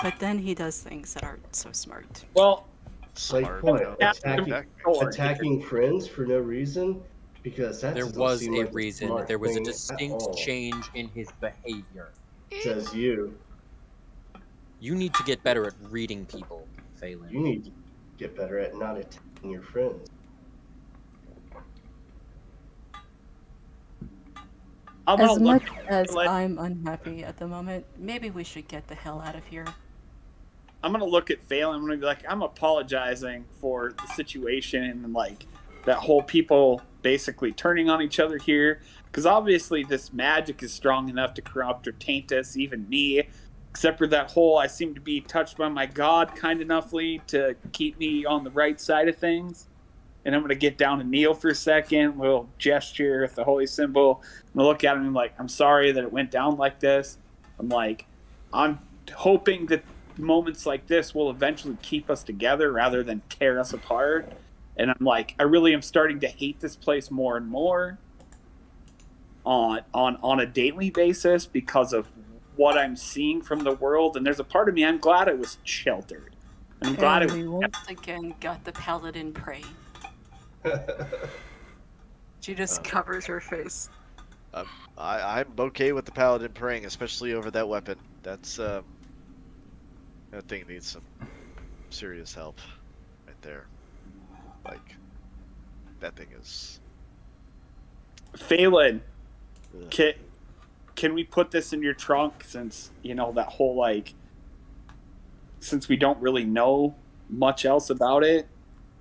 but then he does things that aren't so smart. Well, Like Smart. what? no, Attacking friends for no reason? Because that There doesn't was seem a like reason. smart There was a thing at distinct all, change in his behavior. Says you. You need to get better at reading people, Phelan. You need to get better at not attacking your friends. I'm gonna As look much as like- I'm unhappy at the moment, maybe we should get the hell out of here. I'm gonna look at Phelan. I'm gonna be like, I'm apologizing for the situation and like that whole people basically turning on each other here. Because obviously this magic is strong enough to corrupt or taint us, even me. Except for that whole, I seem to be touched by my god kind enoughly to keep me on the right side of things. And I'm gonna get down and kneel for a second. We'll gesture with the holy symbol. I'm gonna look at him and like, I'm sorry that it went down like this. I'm like, I'm hoping that moments like this will eventually keep us together rather than tear us apart. And I'm like, I really am starting to hate this place more and more on a daily basis because of what I'm seeing from the world. And there's a part of me I'm glad it was sheltered. And I'm glad And it we was once again got the paladin praying. She just covers her face. I'm okay with the paladin praying, especially over that weapon. That's that thing needs some serious help, right there. Like that thing is. Phelan. Ugh. Can we put this in your trunk since, you know, that whole, like, since we don't really know much else about it,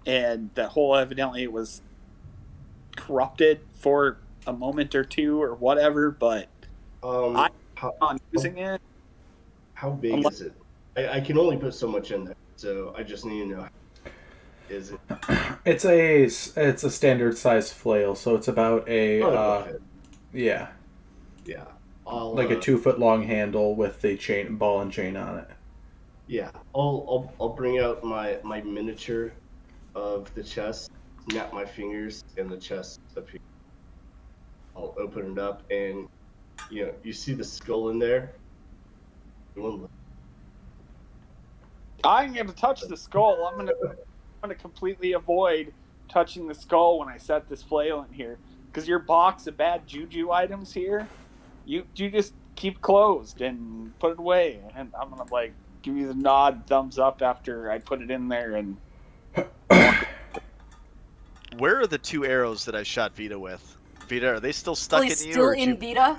and that whole evidently it was corrupted for a moment or two or whatever, but I'm not using it. How big is it? I can only put so much in there, so I just need to know. Is it? It's a standard size flail, so it's about a yeah, Yeah. I'll, like a 2-foot long handle with the chain, ball and chain on it. Yeah, I'll bring out my miniature of the chest, snap my fingers, and the chest up here. I'll open it up, and you see the skull in there. I'm going to touch the skull. I'm going to completely avoid touching the skull when I set this flail in here, because your box of bad juju items here, you just keep closed and put it away, and I'm gonna like give you the nod, thumbs up after I put it in there. And Where are the 2 arrows that I shot Vita with? Vita, are they still stuck in you? Still or in Vita?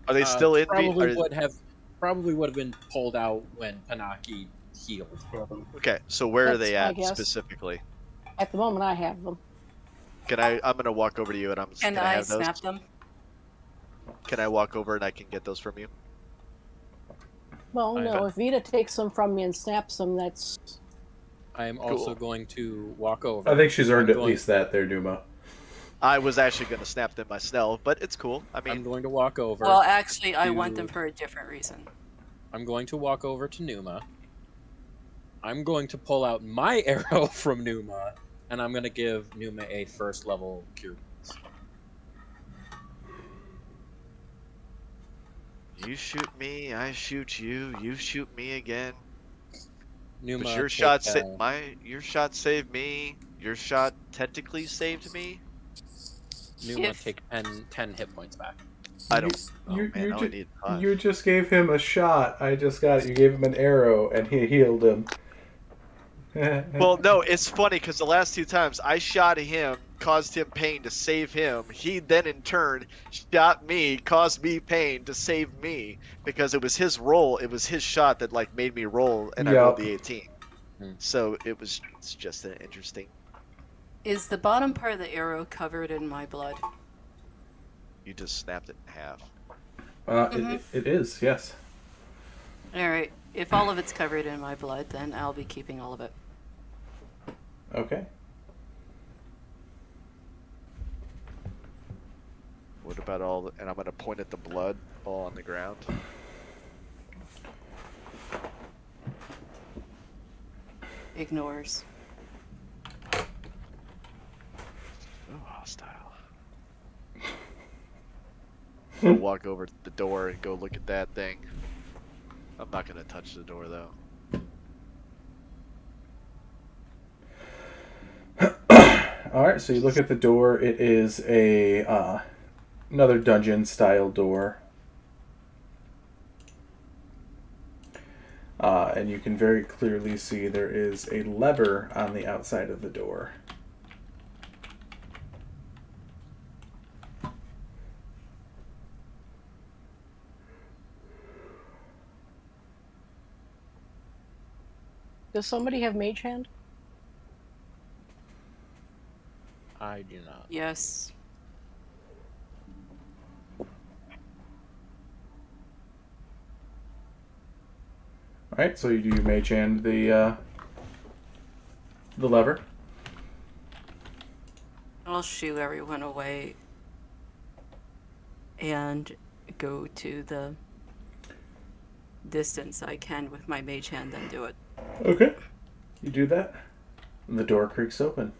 Are they still in Vita? Probably would have been pulled out when Panaki healed. Okay, so where are That's they my at guess. specifically? At the moment, I have them. I'm gonna walk over to you and I'm just Can gonna I have those. snap them? Can I walk over and I can get those from you? Well, no, if Vita takes them from me and snaps them, that's... I am also going to walk over. I think she's earned I'm at least that there, Duma. I was actually gonna snap them myself, but it's cool. I mean, I'm going to walk over. Well, actually, I want them for a different reason. I'm going to walk over to Numa. I'm going to pull out my arrow from Numa, and I'm going to give Numa a first level cure wounds. You shoot me, I shoot you. You shoot me again. Numa, But your shot your shot saved me. Your shot technically saved me. Numa If- take 10 hit points back. I don't. You, Man, now I need 5. you just gave him a shot. I just got it. You gave him an arrow, and he healed him. Well, no, it's funny because the last 2 times I shot him, caused him pain to save him. He then in turn shot me, caused me pain to save me because it was his roll. It was his shot that like made me roll, and I rolled the 18. So it's just an interesting. Is the bottom part of the arrow covered in my blood? You just snapped it in half. It is, yes. Alright, if all of it's covered in my blood, then I'll be keeping all of it. Okay. What about and I'm going to point at the blood all on the ground. Ignores. Oh, hostile. I'll walk over to the door and go look at that thing. I'm not going to touch the door, though. Alright, so you look at the door. It is another dungeon-style door. And you can very clearly see there is a lever on the outside of the door. Does somebody have mage hand? I do not. Yes. Alright, so you do mage hand the lever. I'll shoo everyone away and go to the distance I can with my mage hand and do it. Okay. You do that, and the door creaks open.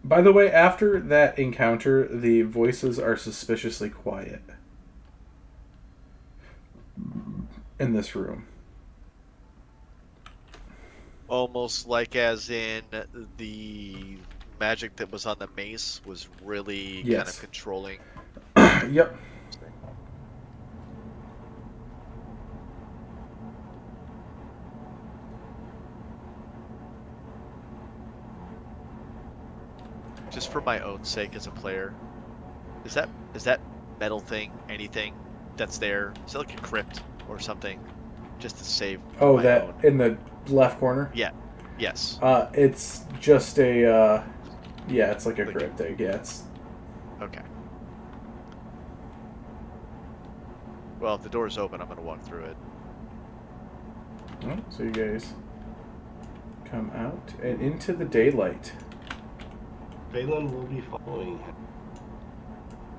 By the way, after that encounter, the voices are suspiciously quiet in this room. Almost like as in the magic that was on the mace was really kind Yes. of controlling. Yep. Just for my own sake as a player, is that metal thing anything that's there? Is it like a crypt or something? Just to save. Oh, my that own. in the left corner? Yeah. Yes. It's just a, yeah, it's like a cryptic, yeah, it's... Okay. Well, if the door's open, I'm gonna walk through it. Alright, so you guys come out and into the daylight. Phelan will be following him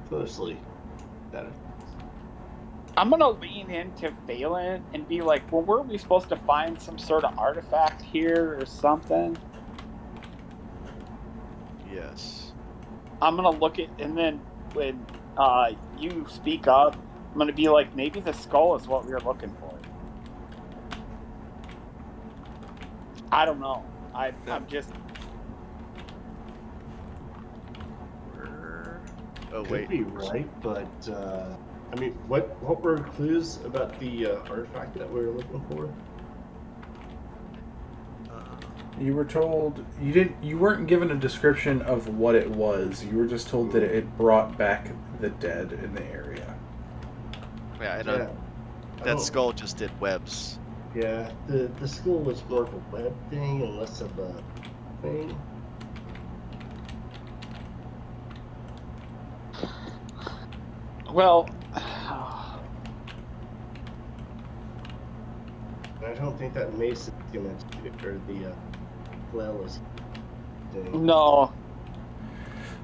closely. I'm gonna lean into Phelan and be like, well, were we supposed to find some sort of artifact here or something? Yes. I'm gonna look at, and then when you speak up, I'm gonna be like, maybe the skull is what we were looking for. I don't know. I'm just. Oh Could wait. be right, but I mean, what were clues about the artifact that we were looking for? You were told you weren't given a description of what it was. You were just told that it brought back the dead in the area. Yeah, I know. That skull just did webs. Yeah, the skull was more of a web thing and less of a thing. Well, I don't think that mace is gonna or the flail is thing. no.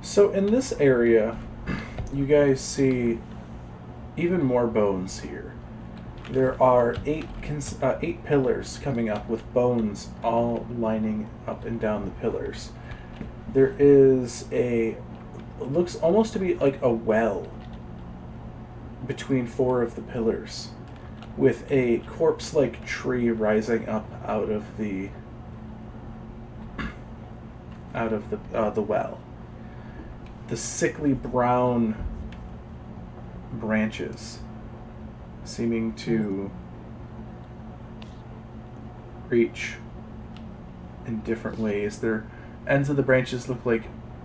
So in this area, you guys see even more bones here. There are 8 pillars coming up with bones all lining up and down the pillars. there is it looks almost to be like a well between 4 of the pillars, with a corpse-like tree rising up out of the well. The sickly brown branches seeming to reach in different ways. Their ends of the branches look like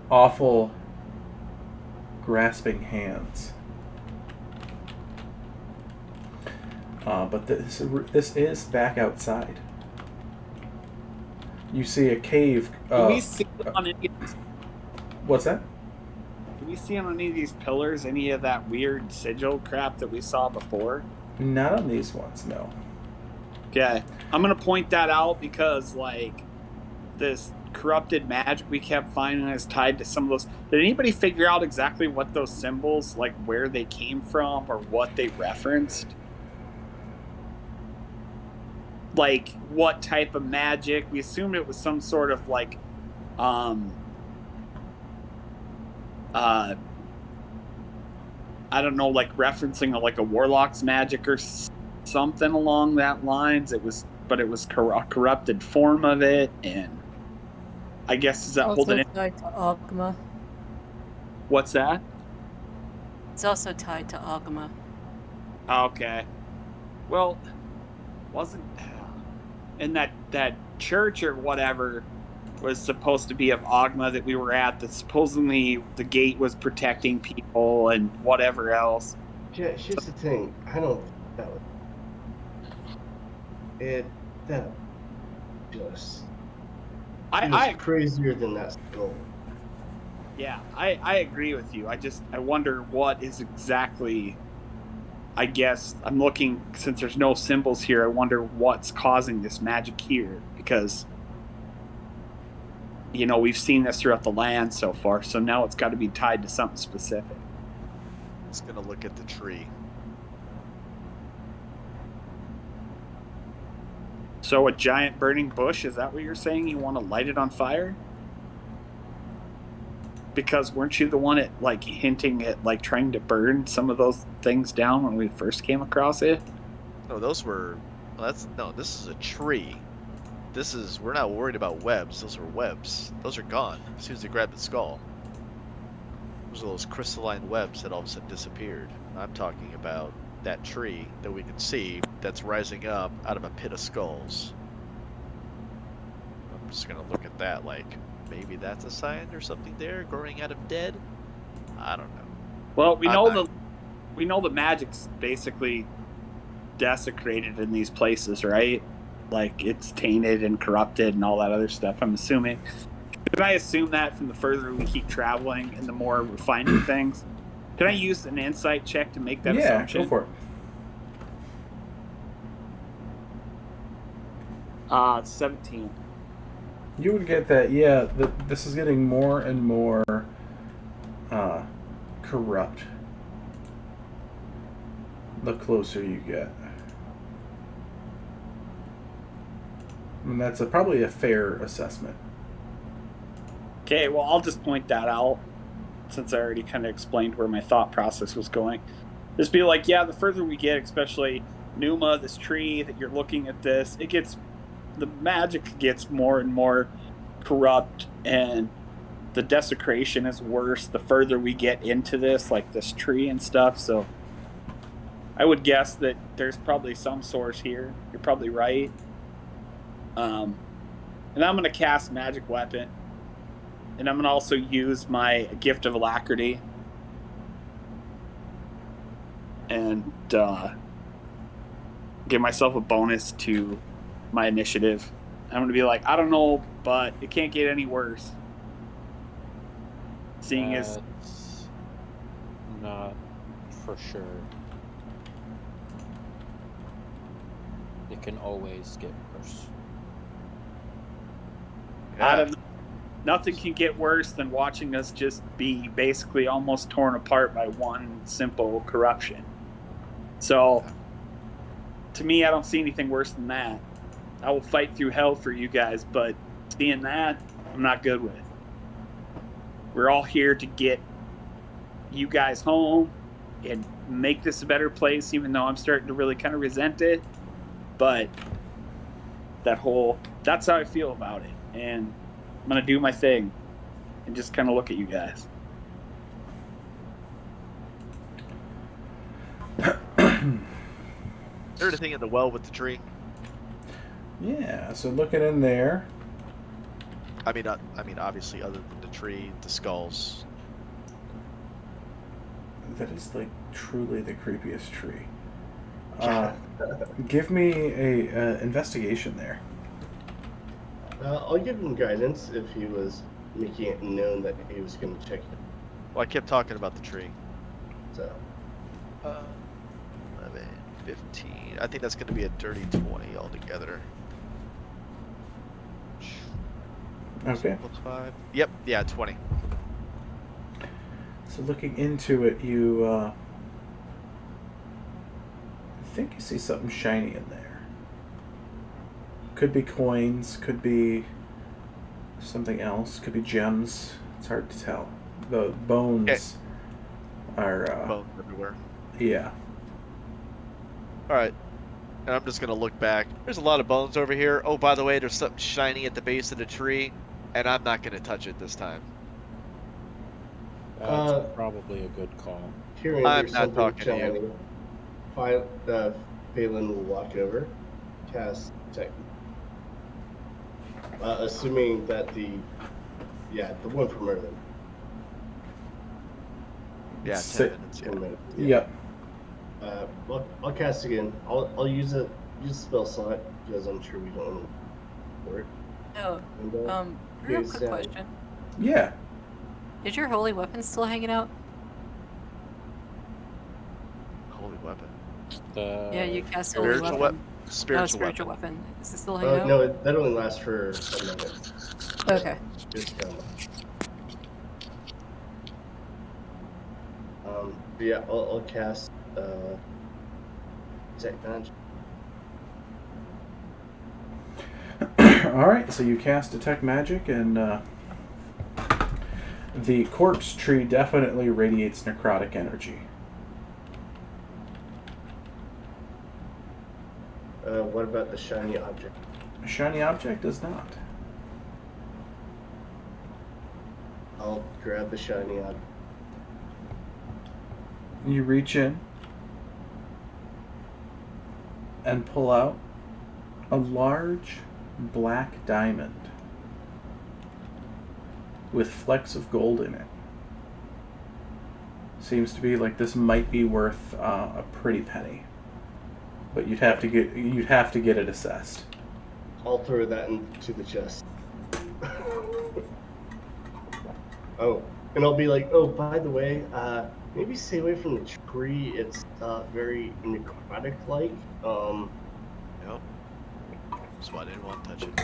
awful grasping hands. But this is back outside. You see a cave. Can we see on any? What's that? Can we see on any of these pillars any of that weird sigil crap that we saw before? Not on these ones, no. Okay, I'm gonna point that out because like this corrupted magic we kept finding is tied to some of those. Did anybody figure out exactly what those symbols, like where they came from or what they referenced? Like what type of magic? We assumed it was some sort of like I don't know, like referencing like a warlock's magic or something along that lines. It was a corrupted form of it, and I guess is that holding it? Tied to Agma. What's that? It's also tied to Agma. Okay. Well, wasn't in that church or whatever was supposed to be of Agma that we were at, that supposedly the gate was protecting people and whatever else. Here's the thing. I don't think that was it. That just I crazier than that skull. Yeah, I agree with you. I wonder what is exactly. I guess I'm looking, since there's no symbols here, I wonder what's causing this magic here, because you know, we've seen this throughout the land so far, so now it's got to be tied to something specific. Just gonna look at the tree. So a giant burning bush, is that what you're saying? You want to light it on fire? Because weren't you the one at like hinting at like trying to burn some of those things down when we first came across it? No, those were. Well, this is a tree. We're not worried about webs. Those are webs. Those are gone as soon as they grab the skull. Those are those crystalline webs that all of a sudden disappeared. I'm talking about that tree that we can see that's rising up out of a pit of skulls. I'm just gonna look at that like maybe that's a sign or something there growing out of dead. I don't know. Well, we know the magic's basically desecrated in these places, right? Like it's tainted and corrupted and all that other stuff, I'm assuming. Can I assume that from the further we keep traveling and the more we're finding things? Can I use an insight check to make that assumption? Yeah, go for it. 17. You would get that, yeah, this is getting more and more corrupt the closer you get. And that's probably a fair assessment. Okay, well, I'll just point that out, since I already kind of explained where my thought process was going. Just be like, yeah, the further we get, especially Numa, this tree that you're looking at this, the magic gets more and more corrupt, and the desecration is worse the further we get into this, like this tree and stuff. So I would guess that there's probably some source here. You're probably right. And I'm going to cast Magic Weapon. And I'm going to also use my Gift of Alacrity. And give myself a bonus to my initiative. I'm going to be like, I don't know, but it can't get any worse. Seeing as... Not for sure. It can always get worse. I don't know. Nothing can get worse than watching us just be basically almost torn apart by one simple corruption. So, to me, I don't see anything worse than that. I will fight through hell for you guys, but seeing that, I'm not good with. we're all here to get you guys home and make this a better place, even though I'm starting to really kind of resent it. But that's how I feel about it. And I'm going to do my thing and just kind of look at you guys. Is there anything in the well with the tree? Yeah, so looking in there. I mean, obviously, other than the tree, the skulls. That is like truly the creepiest tree. Give me a investigation there. I'll give him guidance if he was making it known that he was going to check it. Well, I kept talking about the tree. So 11, 15. I think that's going to be a dirty 20 altogether. Okay. Plus 5. Yep. Yeah, 20. So looking into it, you I think you see something shiny in there. Could be coins, could be something else, could be gems. It's hard to tell. The bones are Bones everywhere. Yeah. All right. And I'm just going to look back. There's a lot of bones over here. Oh, by the way, there's something shiny at the base of the tree, and I'm not going to touch it this time. That's probably a good call. hearing I'm there's not something talking to you. shiny, Phelan will walk over, cast detect. Assuming that the one from earlier. Yeah, 10 Sit. minutes. 10 Yeah. minutes. Yep. I'll cast again. I'll use a spell slot because I'm sure we don't want to work. Oh, And, real is, quick question. Yeah. Is your holy weapon still hanging out? Holy weapon. Yeah, you cast holy Spiritual weapon. Spiritual weapon. Weapon. Is it still hanging out? no, that only lasts for a minute. Okay. Just count it. Yeah, I'll cast detect magic. All right, so you cast detect magic, and the corpse tree definitely radiates necrotic energy. What about the shiny object? A shiny object does not. I'll grab the shiny object. You reach in and pull out a large black diamond with flecks of gold in it. Seems to be like this might be worth a pretty penny, but you'd have to get it assessed. I'll throw that into the chest. Oh, and I'll be like, oh, by the way, maybe stay away from the tree. It's very necrotic-like. Yep. That's why I didn't want to touch it.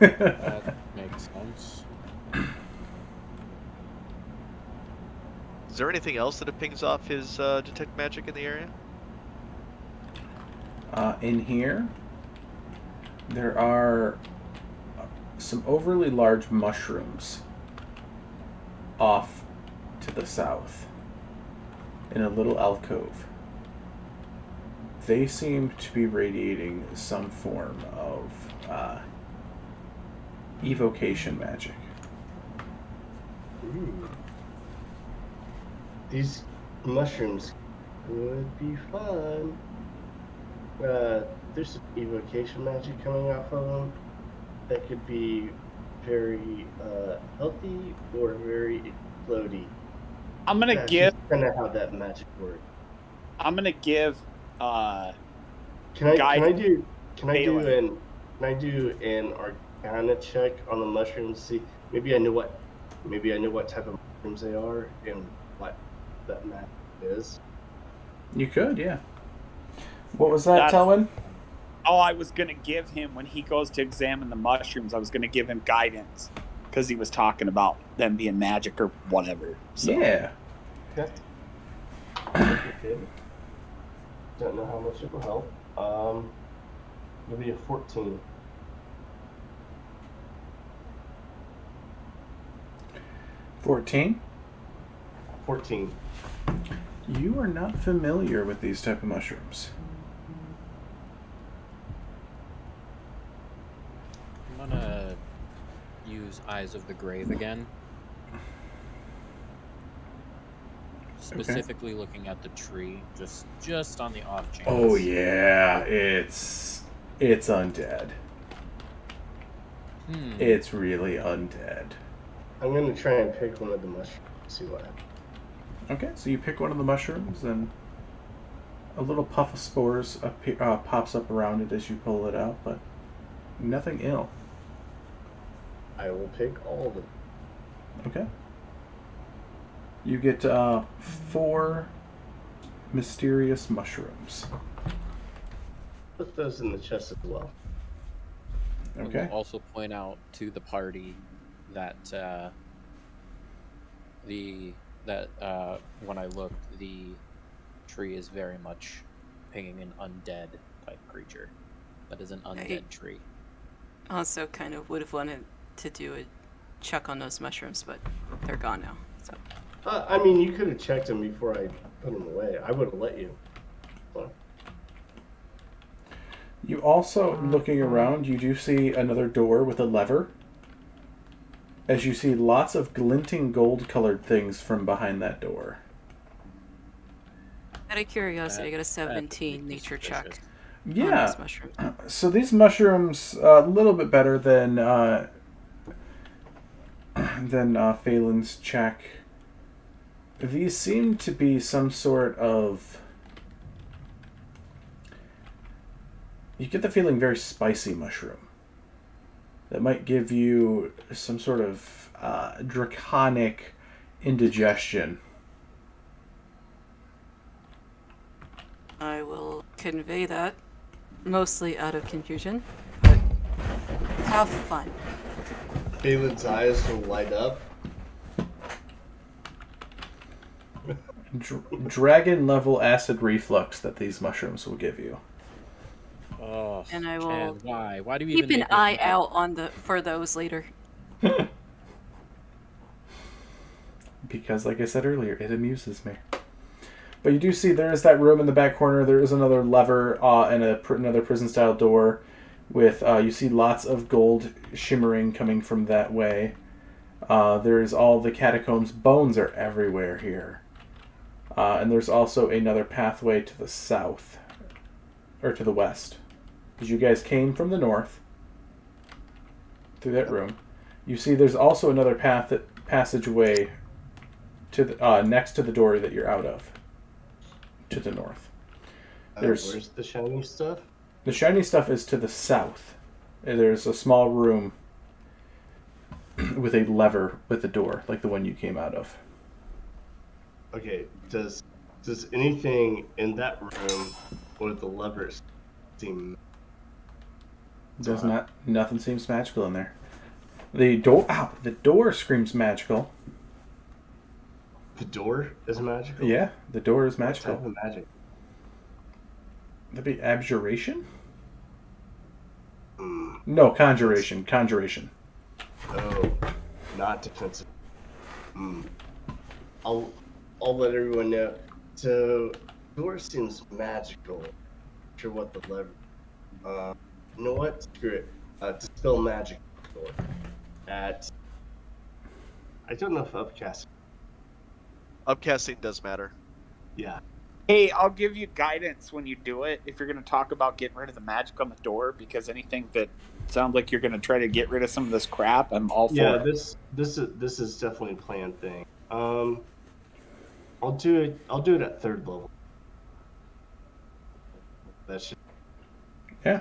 That makes sense. Is there anything else that it pings off his detect magic in the area? In here, there are some overly large mushrooms off to the south in a little alcove. They seem to be radiating some form of evocation magic. Ooh. These mushrooms would be fun. There's some evocation magic coming off of them that could be very healthy or very explodey. I'm gonna That's give. kind of how that magic works. I'm gonna give. Can I do Phelan. an Arcana check on the mushrooms? See, maybe I know what type of mushrooms they are and what that magic is. You could, yeah. What was that, That's- Telwyn? Oh, I was gonna give him when he goes to examine the mushrooms. I was gonna give him guidance because he was talking about them being magic or whatever. So. Yeah. Okay. Don't know how much it will help. It'll be a 14. 14. 14. You are not familiar with these type of mushrooms. I'm gonna use Eyes of the Grave again. Specifically looking at the tree, just on the off chance. Oh yeah, it's undead. It's really undead. I'm gonna try and pick one of the mushrooms. See what happens. Okay, so you pick one of the mushrooms, and a little puff of spores pops up around it as you pull it out, but nothing ill. I will pick all of them. Okay. You get 4 mysterious mushrooms. Put those in the chest as well. Okay. I will also point out to the party that when I looked, the tree is very much pinging an undead type creature. That is an undead tree. Also, kind of would have wanted to do a check on those mushrooms, but they're gone now. So. I mean, you could have checked them before I put them away. I would have let you. So. You also, looking around, you do see another door with a lever. As you see lots of glinting gold-colored things from behind that door. Out of curiosity, I got a 17 nature check. Yeah. On these mushrooms. So these mushrooms, a little bit better than Phelan's check. These seem to be some sort of... You get the feeling very spicy mushroom. That might give you some sort of draconic indigestion. I will convey that, mostly out of confusion, but have fun. Phelan's eyes will light up. Dragon level acid reflux that these mushrooms will give you. Oh, And I will Chad, why? Why do we keep even an make this eye game? out for those later. Because, like I said earlier, it amuses me. But you do see there is that room in the back corner. There is another lever and another prison-style door with, you see lots of gold shimmering coming from that way. There's all the catacombs. Bones are everywhere here. And there's also another pathway to the south. Or to the west. Because you guys came from the north. Through that room. You see there's also another passageway to the, next to the door that you're out of. To the north. Where's the shiny stuff? The shiny stuff is to the south. There's a small room with a lever with a door, like the one you came out of. Okay, does anything in that room with the levers seem... Nothing seems magical in there. The door screams magical. The door is magical? Yeah, the door is magical. What type of magic? That'd be abjuration? No, conjuration. Conjuration. Oh, not defensive. I'll let everyone know. So, door seems magical. Not sure what the lever... you know what? Screw it. Dispel magic door. I don't know if upcasting... Upcasting does matter. Yeah. Hey, I'll give you guidance when you do it if you're going to talk about getting rid of the magic on the door, because anything that sounds like you're going to try to get rid of some of this crap, I'm all for it. This is definitely a planned thing. I'll do it at 3rd level. That should... Yeah.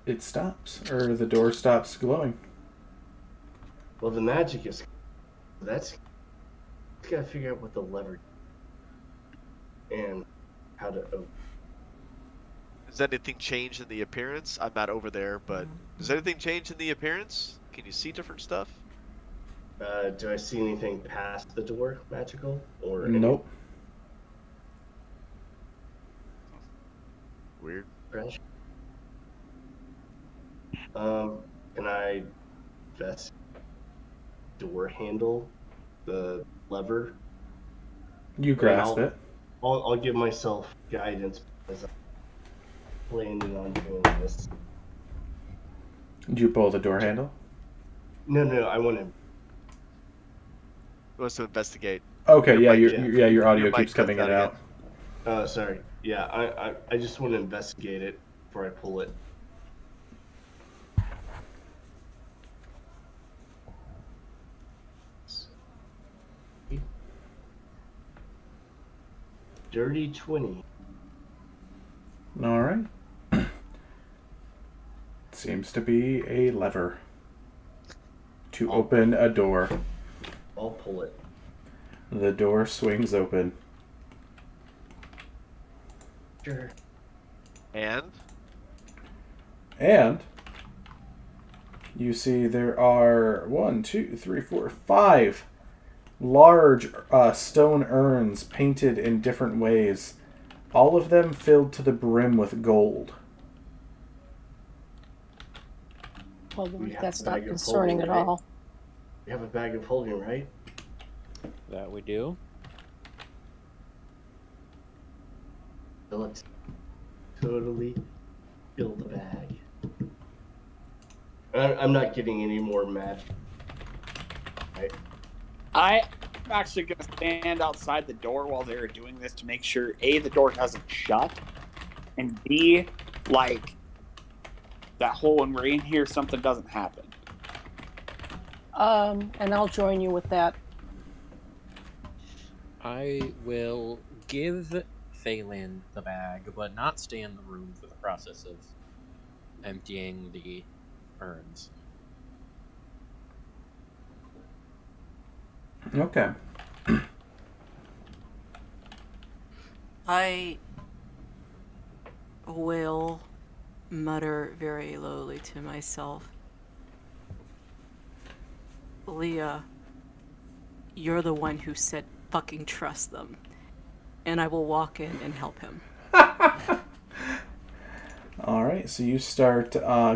It stops, or the door stops glowing. Well, the magic is... That's... Gotta figure out what the lever and how to open. Does anything change in the appearance? I'm not over there, but does anything change in the appearance? Can you see different stuff? Do I see anything past the door magical? Or Nope. Weird. Fresh? Can I invest door handle, the lever. You grasp it. I'll give myself guidance as I'm planning on doing this. Do you pull the door handle? No, I want to. Who wants to investigate? Okay, Your yeah, mic- your audio your mic keeps coming in cuts and out out. Sorry. Yeah, I just want to investigate it before I pull it. Dirty 20. All right. Seems to be a lever to open a door. I'll pull it. The door swings open. Sure. And you see there are 5 large stone urns painted in different ways, all of them filled to the brim with gold. Well, We have that's a not bag of concerning at holding, right? all. You have a bag of holding, right? That we do. So let's totally fill the bag. I'm not getting any more magic. Right? I'm actually going to stand outside the door while they're doing this to make sure, A, the door doesn't shut, and B, like, that hole when we're in here, something doesn't happen. And I'll join you with that. I will give Phelan the bag, but not stay in the room for the process of emptying the urns. Okay. I will mutter very lowly to myself, Leah, you're the one who said fucking trust them. And I will walk in and help him. Alright, so you start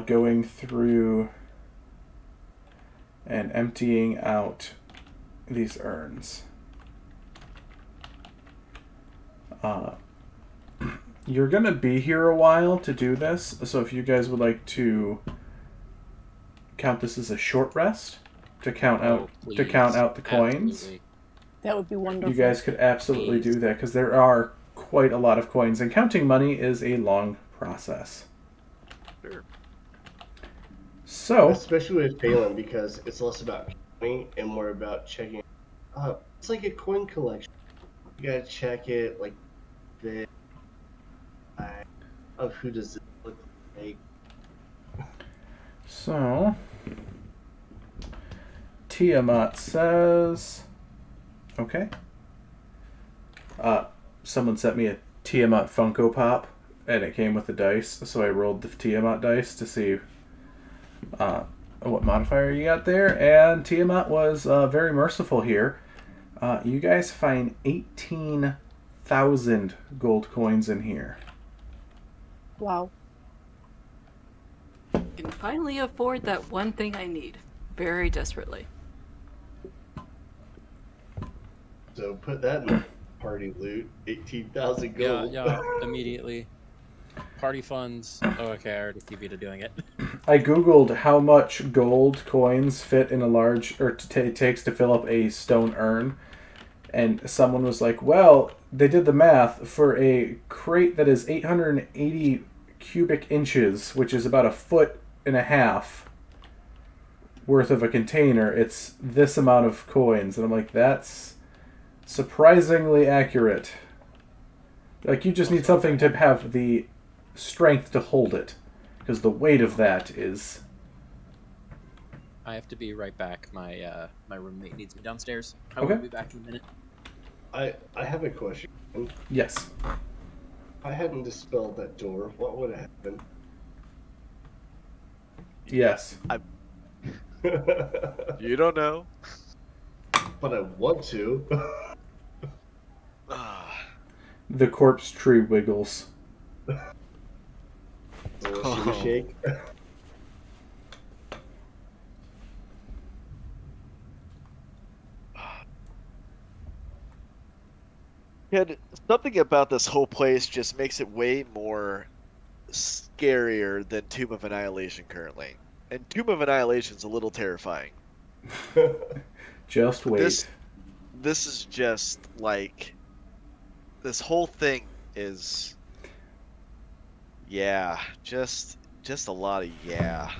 going through and emptying out these urns. You're going to be here a while to do this, so if you guys would like to count this as a short rest, to count out the coins. Absolutely. That would be wonderful. You guys could absolutely do that, because there are quite a lot of coins, and counting money is a long process. sure. So, Especially with Phelan, because it's less about counting and more about checking. It's like a coin collection. You gotta check it, like the of who does it look like. so Tiamat says, okay. Someone sent me a Tiamat Funko Pop, and it came with the dice, so I rolled the Tiamat dice to see what modifier you got there, and Tiamat was very merciful here. You guys find 18,000 gold coins in here. Wow. Can finally afford that one thing I need. Very desperately. So put that in the party loot. 18,000 gold. Yeah, immediately. Party funds. Oh, okay, I already keep you to doing it. I googled how much gold coins fit in a large, or it takes to fill up a stone urn, and someone was like, well, they did the math for a crate that is 880 cubic inches, which is about 1.5 feet worth of a container. It's this amount of coins, and I'm like, that's surprisingly accurate. Like, you just need something to have the strength to hold it, because the weight of that is... I have to be right back. My my roommate needs me downstairs. I Okay. will be back in a minute. I have a question. Yes. If I hadn't dispelled that door, what would have happened? Yes. You don't know. But I want to. The corpse tree wiggles. A little shimmy shake. And something about this whole place just makes it way more scarier than Tomb of Annihilation currently. And Tomb of Annihilation's a little terrifying. Just But wait. this is just like this whole thing is just a lot of yeah.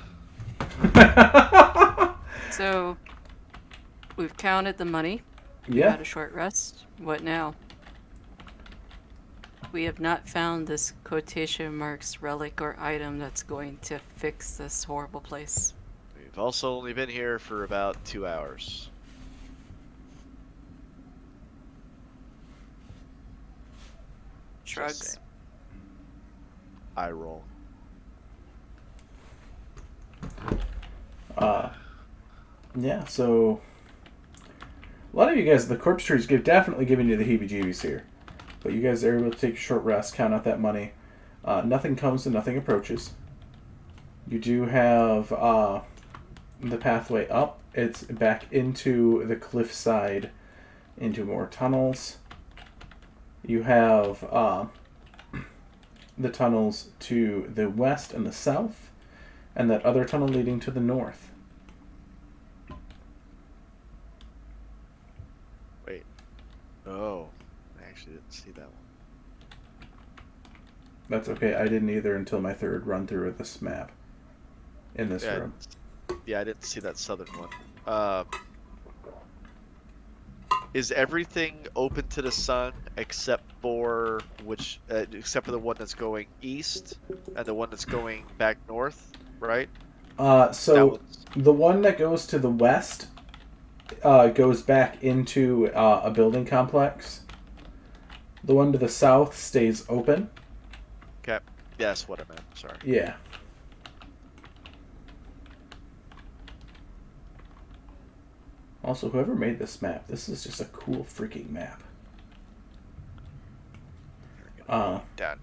So, we've counted the money. We Yeah. had a short rest. What now? We have not found this quotation marks relic or item that's going to fix this horrible place. We've also only been here for about 2 hours. Shrugs. Eye roll. Yeah, so a lot of you guys, the corpse trees definitely giving you the heebie-jeebies here. But you guys are able to take a short rest, count out that money. Nothing comes and nothing approaches. You do have the pathway up. It's back into the cliffside, into more tunnels. You have the tunnels to the west and the south, and that other tunnel leading to the north. Wait. Oh, I actually didn't see that one. That's okay. I didn't either until my third run through of this map. In this room. Yeah, I didn't see that southern one. Is everything open to the sun except for except for the one that's going east and the one that's going back north, right? So the one that goes to the west goes back into a building complex. The one to the south stays open. Okay. Yeah, that's what I meant. Sorry. Yeah. Also, whoever made this map, this is just a cool freaking map. Dad.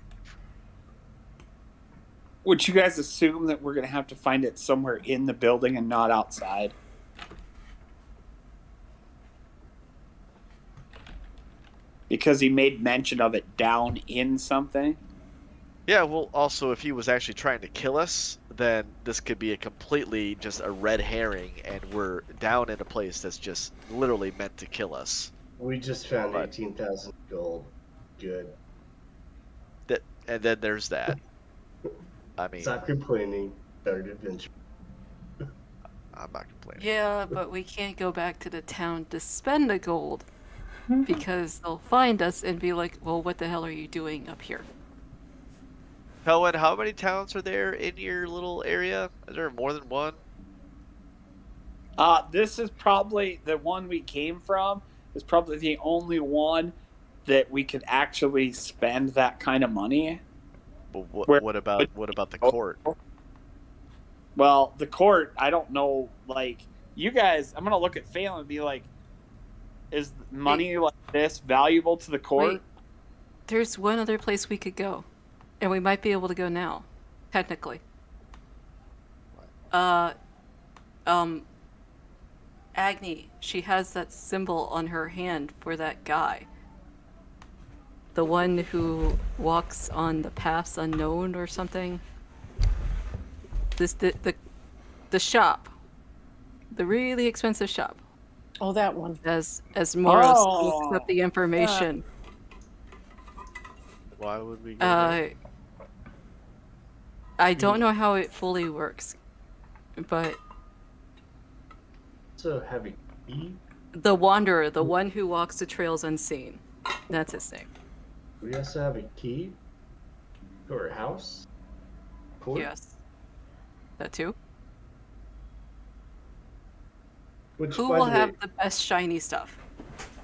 Would you guys assume that we're going to have to find it somewhere in the building and not outside? Because he made mention of it down in something. Yeah, well, also, if he was actually trying to kill us, then this could be just a red herring, and we're down in a place that's just literally meant to kill us. We just found 18,000 gold. Good. And then there's that. I mean, stop complaining. Start adventure. I'm not complaining. Yeah, but we can't go back to the town to spend the gold. Because they'll find us and be like, well, what the hell are you doing up here? Helen, how many towns are there in your little area? Is there more than one? This is probably the one we came from. Is probably the only one that we could actually spend that kind of money. Well, what about the court? Well, the court, I don't know. Like, you guys, I'm gonna look at Phelan and be like, is money like this valuable to the court? Wait, there's one other place we could go. And we might be able to go now, technically. Agni, she has that symbol on her hand for that guy. The one who walks on the paths unknown or something. The shop. The really expensive shop. Oh, that one. As Morris looks up the information. Why would we go there? I don't know how it fully works, but So have a key? the Wanderer, the one who walks the trails unseen, that's his name. We also have a key to our house? Court? Yes. That too? Which, Who by will the have way, the best shiny stuff?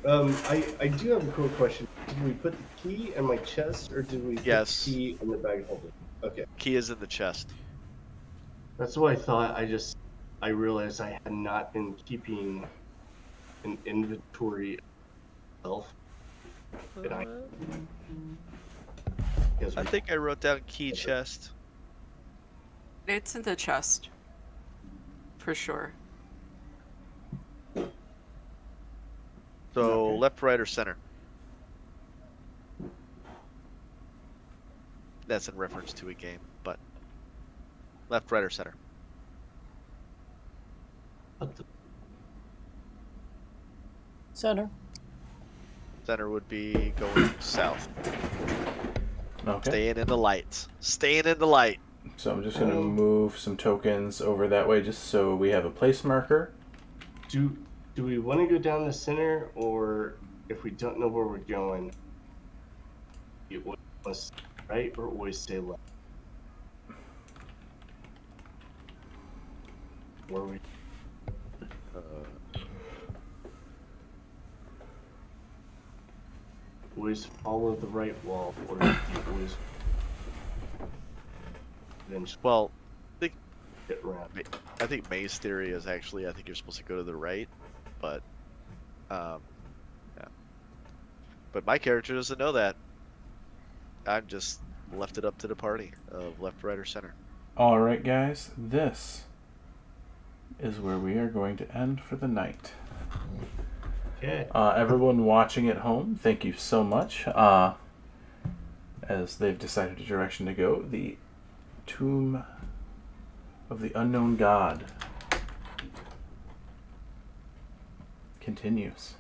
I do have a cool question. Did we put the key in my chest, or did we put the key in the bag holder? Okay. Key is in the chest. That's what I thought. I realized I had not been keeping an inventory of myself. I think I wrote down key chest. It's in the chest. For sure. So left, right, or center? that's in reference to a game, but left, right, or center. What the- Center. Center would be going south. Okay. Staying in the light. Staying in the light. So I'm just going to move some tokens over that way just so we have a place marker. Do we want to go down the center, or if we don't know where we're going, it was right or always stay left? Where we always follow the right wall, or do you always eventually Well, get around? I think May's theory is actually I think you're supposed to go to the right, but yeah. But my character doesn't know that. I'm just left it up to the party of left, right, or center. All right, guys. This is where we are going to end for the night. Okay. Everyone watching at home, thank you so much. As they've decided the direction to go, the Tomb of the Unknown God continues.